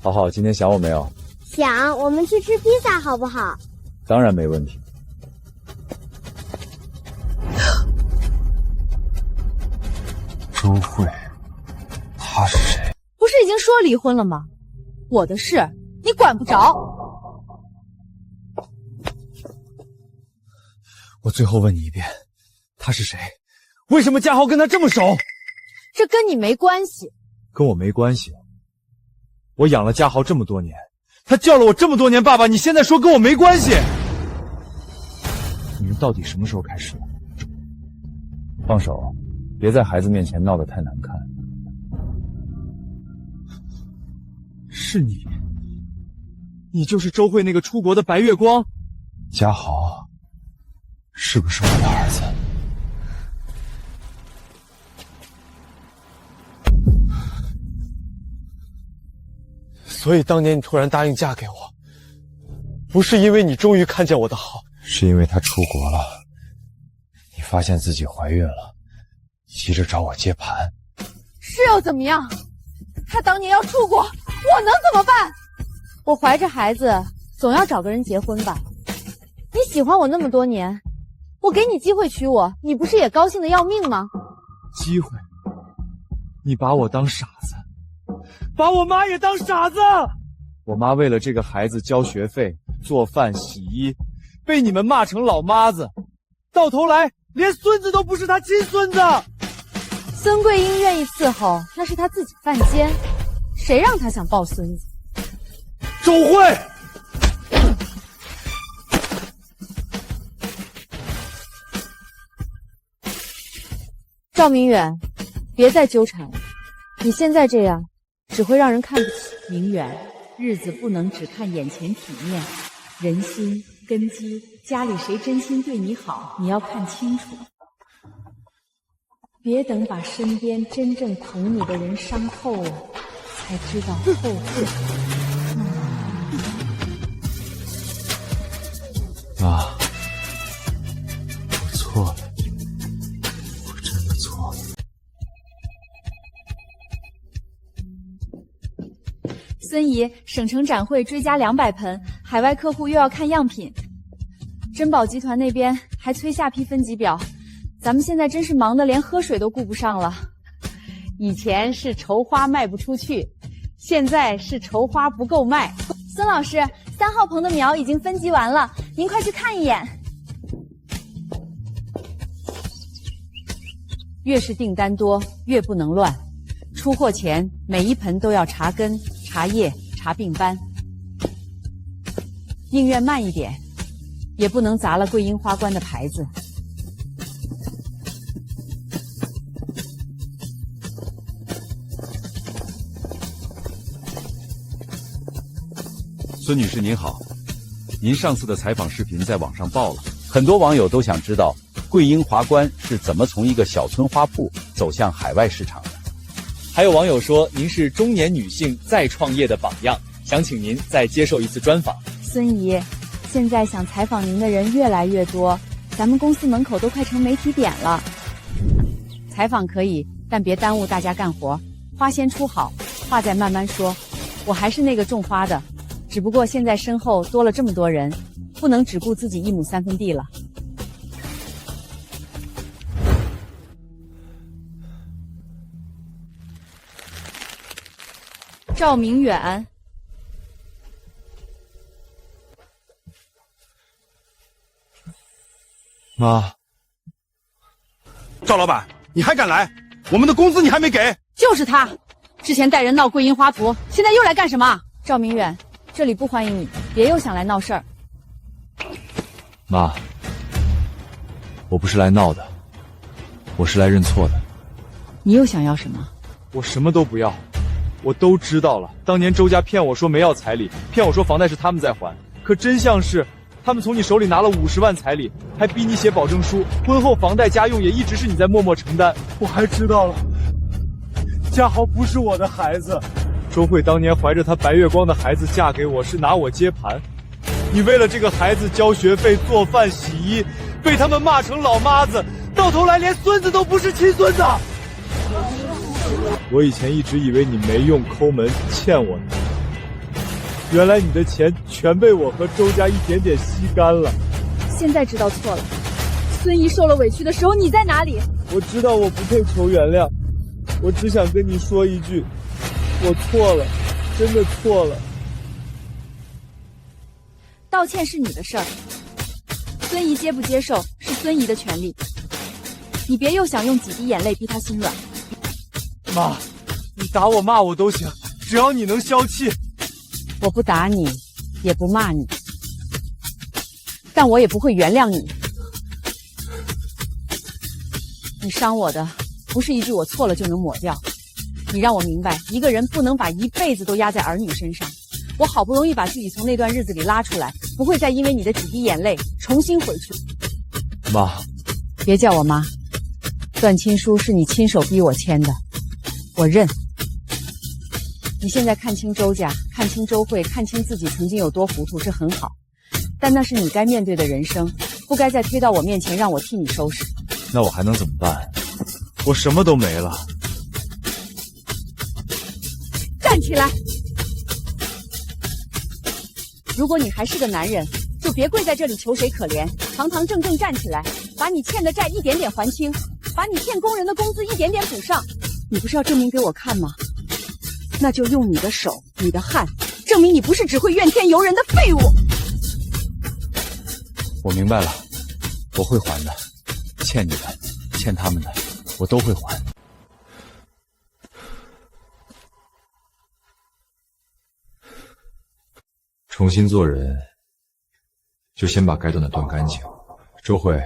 好好，今天想我没有？想，我们去吃披萨好不好？当然没问题。周慧，她是谁？不是已经说离婚了吗？我的事你管不着。我最后问你一遍，她是谁？为什么家豪跟她这么熟？这跟你没关系。跟我没关系。我养了家豪这么多年，他叫了我这么多年爸爸，你现在说跟我没关系？你们到底什么时候开始的？放手，别在孩子面前闹得太难看。是你，你就是周慧那个出国的白月光。家豪，是不是我的儿子？所以当年你突然答应嫁给我，不是因为你终于看见我的好，是因为他出国了，你发现自己怀孕了，急着找我接盘。是这又怎么样？他当年要出国，我能怎么办？我怀着孩子，总要找个人结婚吧。你喜欢我那么多年，我给你机会娶我，你不是也高兴得要命吗？机会？你把我当傻子，把我妈也当傻子。我妈为了这个孩子交学费、做饭、洗衣，被你们骂成老妈子，到头来连孙子都不是她亲孙子。孙桂英愿意伺候，那是她自己犯奸，谁让她想抱孙子？周慧，赵明远，别再纠缠了，你现在这样，只会让人看不起。明远，日子不能只看眼前体面，人心根基，家里谁真心对你好，你要看清楚。别等把身边真正疼你的人伤透了，才知道后悔。妈，我错了，我真的错了。孙姨，省城展会追加200盆，海外客户又要看样品。珍宝集团那边还催下批分级表，咱们现在真是忙得连喝水都顾不上了。以前是筹花卖不出去，现在是筹花不够卖。孙老师，3号棚的苗已经分级完了，您快去看一眼。越是订单多，越不能乱。出货前每一盆都要查根、查叶、查病斑。宁愿慢一点，也不能砸了桂英花冠的牌子。孙女士您好，您上次的采访视频在网上爆了，很多网友都想知道桂英华冠是怎么从一个小村花铺走向海外市场的。还有网友说您是中年女性再创业的榜样，想请您再接受一次专访。孙姨，现在想采访您的人越来越多，咱们公司门口都快成媒体点了。采访可以，但别耽误大家干活。花先出好，话再慢慢说。我还是那个种花的，只不过现在身后多了这么多人，不能只顾自己1亩3分地了。赵明远，妈，赵老板，你还敢来？我们的工资你还没给。就是他，之前带人闹桂英花图，现在又来干什么？赵明远，这里不欢迎你，别又想来闹事儿。妈，我不是来闹的，我是来认错的。你又想要什么？我什么都不要，我都知道了。当年周家骗我说没要彩礼，骗我说房贷是他们在还，可真相是他们从你手里拿了50万彩礼，还逼你写保证书，婚后房贷家用也一直是你在默默承担。我还知道了，嘉豪不是我的孩子，周慧当年怀着她白月光的孩子嫁给我，是拿我接盘。你为了这个孩子交学费、做饭、洗衣，被他们骂成老妈子，到头来连孙子都不是亲孙子。我以前一直以为你没用抠门欠我的，原来你的钱全被我和周家一点点吸干了。现在知道错了，孙姨受了委屈的时候你在哪里？我知道我不配求原谅，我只想跟你说一句，我错了，真的错了。道歉是你的事儿，孙姨接不接受是孙姨的权利，你别又想用几滴眼泪逼她心软。妈，你打我骂我都行，只要你能消气。我不打你，也不骂你，但我也不会原谅你。你伤我的不是一句我错了就能抹掉，你让我明白，一个人不能把一辈子都压在儿女身上。我好不容易把自己从那段日子里拉出来，不会再因为你的几滴眼泪重新回去。妈，别叫我妈，断亲书是你亲手逼我签的，我认。你现在看清周家，看清周慧，看清自己曾经有多糊涂，这很好，但那是你该面对的人生，不该再推到我面前让我替你收拾。那我还能怎么办？我什么都没了，站起来！如果你还是个男人，就别跪在这里求谁可怜，堂堂正正站起来，把你欠的债一点点还清，把你欠工人的工资一点点补上。你不是要证明给我看吗？那就用你的手，你的汗，证明你不是只会怨天尤人的废物。我明白了，我会还的，欠你的，欠他们的，我都会还。重新做人，就先把该断的断干净。周慧，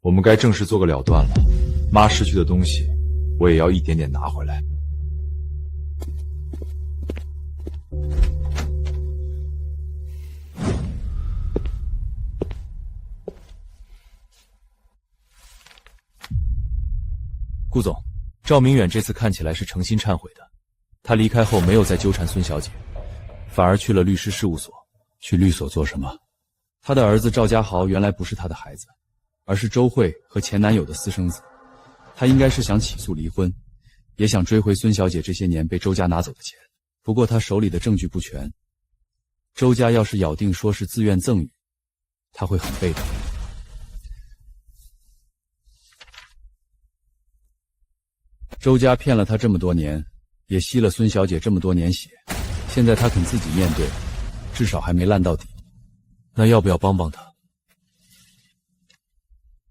我们该正式做个了断了。妈失去的东西，我也要一点点拿回来。顾总，赵明远这次看起来是诚心忏悔的。他离开后没有再纠缠孙小姐，反而去了律师事务所。去律所做什么？他的儿子赵家豪原来不是他的孩子，而是周慧和前男友的私生子。他应该是想起诉离婚，也想追回孙小姐这些年被周家拿走的钱。不过他手里的证据不全，周家要是咬定说是自愿赠与，他会很被动。周家骗了他这么多年，也吸了孙小姐这么多年血，现在他肯自己面对，至少还没烂到底。那要不要帮帮他？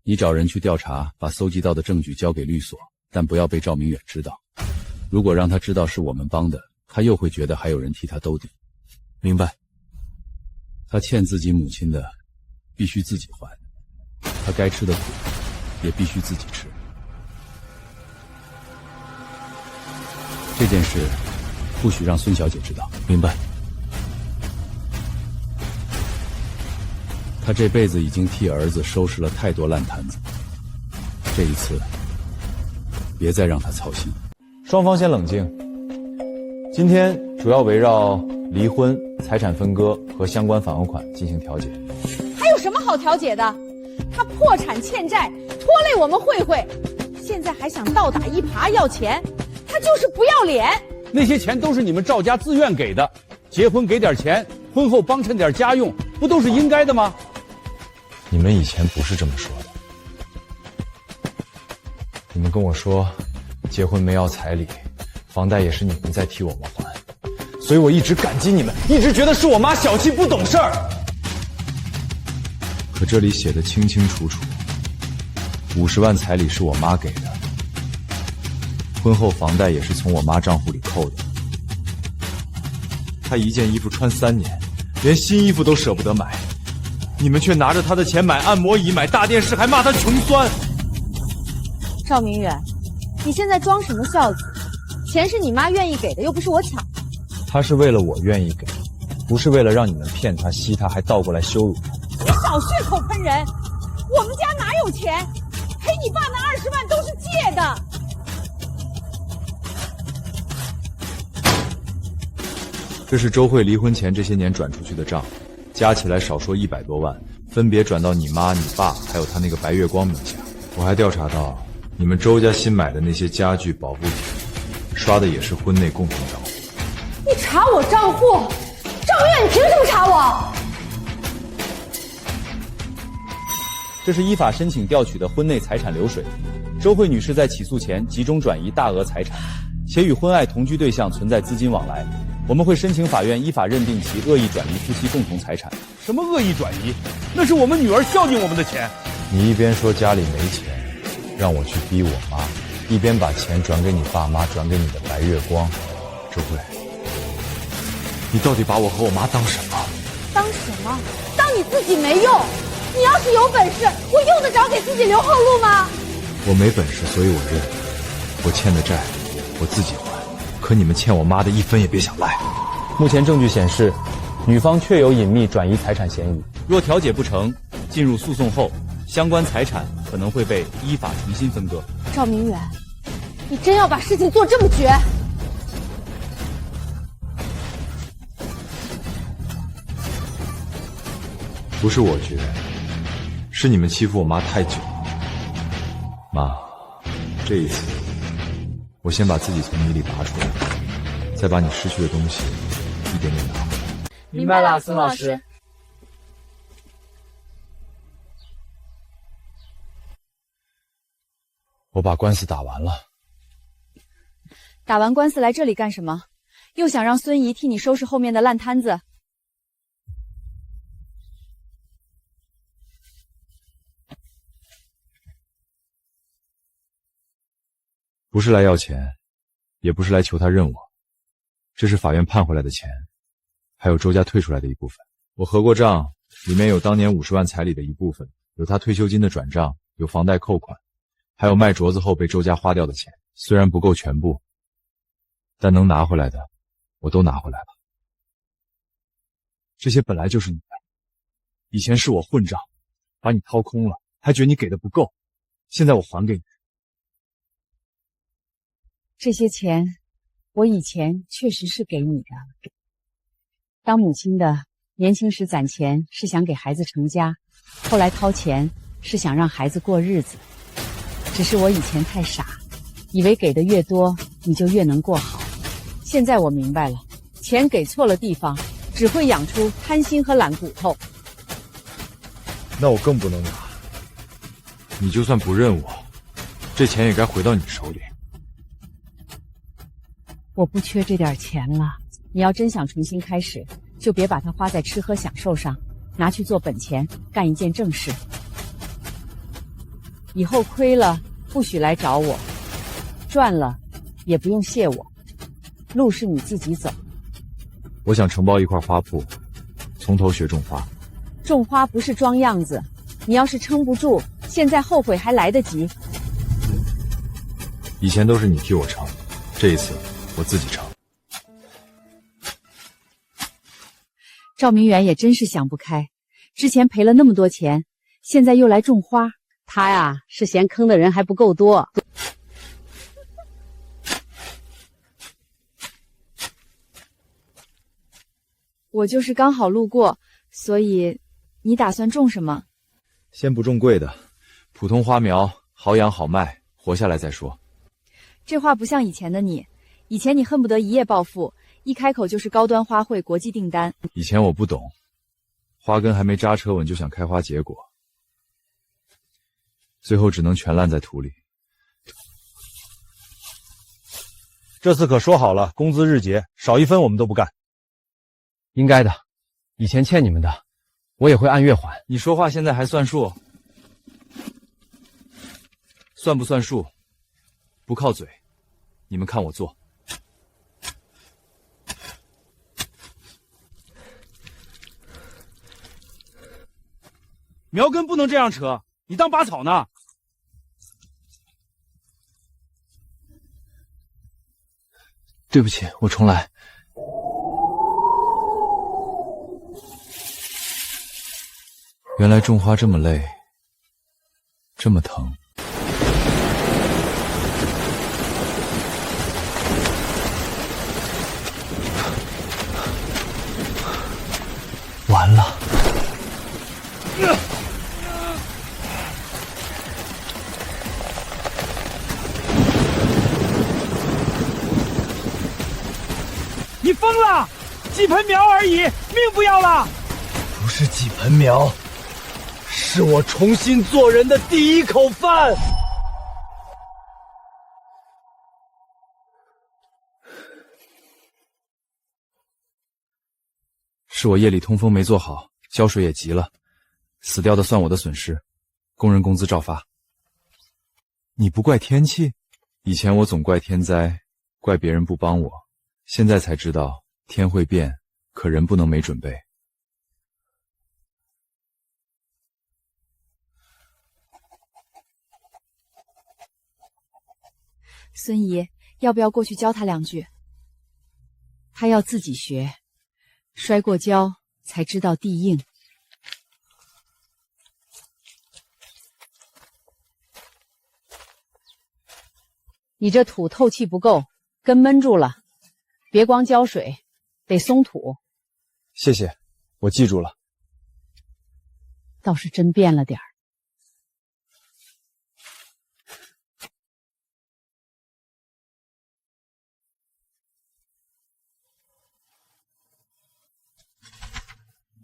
你找人去调查，把搜集到的证据交给律所，但不要被赵明远知道。如果让他知道是我们帮的，他又会觉得还有人替他兜底。明白。他欠自己母亲的，必须自己还。他该吃的苦，也必须自己吃。这件事不许让孙小姐知道。明白。他这辈子已经替儿子收拾了太多烂摊子，这一次别再让他操心。双方先冷静。今天主要围绕离婚、财产分割和相关返还款进行调解。还有什么好调解的？他破产欠债，拖累我们慧慧，现在还想倒打一耙要钱，他就是不要脸。那些钱都是你们赵家自愿给的，结婚给点钱，婚后帮衬点家用，不都是应该的吗？你们以前不是这么说的。你们跟我说，结婚没要彩礼，房贷也是你们在替我们还，所以我一直感激你们，一直觉得是我妈小气不懂事儿。可这里写的清清楚楚，50万彩礼是我妈给的，婚后房贷也是从我妈账户里扣的。她一件衣服穿3年，连新衣服都舍不得买，你们却拿着她的钱买按摩椅、买大电视，还骂她穷酸。赵明远，你现在装什么孝子？钱是你妈愿意给的，又不是我抢。她是为了我愿意给，不是为了让你们骗她、吸她，还倒过来羞辱她。你少血口喷人！我们家哪有钱？陪你爸那20万都是借的。这是周慧离婚前这些年转出去的账，加起来少说100多万，分别转到你妈、你爸还有他那个白月光名下。我还调查到，你们周家新买的那些家具、保护品，刷的也是婚内共同账户。你查我账户？赵明远，你凭什么查我？这是依法申请调取的婚内财产流水。周慧女士在起诉前集中转移大额财产，且与婚爱同居对象存在资金往来。我们会申请法院依法认定其恶意转移夫妻共同财产。什么恶意转移？那是我们女儿孝敬我们的钱。你一边说家里没钱，让我去逼我妈，一边把钱转给你爸妈，转给你的白月光。周慧，你到底把我和我妈当什么？当什么？当你自己没用。你要是有本事，我用得着给自己留后路吗？我没本事，所以我认。我欠的债，我自己还。可你们欠我妈的1分也别想赖。目前证据显示，女方确有隐秘转移财产嫌疑。若调解不成，进入诉讼后，相关财产可能会被依法重新分割。赵明远，你真要把事情做这么绝？不是我觉得，是你们欺负我妈太久了。妈，这一次我先把自己从泥里拔出来，再把你失去的东西一点点拿回来。明白了，孙老师。我把官司打完了。打完官司来这里干什么？又想让孙姨替你收拾后面的烂摊子？不是来要钱，也不是来求他认我，这是法院判回来的钱，还有周家退出来的一部分。我核过账，里面有当年50万彩礼的一部分，有他退休金的转账，有房贷扣款，还有卖镯子后被周家花掉的钱。虽然不够全部，但能拿回来的，我都拿回来了。这些本来就是你的，以前是我混账，把你掏空了，还觉得你给的不够，现在我还给你。这些钱，我以前确实是给你的。当母亲的，年轻时攒钱是想给孩子成家，后来掏钱是想让孩子过日子。只是我以前太傻，以为给的越多，你就越能过好。现在我明白了，钱给错了地方，只会养出贪心和懒骨头。那我更不能拿。你就算不认我，这钱也该回到你手里。我不缺这点钱了，你要真想重新开始，就别把它花在吃喝享受上，拿去做本钱，干一件正事。以后亏了不许来找我，赚了也不用谢我，路是你自己走。我想承包一块花圃，从头学种花。种花不是装样子，你要是撑不住，现在后悔还来得及。以前都是你替我撑，这一次我自己撑。赵明远也真是想不开，之前赔了那么多钱，现在又来种花，他呀是嫌坑的人还不够多。我就是刚好路过，所以你打算种什么？先不种贵的，普通花苗，好养好卖，活下来再说。这话不像以前的你，以前你恨不得一夜暴富，一开口就是高端花卉国际订单。以前我不懂，花根还没扎车稳就想开花结果，最后只能全烂在土里。这次可说好了，工资日结，少一分我们都不干。应该的，以前欠你们的，我也会按月还。你说话现在还算数？算不算数？不靠嘴，你们看我做。苗根不能这样扯，你当拔草呢？对不起，我重来。原来种花这么累，这么疼。完了。你疯了！几盆苗而已，命不要了。不是几盆苗，是我重新做人的第一口饭。是我夜里通风没做好，浇水也急了，死掉的算我的损失，工人工资照发。你不怪天气？以前我总怪天灾，怪别人不帮我，现在才知道天会变，可人不能没准备。孙姨，要不要过去教他两句？他要自己学，摔过跤才知道地硬。你这土透气不够，根闷住了，别光浇水，得松土。谢谢，我记住了。倒是真变了点儿。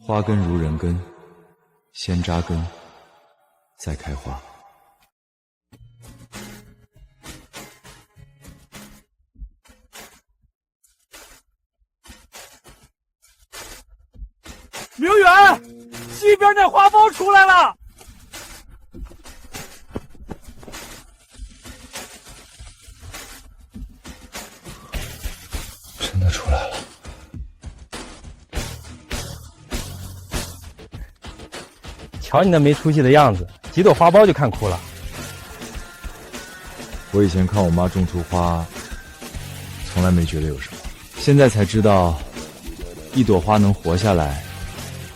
花根如人根，先扎根，再开花。明远，西边那花苞出来了。真的出来了。瞧你那没出息的样子，几朵花苞就看哭了。我以前看我妈种出花，从来没觉得有什么，现在才知道，一朵花能活下来，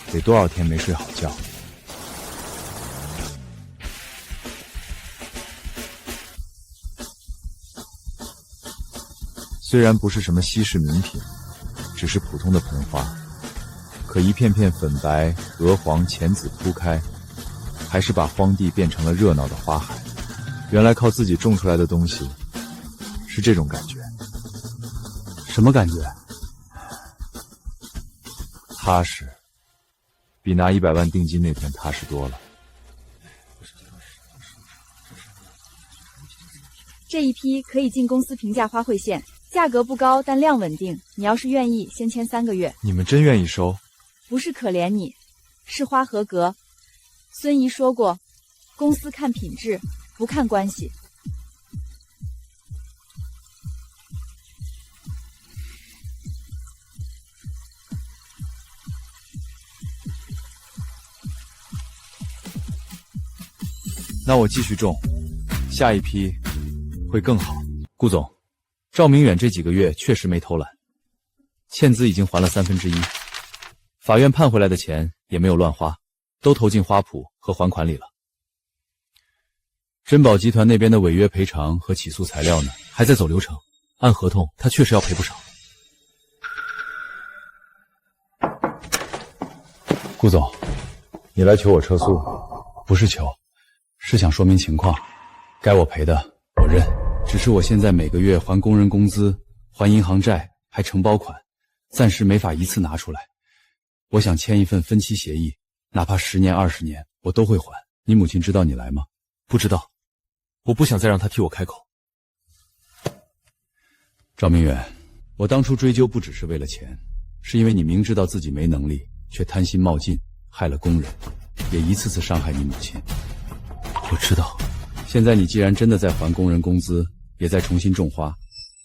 得多少天没睡好觉。虽然不是什么稀世名品，只是普通的盆花，可一片片粉白、鹅黄、浅紫铺开，还是把荒地变成了热闹的花海。原来靠自己种出来的东西，是这种感觉。什么感觉？踏实，比拿100万定金那天踏实多了。这一批可以进公司评价花卉线，价格不高，但量稳定。你要是愿意，先签3个月。你们真愿意收？不是可怜你，是花合格。孙姨说过，公司看品质，不看关系。那我继续种，下一批会更好。顾总，赵明远这几个月确实没偷懒，欠资已经还了1/3，法院判回来的钱也没有乱花，都投进花圃和还款里了。珍宝集团那边的违约赔偿和起诉材料呢，还在走流程，按合同他确实要赔不少。顾总，你来求我撤诉？不是求，是想说明情况，该我赔的我认。只是我现在每个月还工人工资、还银行债，还承包款，暂时没法一次拿出来。我想签一份分期协议，哪怕10年、20年，我都会还。你母亲知道你来吗？不知道，我不想再让他替我开口。赵明远，我当初追究不只是为了钱，是因为你明知道自己没能力，却贪心冒进，害了工人，也一次次伤害你母亲。我知道。现在你既然真的在还工人工资，也在重新种花，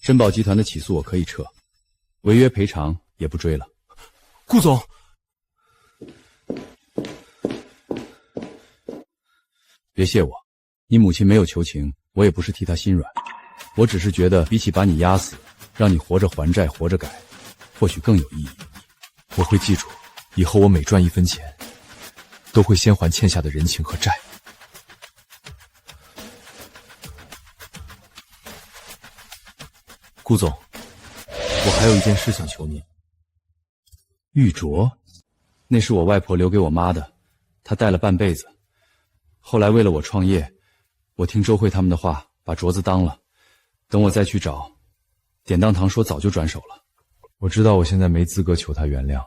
珍宝集团的起诉我可以撤，违约赔偿也不追了。顾总，别谢我，你母亲没有求情，我也不是替她心软，我只是觉得比起把你压死，让你活着还债活着改，或许更有意义。我会记住，以后我每赚1分钱，都会先还欠下的人情和债。顾总，我还有一件事想求您。玉镯，那是我外婆留给我妈的，她戴了半辈子。后来为了我创业，我听周慧他们的话，把镯子当了。等我再去找，典当堂说早就转手了。我知道我现在没资格求他原谅，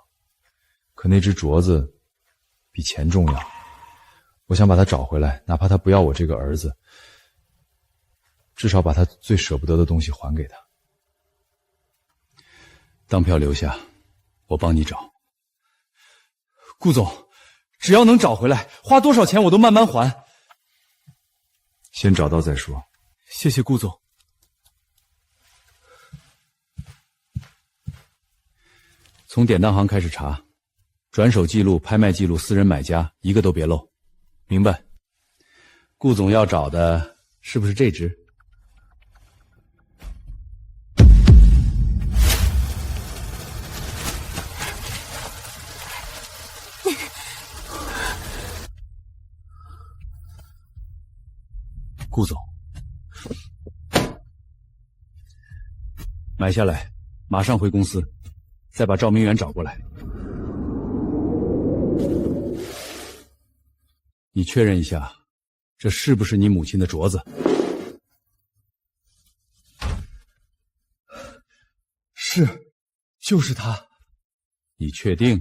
可那只镯子比钱重要。我想把它找回来，哪怕他不要我这个儿子，至少把他最舍不得的东西还给他。当票留下，我帮你找。顾总，只要能找回来，花多少钱我都慢慢还。先找到再说。谢谢顾总。从典当行开始查，转手记录、拍卖记录、私人买家一个都别漏。明白。顾总要找的是不是这只？顾总，买下来，马上回公司，再把赵明远找过来。你确认一下，这是不是你母亲的镯子？是，就是他。你确定？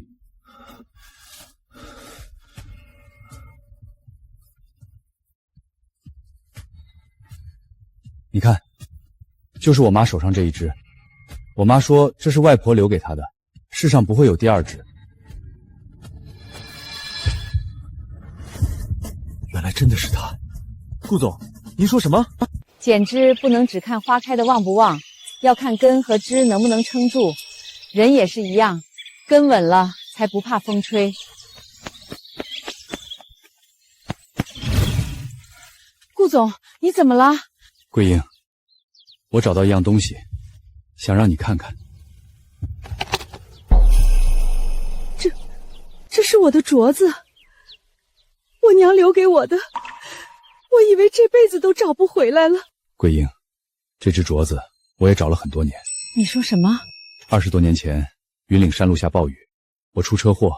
你看，就是我妈手上这一只。我妈说这是外婆留给她的，世上不会有第二只。原来真的是他。顾总，您说什么？剪枝不能只看花开的旺不旺，要看根和枝能不能撑住。人也是一样，根稳了才不怕风吹。顾总，你怎么了？桂英，我找到一样东西，想让你看看。这是我的镯子，我娘留给我的，我以为这辈子都找不回来了。桂英，这只镯子我也找了很多年。你说什么？20多年前，云岭山路下暴雨，我出车祸，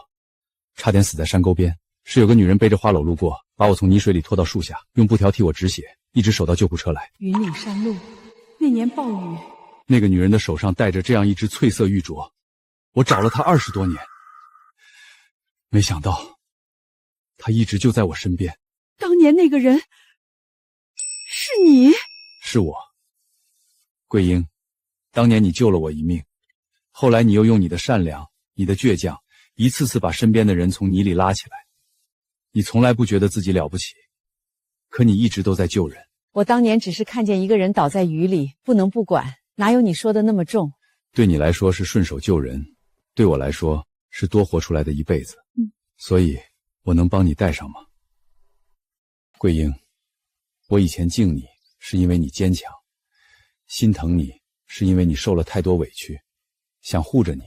差点死在山沟边。是有个女人背着花篓路过，把我从泥水里拖到树下，用布条替我止血，一直守到救护车来。云岭山路，那年暴雨，那个女人的手上戴着这样一只翠色玉镯，我找了她20多年，没想到她一直就在我身边。当年那个人是你？是我，桂英，当年你救了我一命，后来你又用你的善良、你的倔强，一次次把身边的人从泥里拉起来。你从来不觉得自己了不起，可你一直都在救人。我当年只是看见一个人倒在雨里，不能不管，哪有你说的那么重？对你来说是顺手救人，对我来说是多活出来的一辈子。所以我能帮你带上吗？桂英，我以前敬你是因为你坚强，心疼你是因为你受了太多委屈，想护着你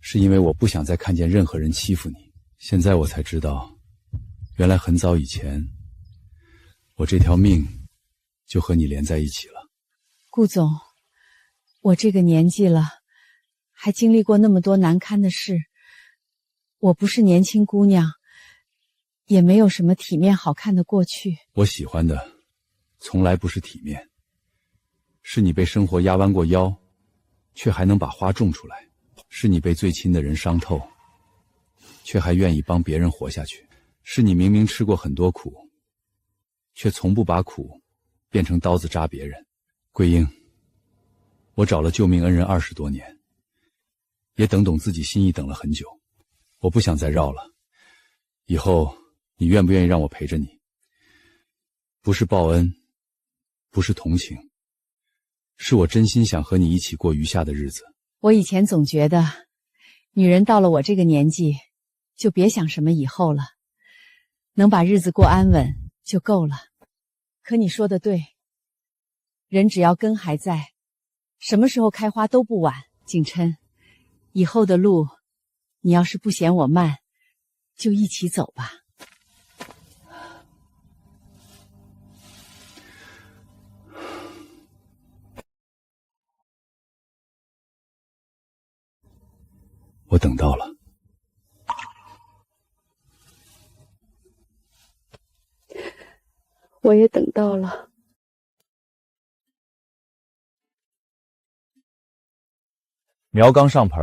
是因为我不想再看见任何人欺负你。现在我才知道，原来很早以前，我这条命就和你连在一起了。顾总，我这个年纪了，还经历过那么多难堪的事，我不是年轻姑娘，也没有什么体面好看的过去。我喜欢的从来不是体面，是你被生活压弯过腰，却还能把花种出来；是你被最亲的人伤透，却还愿意帮别人活下去；是你明明吃过很多苦，却从不把苦变成刀子扎别人。桂英，我找了救命恩人20多年，也等懂自己心意等了很久，我不想再绕了。以后你愿不愿意让我陪着你？不是报恩，不是同情，是我真心想和你一起过余下的日子。我以前总觉得，女人到了我这个年纪，就别想什么以后了，能把日子过安稳就够了。可你说的对，人只要根还在，什么时候开花都不晚。景琛，以后的路，你要是不嫌我慢，就一起走吧。我等到了。我也等到了。苗刚上盆，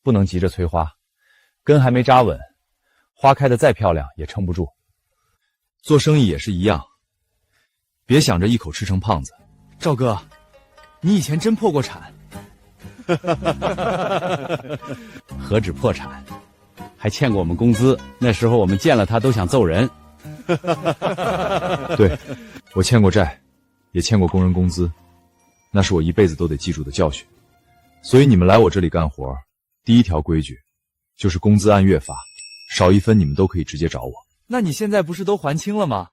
不能急着催花，根还没扎稳，花开的再漂亮也撑不住。做生意也是一样，别想着一口吃成胖子。赵哥，你以前真破过产。何止破产，还欠过我们工资，那时候我们见了他都想揍人。对，我欠过债，也欠过工人工资，那是我一辈子都得记住的教训。所以你们来我这里干活，第一条规矩就是工资按月发，少1分你们都可以直接找我。那你现在不是都还清了吗？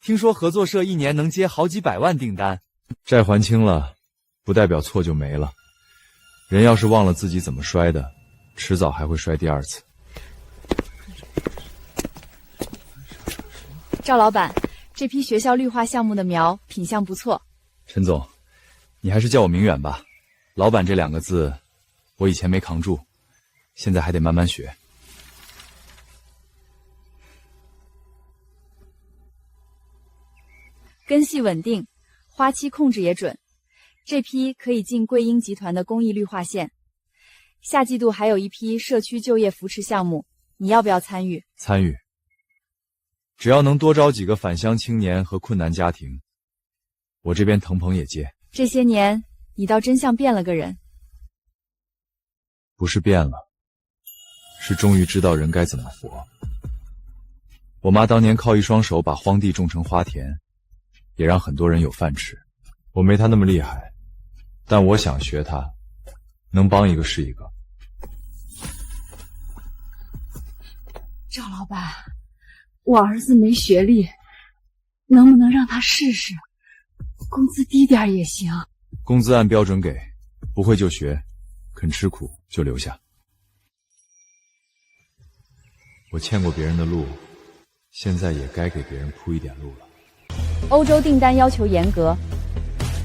听说合作社1年能接好几百万订单。债还清了，不代表错就没了。人要是忘了自己怎么摔的，迟早还会摔第2次。赵老板，这批学校绿化项目的苗品相不错。陈总，你还是叫我明远吧。老板这2个字，我以前没扛住，现在还得慢慢学。根系稳定，花期控制也准，这批可以进桂英集团的公益绿化线。下季度还有一批社区就业扶持项目，你要不要参与？参与。只要能多招几个返乡青年和困难家庭，我这边腾鹏也接。这些年，你倒真像变了个人。不是变了，是终于知道人该怎么活。我妈当年靠一双手把荒地种成花田，也让很多人有饭吃。我没她那么厉害，但我想学她，能帮一个是一个。赵老板，我儿子没学历，能不能让他试试？工资低点也行。工资按标准给，不会就学，肯吃苦就留下。我欠过别人的路，现在也该给别人铺一点路了。欧洲订单要求严格，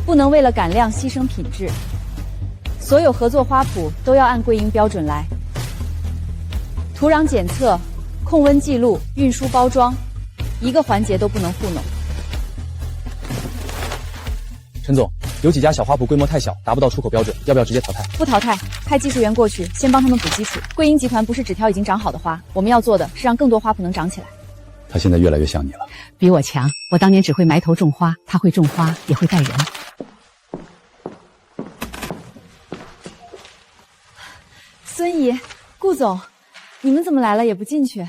不能为了赶量牺牲品质。所有合作花圃都要按桂英标准来。土壤检测、控温记录、运输包装，一个环节都不能糊弄。陈总，有几家小花圃规模太小，达不到出口标准，要不要直接淘汰？不淘汰，派技术员过去，先帮他们补基础。桂英集团不是只挑已经长好的花，我们要做的是让更多花圃能长起来。他现在越来越像你了，比我强。我当年只会埋头种花，他会种花，也会带人。孙姨、顾总，你们怎么来了也不进去？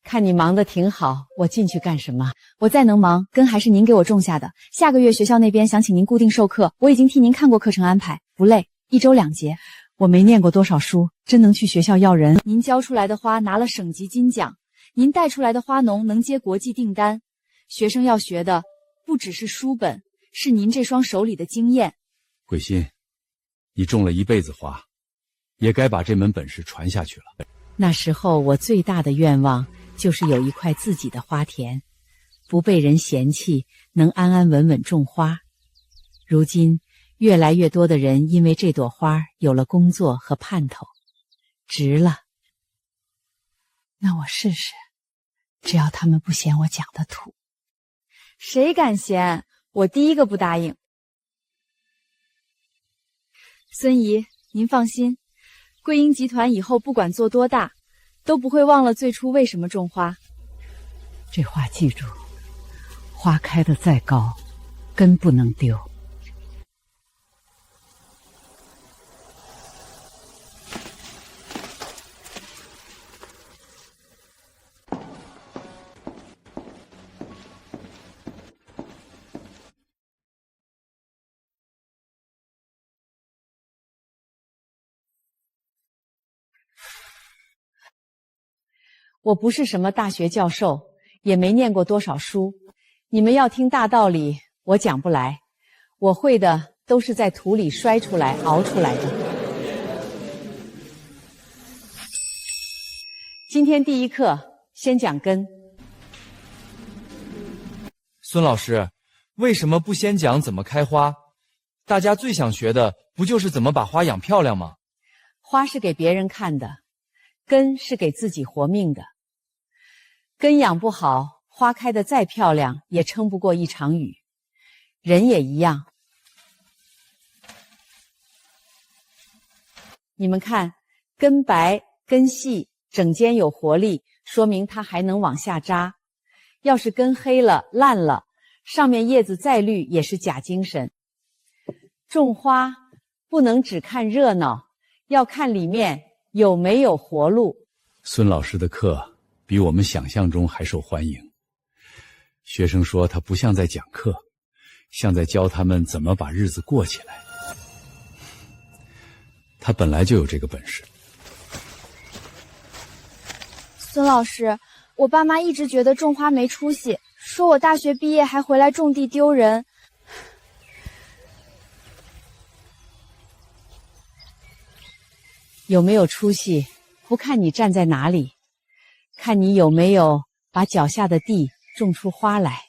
看你忙得挺好，我进去干什么？我再能忙，根还是您给我种下的。下个月学校那边想请您固定授课，我已经替您看过课程安排，不累，1周2节。我没念过多少书，真能去学校要人。您教出来的花拿了省级金奖，您带出来的花农能接国际订单。学生要学的不只是书本，是您这双手里的经验。桂心，你种了一辈子花，也该把这门本事传下去了。那时候我最大的愿望就是有一块自己的花田，不被人嫌弃，能安安稳稳种花。如今越来越多的人因为这朵花有了工作和盼头，值了。那我试试，只要他们不嫌我讲的土。谁敢嫌？我第一个不答应。孙姨，您放心，桂英集团以后不管做多大，都不会忘了最初为什么种花。这话记住，花开得再高，根不能丢。我不是什么大学教授，也没念过多少书，你们要听大道理，我讲不来。我会的都是在土里摔出来、熬出来的。今天第一课，先讲根。孙老师，为什么不先讲怎么开花？大家最想学的不就是怎么把花养漂亮吗？花是给别人看的，根是给自己活命的。根养不好，花开得再漂亮，也撑不过一场雨。人也一样。你们看，根白、根细，整间有活力，说明它还能往下扎。要是根黑了、烂了，上面叶子再绿也是假精神。种花不能只看热闹，要看里面有没有活路。孙老师的课比我们想象中还受欢迎。学生说他不像在讲课，像在教他们怎么把日子过起来。他本来就有这个本事。孙老师，我爸妈一直觉得种花没出息，说我大学毕业还回来种地丢人。有没有出息，不看你站在哪里，看你有没有把脚下的地种出花来。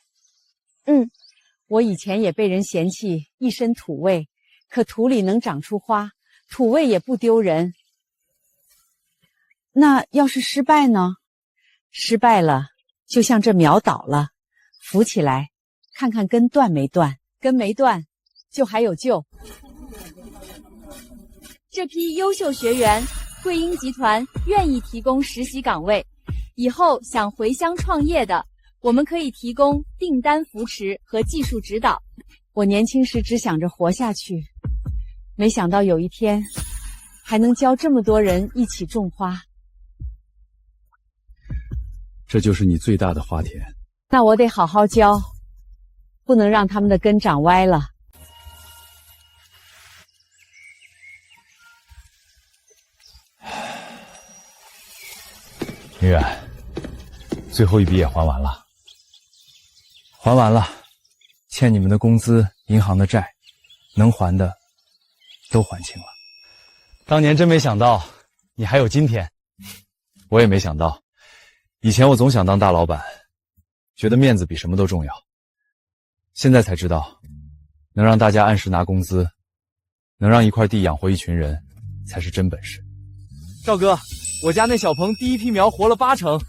我以前也被人嫌弃一身土味，可土里能长出花，土味也不丢人。那要是失败呢？失败了，就像这苗倒了，扶起来，看看根断没断，根没断，就还有救。这批优秀学员，桂英集团愿意提供实习岗位，以后想回乡创业的，我们可以提供订单扶持和技术指导。我年轻时只想着活下去，没想到有一天还能教这么多人一起种花。这就是你最大的花田。那我得好好教，不能让他们的根长歪了。明远，最后一笔也还完了。还完了，欠你们的工资、银行的债，能还的都还清了。当年真没想到你还有今天。我也没想到，以前我总想当大老板，觉得面子比什么都重要。现在才知道，能让大家按时拿工资，能让一块地养活一群人，才是真本事。赵哥，我家那小棚第一批苗活了80%。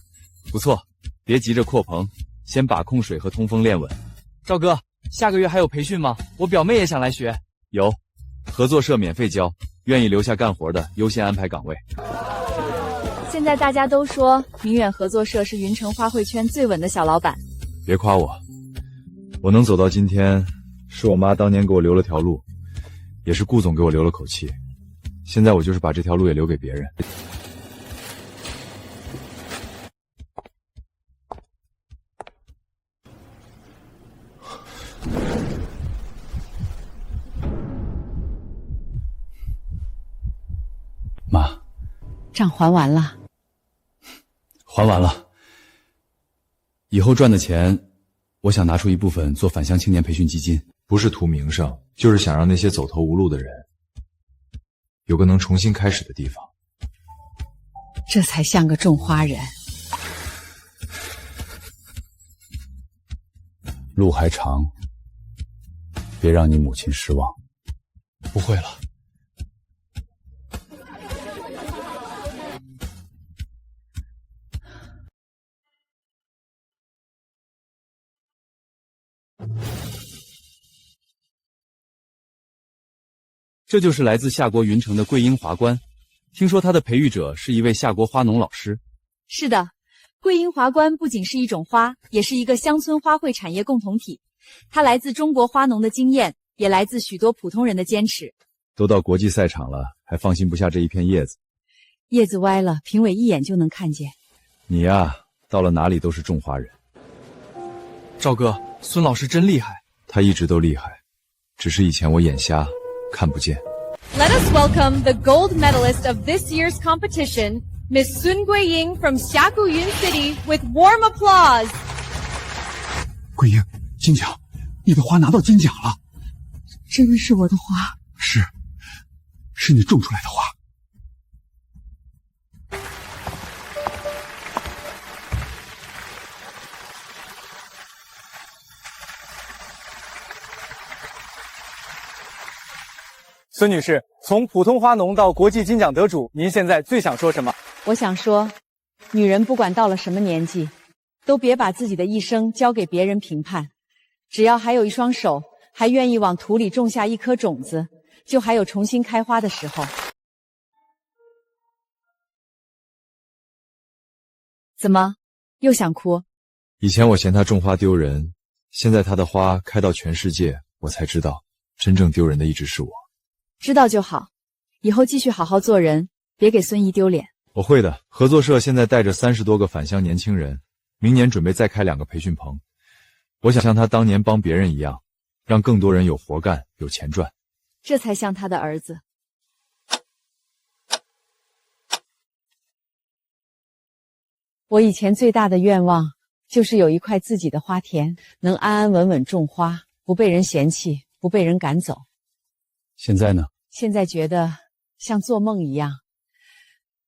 不错，别急着扩棚，先把控水和通风练稳。赵哥，下个月还有培训吗？我表妹也想来学。有，合作社免费教，愿意留下干活的优先安排岗位。现在大家都说明远合作社是云城花卉圈最稳的小老板。别夸我，我能走到今天，是我妈当年给我留了条路，也是顾总给我留了口气。现在我就是把这条路也留给别人。妈，账还完了。还完了。以后赚的钱，我想拿出一部分做返乡青年培训基金，不是图名声，就是想让那些走投无路的人有个能重新开始的地方。这才像个种花人。路还长，别让你母亲失望。不会了。这就是来自夏国云城的桂英华冠，听说他的培育者是一位夏国花农老师。是的，桂英华冠不仅是一种花，也是一个乡村花卉产业共同体。它来自中国花农的经验，也来自许多普通人的坚持。都到国际赛场了，还放心不下这一片叶子。叶子歪了，评委一眼就能看见。你呀，到了哪里都是种花人。赵哥，孙老师真厉害。他一直都厉害，只是以前我眼瞎看不见。 Let us welcome the gold medalist of this year's competition, Miss Sun Guiying from Xiakuyun City, with warm applause. 桂英，金奖，你的花拿到金奖了。真的是我的花？是你种出来的花。孙女士，从普通花农到国际金奖得主，您现在最想说什么？我想说，女人不管到了什么年纪，都别把自己的一生交给别人评判。只要还有一双手，还愿意往土里种下一颗种子，就还有重新开花的时候。怎么，又想哭？以前我嫌她种花丢人，现在她的花开到全世界，我才知道，真正丢人的一直是我。知道就好，以后继续好好做人，别给孙姨丢脸。我会的。合作社现在带着30多个返乡年轻人，明年准备再开2个培训棚。我想像他当年帮别人一样，让更多人有活干，有钱赚。这才像他的儿子。我以前最大的愿望就是有一块自己的花田，能安安稳稳种花，不被人嫌弃，不被人赶走。现在呢？现在觉得像做梦一样。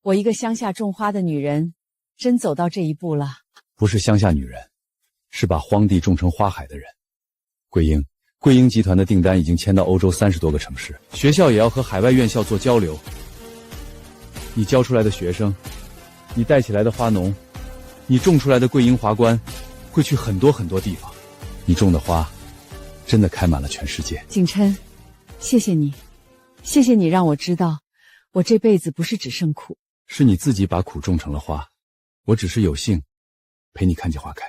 我一个乡下种花的女人，真走到这一步了。不是乡下女人，是把荒地种成花海的人。桂英集团的订单已经签到欧洲30多个城市，学校也要和海外院校做交流。你教出来的学生，你带起来的花农，你种出来的桂英华冠，会去很多很多地方。你种的花，真的开满了全世界。景琛，谢谢你，谢谢你让我知道，我这辈子不是只剩苦。是你自己把苦种成了花，我只是有幸陪你看见花开。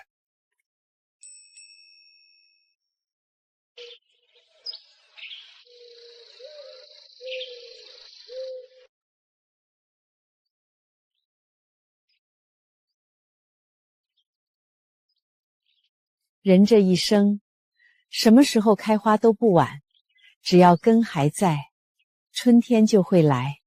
人这一生，什么时候开花都不晚，只要根还在，春天就会来。